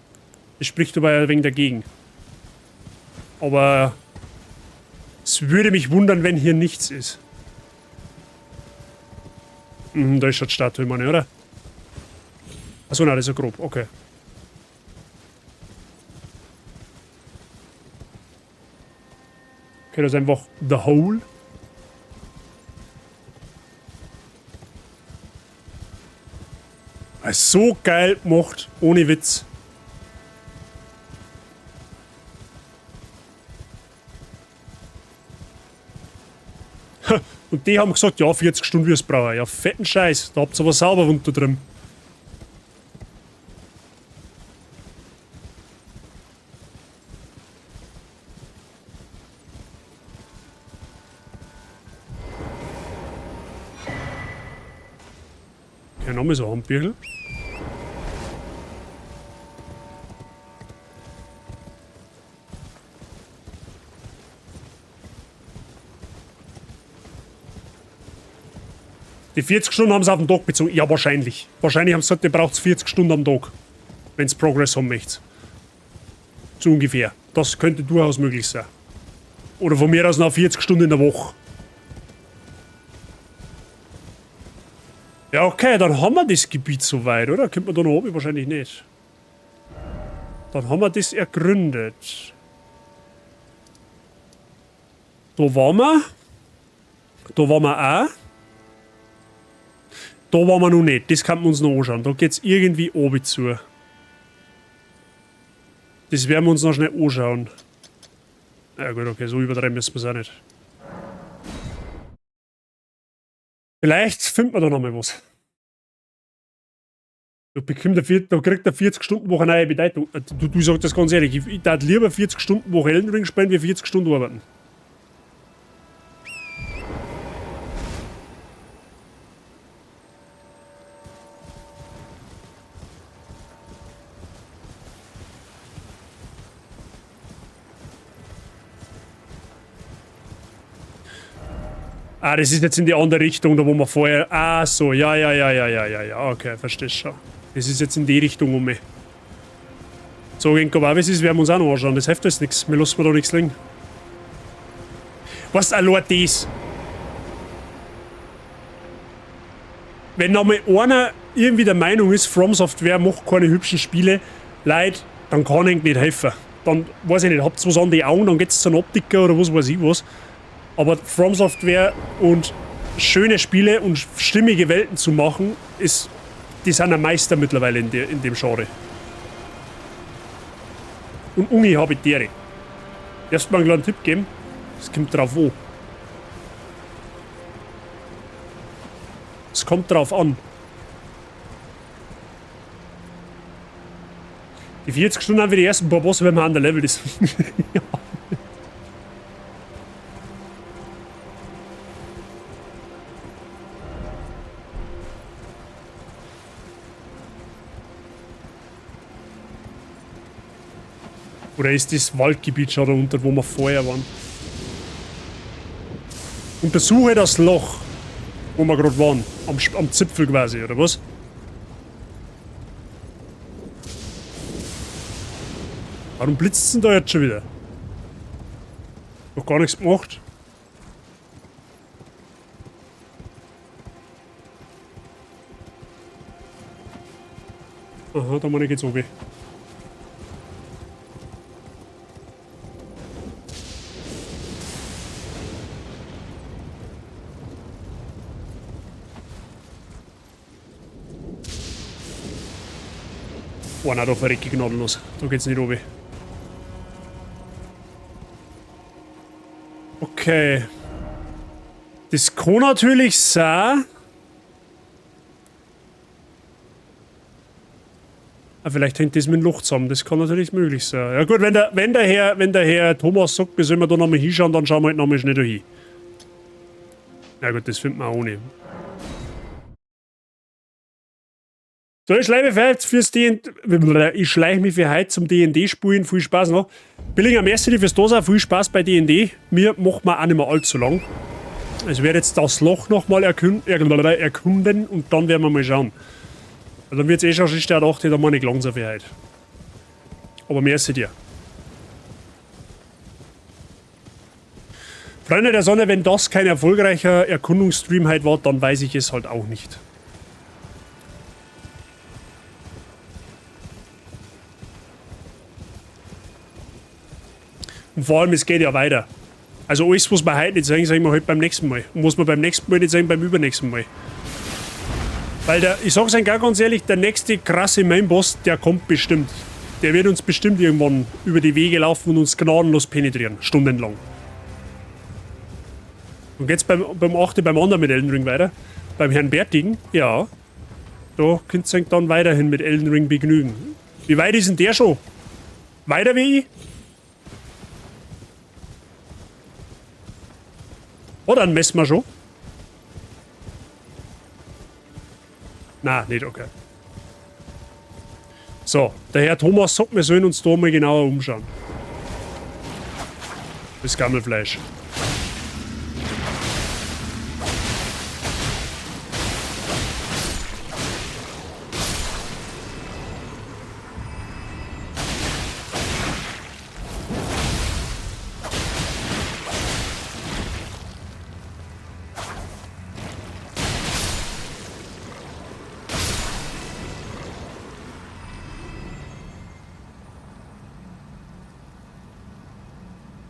A: Das spricht aber ein wenig dagegen. Aber es würde mich wundern, wenn hier nichts ist. Da ist schon die Statue, meine, oder? Achso, nein, das ist ja grob, okay. Okay, das ist einfach The Hole. So geil gemacht, ohne Witz. Und die haben gesagt, ja, 40 Stunden wir's brauchen. Ja, fetten Scheiß, da habt ihr aber sauber unter drin. Okay, nochmal so ein Handbügel. Die 40 Stunden haben sie auf den Tag bezogen. Ja, wahrscheinlich. Wahrscheinlich haben sie gesagt, ihr braucht 40 Stunden am Tag. Wenn es Progress haben möchtet. So ungefähr. Das könnte durchaus möglich sein. Oder von mir aus noch 40 Stunden in der Woche. Ja, okay, dann haben wir das Gebiet soweit, oder? Könnte man da noch oben? Wahrscheinlich nicht. Dann haben wir das ergründet. Da waren wir. Da waren wir auch. Da waren wir noch nicht. Das kann man uns noch anschauen. Da geht es irgendwie oben zu. Das werden wir uns noch schnell anschauen. Ja gut, okay, so übertreiben müssen wir es auch nicht. Vielleicht finden wir da noch mal was. Da kriegt der 40-Stunden-Woche eine neue Bedeutung. Du sagst das ganz ehrlich, ich würde lieber 40-Stunden-Woche Elden Ring spielen, wie 40 Stunden arbeiten. Ah, das ist jetzt in die andere Richtung, da wo wir vorher... Ah, so, ja, okay, verstehst schon. Das ist jetzt in die Richtung um mich. So, gegen Kobabis ist, werden wir uns auch noch anschauen. Das hilft jetzt nichts. Wir lassen da nichts liegen. Was allein das? Wenn noch mal einer irgendwie der Meinung ist, From Software macht keine hübschen Spiele, Leute, dann kann ich nicht helfen. Dann, weiß ich nicht, habt ihr was an die Augen, dann geht's zu einem Optiker oder was weiß ich was. Aber From Software und schöne Spiele und stimmige Welten zu machen, die sind ein Meister mittlerweile in dem Genre. Und Habitäre. Erst mal einen kleinen Tipp geben. Es kommt drauf an. Es kommt drauf an. Die 40 Stunden haben wir die ersten paar Bosse, wenn man an der Level ist. Ja. Oder ist das Waldgebiet schon da unter, wo wir vorher waren? Untersuche das Loch, wo wir gerade waren. Am Zipfel quasi, oder was? Warum blitzt es denn da jetzt schon wieder? Noch gar nichts gemacht. Aha, da meine ich jetzt oben. Oh nein, da verrecke ich gnadenlos. Da geht's nicht oben. Okay. Das kann natürlich sein. Ah, vielleicht hängt das mit dem Loch zusammen. Das kann natürlich möglich sein. Ja gut, wenn der Herr Thomas sagt, wir sollen da nochmal hinschauen, dann schauen wir halt nochmal schnell da hin. Na gut, das findet man auch nicht. So, ich schleiche mich für heute fürs Ich schleiche mich für heute zum D&D-Spielen. Viel Spaß noch. Billinger, merci dir fürs Dasein. Viel Spaß bei D&D. Mir macht man auch nicht mehr allzu lang. Ich werde jetzt das Loch nochmal erkunden und dann werden wir mal schauen. Also dann wird es eh schon der 8, da meine ich langsam für heute. Aber merci dir. Freunde der Sonne, wenn das kein erfolgreicher Erkundungsstream heute war, dann weiß ich es halt auch nicht. Und vor allem, es geht ja weiter. Also alles, was wir heute nicht sagen, sagen wir halt beim nächsten Mal. Und was wir beim nächsten Mal nicht sagen, beim übernächsten Mal. Weil ich sag's euch ganz ehrlich, der nächste krasse Mainboss, der kommt bestimmt. Der wird uns bestimmt irgendwann über die Wege laufen und uns gnadenlos penetrieren. Stundenlang. Und geht's beim 8. beim anderen mit Elden Ring weiter. Beim Herrn Bertigen, ja. Da könnt ihr euch dann weiterhin mit Elden Ring begnügen. Wie weit ist denn der schon? Weiter wie ich? Oh, dann messen wir schon. Na, nicht okay. So, der Herr Thomas sagt, wir sollen uns da mal genauer umschauen. Das Gammelfleisch.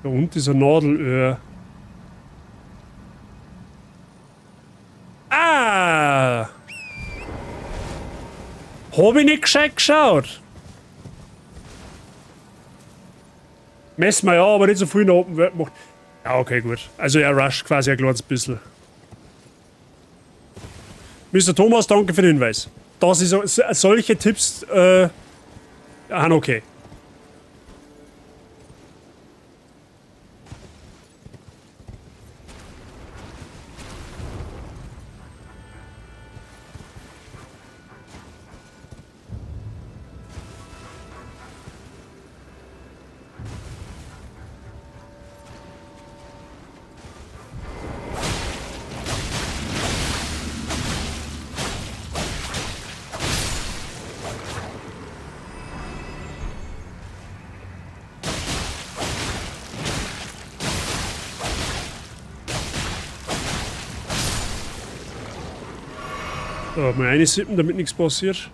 A: Da unten ist ein Nadelöhr. Ah! Hab ich nicht gescheit geschaut. Messen wir ja, aber nicht so viel nach Open World macht. Ja, okay, gut. Also er rusht quasi ein kleines bisschen. Mr. Thomas, danke für den Hinweis. Das ist solche Tipps, sind okay. So, mal eine sippen, damit nichts passiert.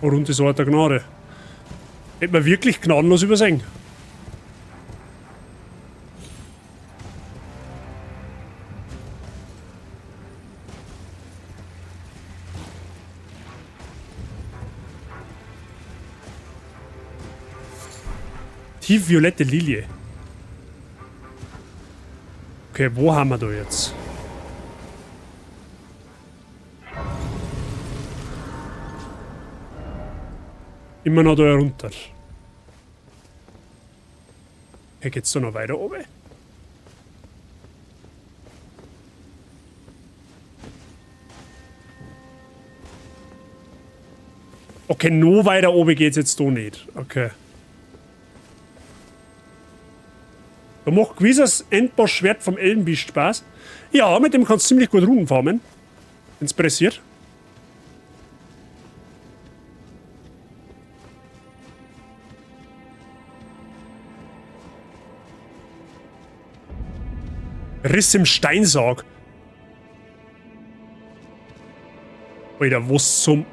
A: Und das Ort der Gnade. Hätte man wirklich gnadenlos übersehen. Tiefviolette Lilie. Okay, wo haben wir da jetzt? Immer noch da herunter. Hier geht's da noch weiter oben? Okay, noch weiter oben geht's jetzt da nicht. Okay. Da macht gewiss das Endboss-Schwert vom Elbenbiest Spaß. Ja, mit dem kannst du ziemlich gut Runen farmen. Wenn's pressiert. Riss im Steinsarg. Alter, was zum...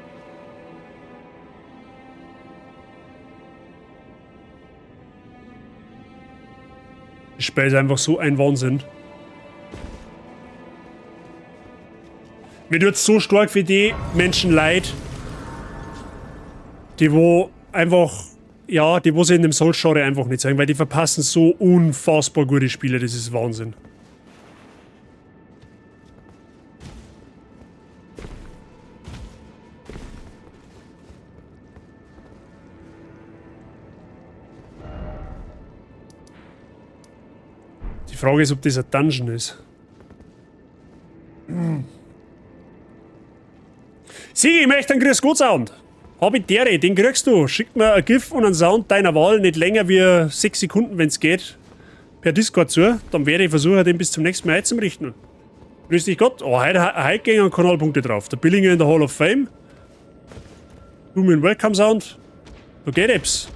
A: Das Spiel ist einfach so ein Wahnsinn. Mir tut so stark für die Menschen leid, die wo einfach ja, die muss ich in dem Souls-Genre einfach nicht sagen, weil die verpassen so unfassbar gute Spiele, das ist Wahnsinn. Die Frage ist, ob das ein Dungeon ist. Sigi, ich möchte einen Grüß Gott Sound. Habitäre, den kriegst du. Schick mir ein GIF und einen Sound deiner Wahl, nicht länger wie 6 Sekunden, wenn es geht, per Discord zu. Dann werde ich versuchen, den bis zum nächsten Mal einzurichten. Grüß dich Gott. Oh, heute gehen Kanalpunkte drauf. Der Billinger in der Hall of Fame. Du mit dem Welcome Sound. Da geht etwas.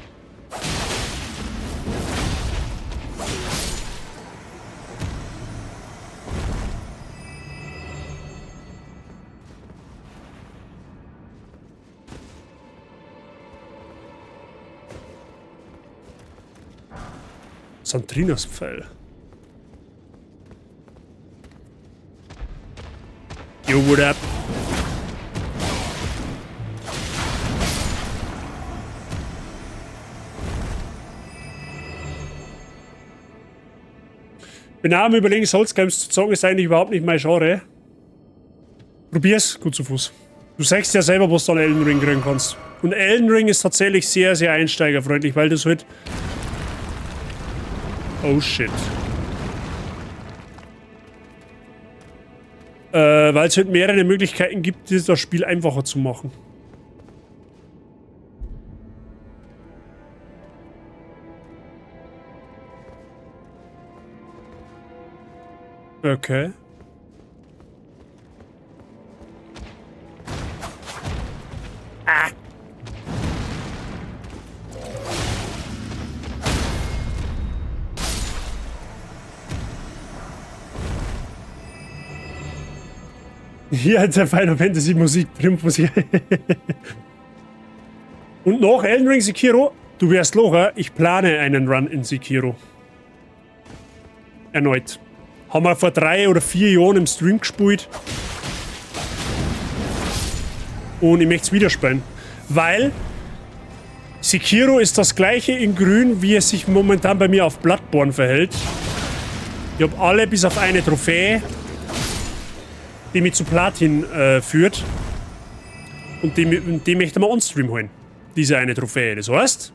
A: Santrinas Pfeil. Yo, what up? Bin auch am Überlegen, Souls Games zu zocken, ist eigentlich überhaupt nicht mein Genre. Probier's, gut zu Fuß. Du sagst ja selber, was du an Elden Ring kriegen kannst. Und Elden Ring ist tatsächlich sehr, sehr einsteigerfreundlich, weil das halt... Oh shit. Weil es halt mehrere Möglichkeiten gibt, das Spiel einfacher zu machen. Okay. Ah. Hier hat der Final Fantasy Musik, Musik. Und noch Elden Ring Sekiro. Du wärst locher, ich plane einen Run in Sekiro. Erneut. Haben wir vor 3 oder 4 Jahren im Stream gespielt. Und ich möchte es wieder spielen. Weil Sekiro ist das gleiche in grün, wie es sich momentan bei mir auf Bloodborne verhält. Ich habe alle bis auf eine Trophäe, die mich zu Platin führt. Und die möchte man on-stream holen. Diese eine Trophäe. Das heißt,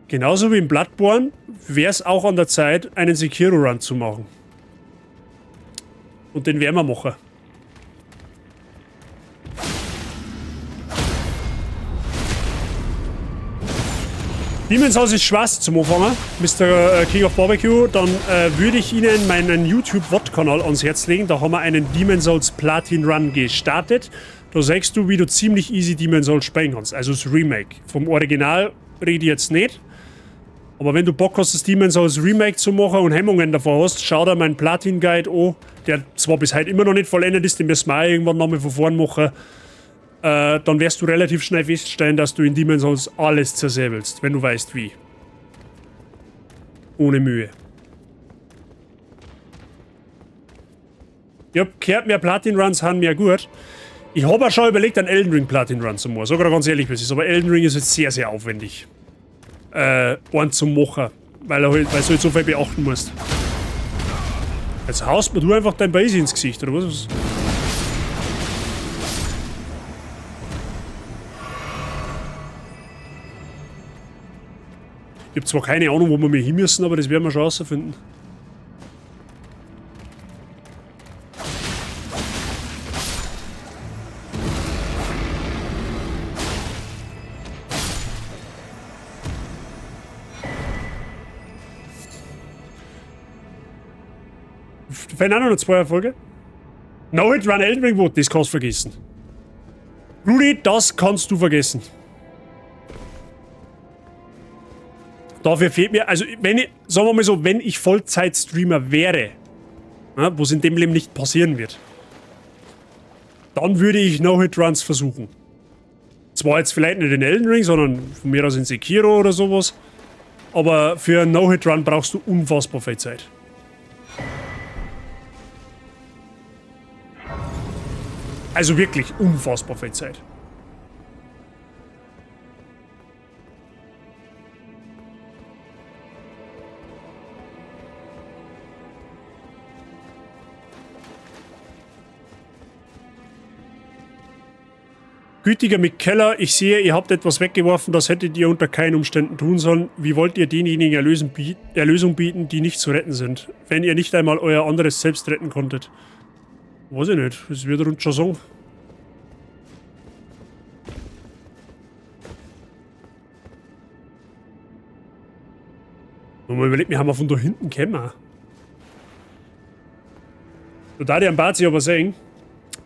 A: genauso wie in Bloodborne wäre es auch an der Zeit, einen Sekiro-Run zu machen. Und den werden wir machen. Demon's Souls ist schwarz zum Anfangen, Mr. King of Barbecue. Dann würde ich Ihnen meinen YouTube-VOD-Kanal ans Herz legen. Da haben wir einen Demon's Souls Platin Run gestartet. Da sagst du, wie du ziemlich easy Demon's Souls spielen kannst. Also das Remake. Vom Original rede ich jetzt nicht. Aber wenn du Bock hast, das Demon's Souls Remake zu machen und Hemmungen davor hast, schau dir meinen Platin Guide an. Der zwar bis heute immer noch nicht vollendet ist, den müssen wir auch irgendwann nochmal von vorn machen. Dann wirst du relativ schnell feststellen, dass du in Demon's Souls alles zersäbelst, wenn du weißt wie. Ohne Mühe. Ich hab gehört, mehr Platin-Runs haben mehr gut. Ich habe auch schon überlegt, einen Elden Ring Platin-Run zu machen. Sag dir ganz ehrlich, was ist. Aber Elden Ring ist jetzt sehr, sehr aufwendig. Einen zu machen. Weil du halt so viel beachten musst. Jetzt haust mir du einfach dein Base ins Gesicht, oder was? Ich habe zwar keine Ahnung, wo wir hin müssen, aber das werden wir schon herausfinden. Fällt auch noch 2 Erfolge. No Hit Run Elden Ring Vote, das kannst du vergessen. Rudi, das kannst du vergessen. Dafür fehlt mir, also wenn ich, sagen wir mal so, wenn ich Vollzeit-Streamer wäre, ja, wo es in dem Leben nicht passieren wird, dann würde ich No-Hit-Runs versuchen. Zwar jetzt vielleicht nicht in Elden Ring, sondern von mir aus in Sekiro oder sowas, aber für einen No-Hit-Run brauchst du unfassbar viel Zeit. Also wirklich unfassbar viel Zeit. Gütiger Mikkeller, ich sehe, ihr habt etwas weggeworfen, das hättet ihr unter keinen Umständen tun sollen. Wie wollt ihr denjenigen Erlösung bieten, die nicht zu retten sind, wenn ihr nicht einmal euer anderes selbst retten konntet? Weiß ich nicht, das wird er uns schon sagen. Wenn man überlegt, wir haben von da hinten gekommen. Da darf ich am Bazi aber sagen,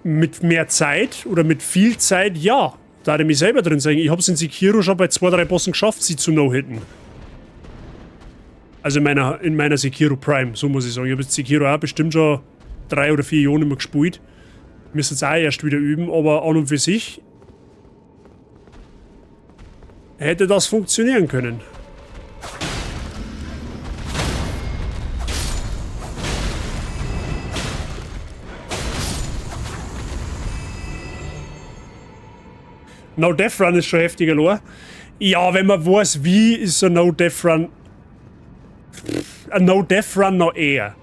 A: mit mehr Zeit oder mit viel Zeit, ja. Da hat er mich selber drin sagen. Ich hab's in Sekiro schon bei 2, 3 Bossen geschafft, sie zu no-hitten. Also in meiner Sekiro Prime, so muss ich sagen. Ich habe jetzt Sekiro auch bestimmt schon 3 oder 4 Jahre nicht mehr gespielt. Müssen jetzt auch erst wieder üben, aber an und für sich hätte das funktionieren können. No-Death-Run ist schon heftiger, Lore. Ja, wenn man weiß, wie, ist ein No-Death-Run. Ein No-Death-Run noch eher.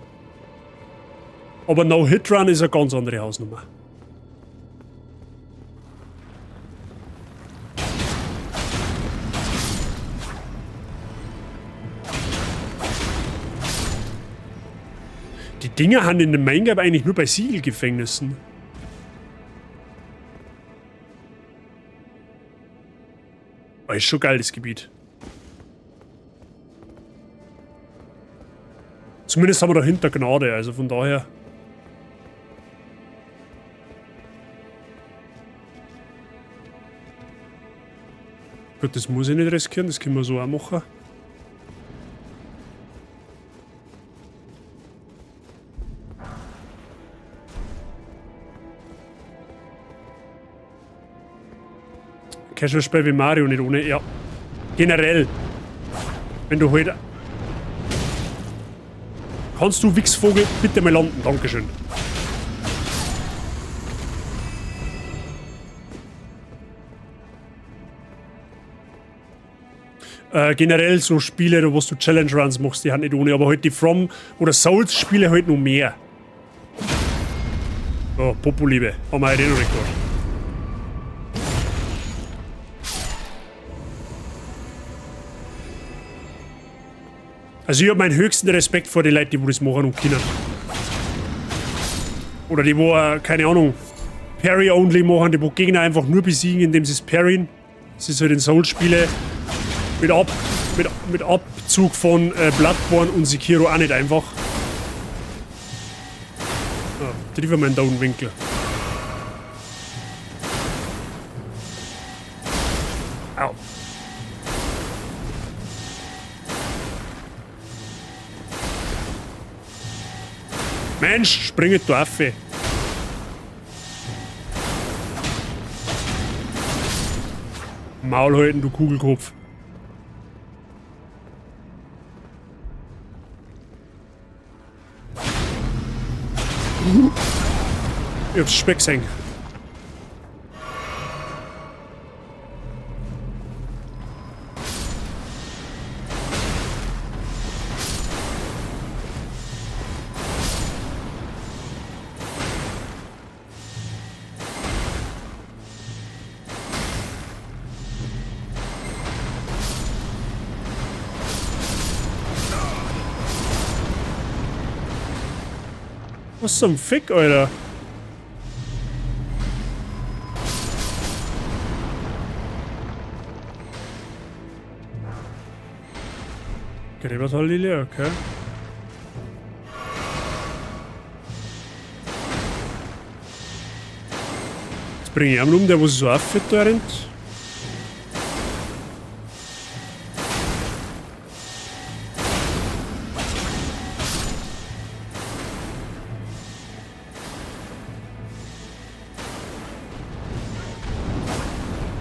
A: Aber No-Hit-Run ist eine ganz andere Hausnummer. Die Dinger haben in dem Main-Gap eigentlich nur bei Siegelgefängnissen. Oh, ist schon geil, das Gebiet. Zumindest haben wir dahinter Gnade, also von daher. Gut, das muss ich nicht riskieren, das können wir so auch machen. Casual-Spiel wie Mario nicht ohne, ja. Generell. Wenn du heute... Kannst du, Wichsvogel, bitte mal landen? Dankeschön. Generell so Spiele, wo du Challenge Runs machst, die haben nicht ohne, aber halt die From- oder Souls-Spiele halt noch mehr. Oh, Popo-Liebe. Haben wir heute noch nicht gemacht. Also ich habe meinen höchsten Respekt vor den Leuten, die das machen und können. Oder die, wo, keine Ahnung, Parry-Only machen, die wo Gegner einfach nur besiegen, indem sie es parryen. Das ist halt in Souls-Spiele mit Abzug von Bloodborne und Sekiro auch nicht einfach. Ja, trifft mal einen Downwinkel. Au. Mensch, springet du Affe. Maul halten, du Kugelkopf. Ich hab's Speck gesehen. Was zum Fick, Alter? Gräbertal-Lilie, okay. Jetzt bringe ich einen um, der wo sich so auffällt, da rennt.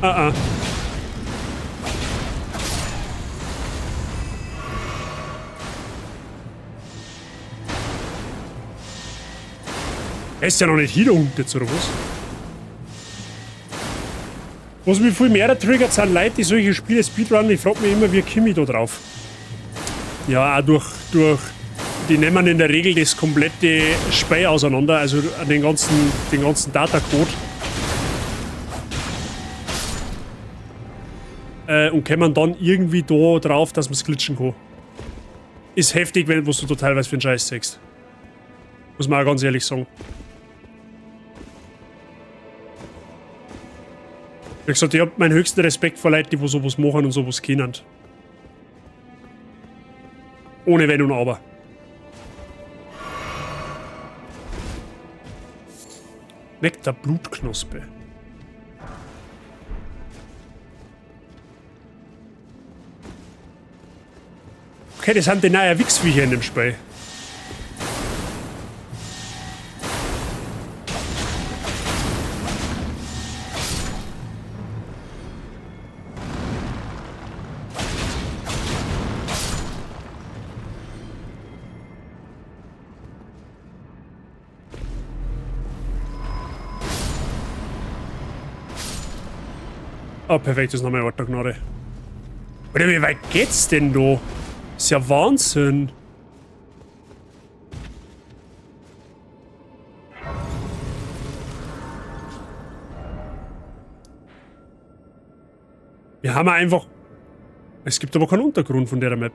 A: Ah. Er ist ja noch nicht hier, der Hund jetzt, oder was? Was mich viel mehr triggert, sind Leute, die solche Spiele speedrunnen. Ich frage mich immer, wie komme ich da drauf? Ja, auch durch... Die nehmen in der Regel das komplette Spiel auseinander, also den ganzen Datacode. und kommen dann irgendwie da drauf, dass man es glitschen kann. Ist heftig, wenn du total was für einen Scheiß sagst. Muss man auch ganz ehrlich sagen. Wie gesagt, ich hab meinen höchsten Respekt vor Leuten, die sowas machen und sowas können. Ohne Wenn und Aber. Weg der Blutknospe. Okay, das sind die neuen Wichsviecher in dem Spiel. Oh, perfekt, das ist nochmal Ordnung, Gnade. Oder wie weit geht's denn da? Ist ja Wahnsinn. Wir haben einfach... Es gibt aber keinen Untergrund von der Map.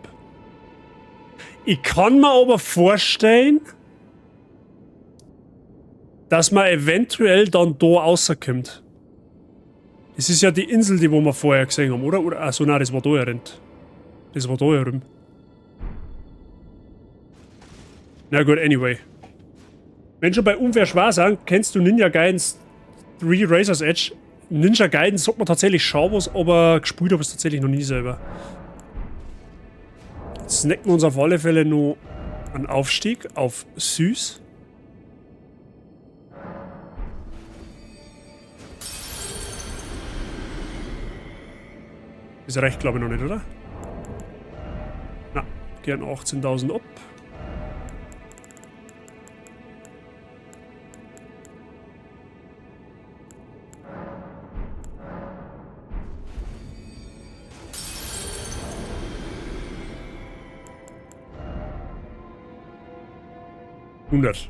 A: Ich kann mir aber vorstellen, dass man eventuell dann da rauskommt. Es ist ja die Insel, die wo wir vorher gesehen haben, oder? Achso, nein, das war da ja rennt. Das war da ja rum. Na gut, anyway. Wenn schon bei unfair schwer sind, kennst du Ninja Gaidens 3 Razor's Edge? Ninja Gaiden sagt man tatsächlich schon was, aber gespielt habe ich es tatsächlich noch nie selber. Jetzt snacken wir uns auf alle Fälle noch einen Aufstieg auf Süß. Das reicht, glaube ich, noch nicht, oder? Na, gern 18.000 ab. $100.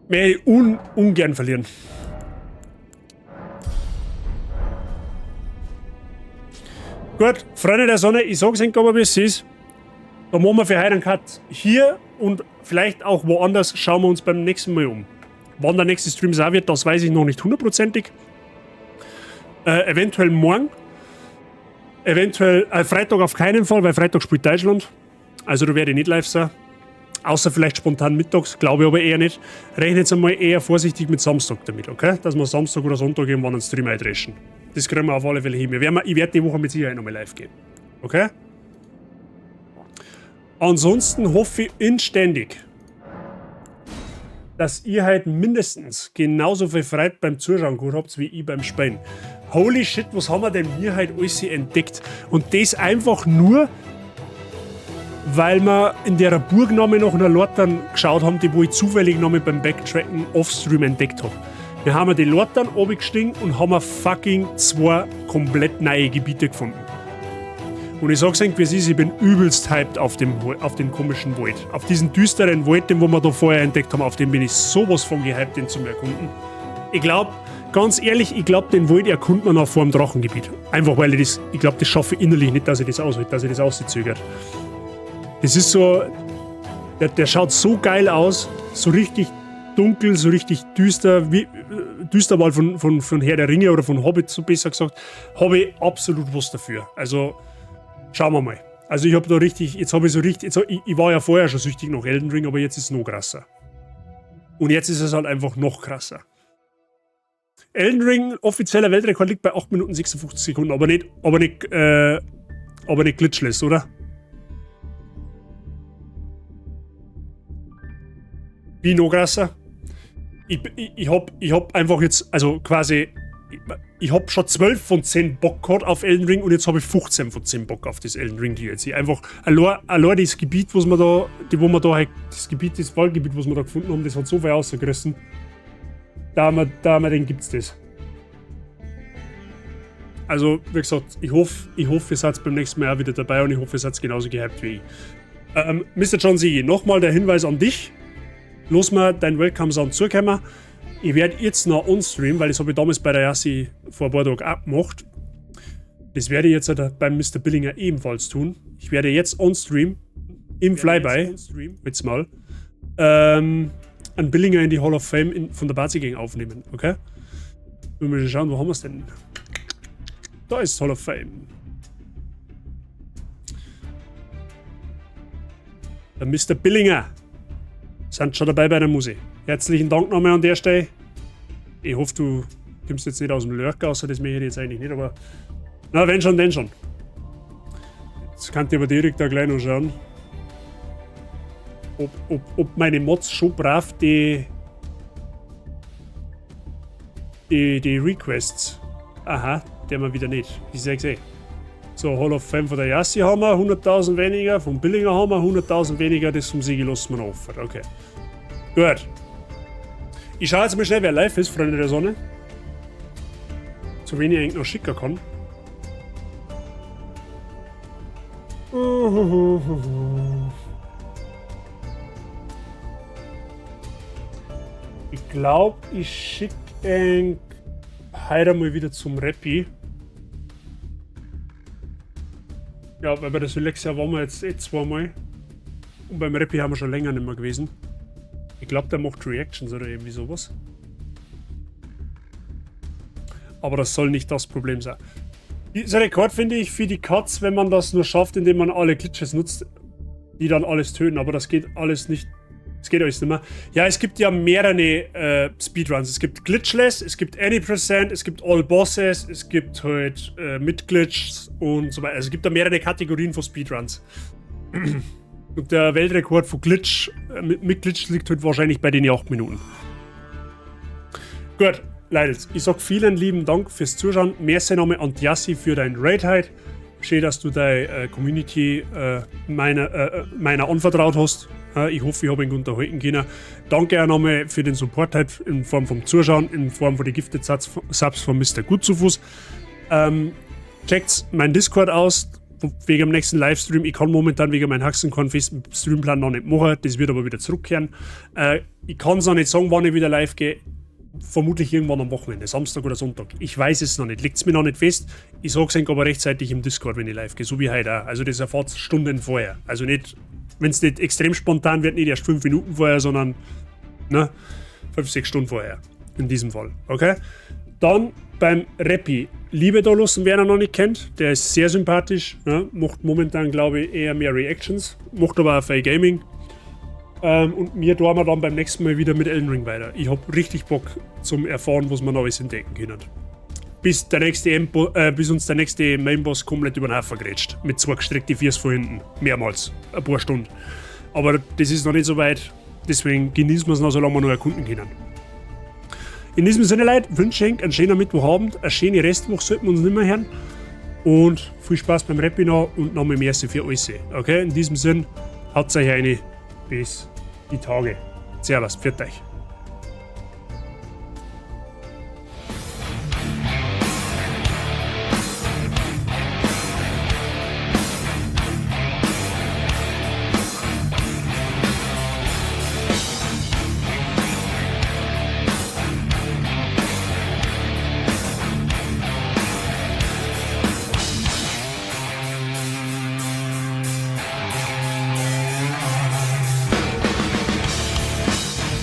A: Mehr ungern verlieren. Gut, Freunde der Sonne, ich sag's Ihnen aber, wie es ist. Da machen wir für heute einen Cut. Hier und vielleicht auch woanders schauen wir uns beim nächsten Mal um. Wann der nächste Stream sein wird, das weiß ich noch nicht hundertprozentig. Eventuell morgen. Eventuell Freitag auf keinen Fall, weil Freitag spielt Deutschland. Also da werde ich nicht live sein. Außer vielleicht spontan mittags, glaube ich aber eher nicht. Rechne jetzt einmal eher vorsichtig mit Samstag damit, okay? Dass wir Samstag oder Sonntag irgendwann einen Stream eindreschen. Das kriegen wir auf alle Fälle hin. Ich werde die Woche mit Sicherheit nochmal live gehen. Okay? Ansonsten hoffe ich inständig, dass ihr halt mindestens genauso viel Freude beim Zuschauen gehabt habt, wie ich beim Spielen. Holy shit, was haben wir denn hier halt alles entdeckt? Und das einfach nur, weil wir in der Burg noch nach einer Lortern geschaut haben, die wo ich zufällig noch beim Backtracken offstream entdeckt habe. Wir haben die Lortern runtergestiegen und haben fucking 2 komplett neue Gebiete gefunden. Und ich sag's euch, wie es ist, ich bin übelst hyped auf den komischen Wald. Auf diesen düsteren Wald, den wir da vorher entdeckt haben, auf den bin ich sowas von gehypt, den zu erkunden. Ich glaube, ganz ehrlich, den Wald erkunden wir noch vor dem Drachengebiet. Einfach weil ich glaube, das schaffe ich innerlich nicht, dass ich das aushalte, dass ich das auszögert. Das ist so, der schaut so geil aus, so richtig dunkel, so richtig düster, wie Düsterwald von Herr der Ringe oder von Hobbit, so besser gesagt, habe ich absolut was dafür. Also, schauen wir mal. Also ich habe da richtig, ich war ja vorher schon süchtig nach Elden Ring, aber jetzt ist es noch krasser. Und jetzt ist es halt einfach noch krasser. Elden Ring, offizieller Weltrekord liegt bei 8 Minuten 56 Sekunden, aber nicht glitchless, oder? Wie noch krasser? Ich hab einfach jetzt, also quasi, ich hab schon 12 von 10 Bock gehabt auf Elden Ring und jetzt habe ich 15 von 10 Bock auf das Elden Ring DLC. Einfach, allein das Gebiet, das Waldgebiet, was wir da gefunden haben, das hat so viel rausgerissen. Da haben wir den gibt's das. Also, wie gesagt, ich hoffe, ihr seid beim nächsten Mal auch wieder dabei und ich hoffe, ihr seid genauso gehypt wie ich. Mr. John Sigi, nochmal der Hinweis an dich. Los mal dein Welcome-Sound zukommen. Ich werde jetzt noch on-stream, weil das habe ich damals bei der Yassi vor ein paar Tagen auch gemacht. Das werde ich jetzt beim Mr. Billinger ebenfalls tun. Ich werde jetzt on-stream, im Flyby, jetzt mal, einen Billinger in die Hall of Fame von der Bazi Gang aufnehmen, okay? Wir müssen schauen, wo haben wir es denn? Da ist Hall of Fame. Der Mr. Billinger. Sind schon dabei bei der Musik. Herzlichen Dank nochmal an der Stelle. Ich hoffe, du kommst jetzt nicht aus dem Lurker, außer das möchte ich jetzt eigentlich nicht, aber... Na, wenn schon, denn schon. Jetzt könnt ihr aber direkt da gleich noch schauen, ob meine Mods schon brav die Requests... Aha, der mal wieder nicht. Ich sag's eh. So, Hall of Fame von der Yassi haben wir 100.000 weniger, vom Billinger haben wir 100.000 weniger, das vom Sigi lassen wir noch offen. Okay. Gut. Ich schaue jetzt mal schnell, wer live ist, Freunde der Sonne. Zu wen ich eigentlich noch schicken kann. Ich glaube, ich schicke heute mal wieder zum Rappi. Ja, weil bei der Sylexia waren wir jetzt zweimal. Und beim Rappi haben wir schon länger nicht mehr gewesen. Ich glaube, der macht Reactions oder irgendwie sowas. Aber das soll nicht das Problem sein. Dieser Rekord finde ich für die Cuts, wenn man das nur schafft, indem man alle Glitches nutzt, die dann alles töten. Aber das geht alles nicht. Es geht alles nicht mehr. Ja, es gibt ja mehrere Speedruns. Es gibt Glitchless, es gibt Any Percent, es gibt All Bosses, es gibt halt mit Glitches und so weiter. Also es gibt da mehrere Kategorien von Speedruns. Und der Weltrekord von Glitch, mit Glitch liegt halt wahrscheinlich bei den 8 Minuten. Gut, Leute, ich sag vielen lieben Dank fürs Zuschauen. Merci nochmal an Yassi für dein Raid heute. Schön, dass du deine Community meiner anvertraut hast. Ich hoffe, ich habe ihn unterhalten können. Danke auch nochmal für den Support halt in Form vom Zuschauen, in Form von den Gifted Subs von Mr. Gutzufuß. Checkt mein Discord aus, wegen dem nächsten Livestream. Ich kann momentan wegen meinem Haxenkorn festen Streamplan noch nicht machen, das wird aber wieder zurückkehren. Ich kann es noch nicht sagen, wann ich wieder live gehe. Vermutlich irgendwann am Wochenende, Samstag oder Sonntag. Ich weiß es noch nicht, liegt es mir noch nicht fest. Ich sage es aber rechtzeitig im Discord, wenn ich live gehe, so wie heute auch. Also das erfahrt Stunden vorher. Also nicht, wenn es nicht extrem spontan wird, nicht erst 5 Minuten vorher, sondern 5, 6 Stunden vorher. In diesem Fall, okay? Dann beim Rappi. Liebe da lassen, wer ihn noch nicht kennt. Der ist sehr sympathisch, macht momentan, glaube ich, eher mehr Reactions. Macht aber auch viel Gaming. Und wir tun wir dann beim nächsten Mal wieder mit Elden Ring weiter. Ich habe richtig Bock zum Erfahren, was wir Neues entdecken können. Bis uns der nächste Mainboss komplett über den Haufen grätscht. Mit 2 gestreckten Viers von hinten. Mehrmals. Ein paar Stunden. Aber das ist noch nicht so weit. Deswegen genießen wir es noch, solange wir noch erkunden können. In diesem Sinne, Leute, wünsche ich einen schönen Mittwochabend. Eine schöne Restwoche sollten wir uns nicht mehr hören. Und viel Spaß beim Rappi noch und nochmal Merci für alles. Okay, in diesem Sinne, haut euch eine. Bis die Tage. Servus, pfiat euch.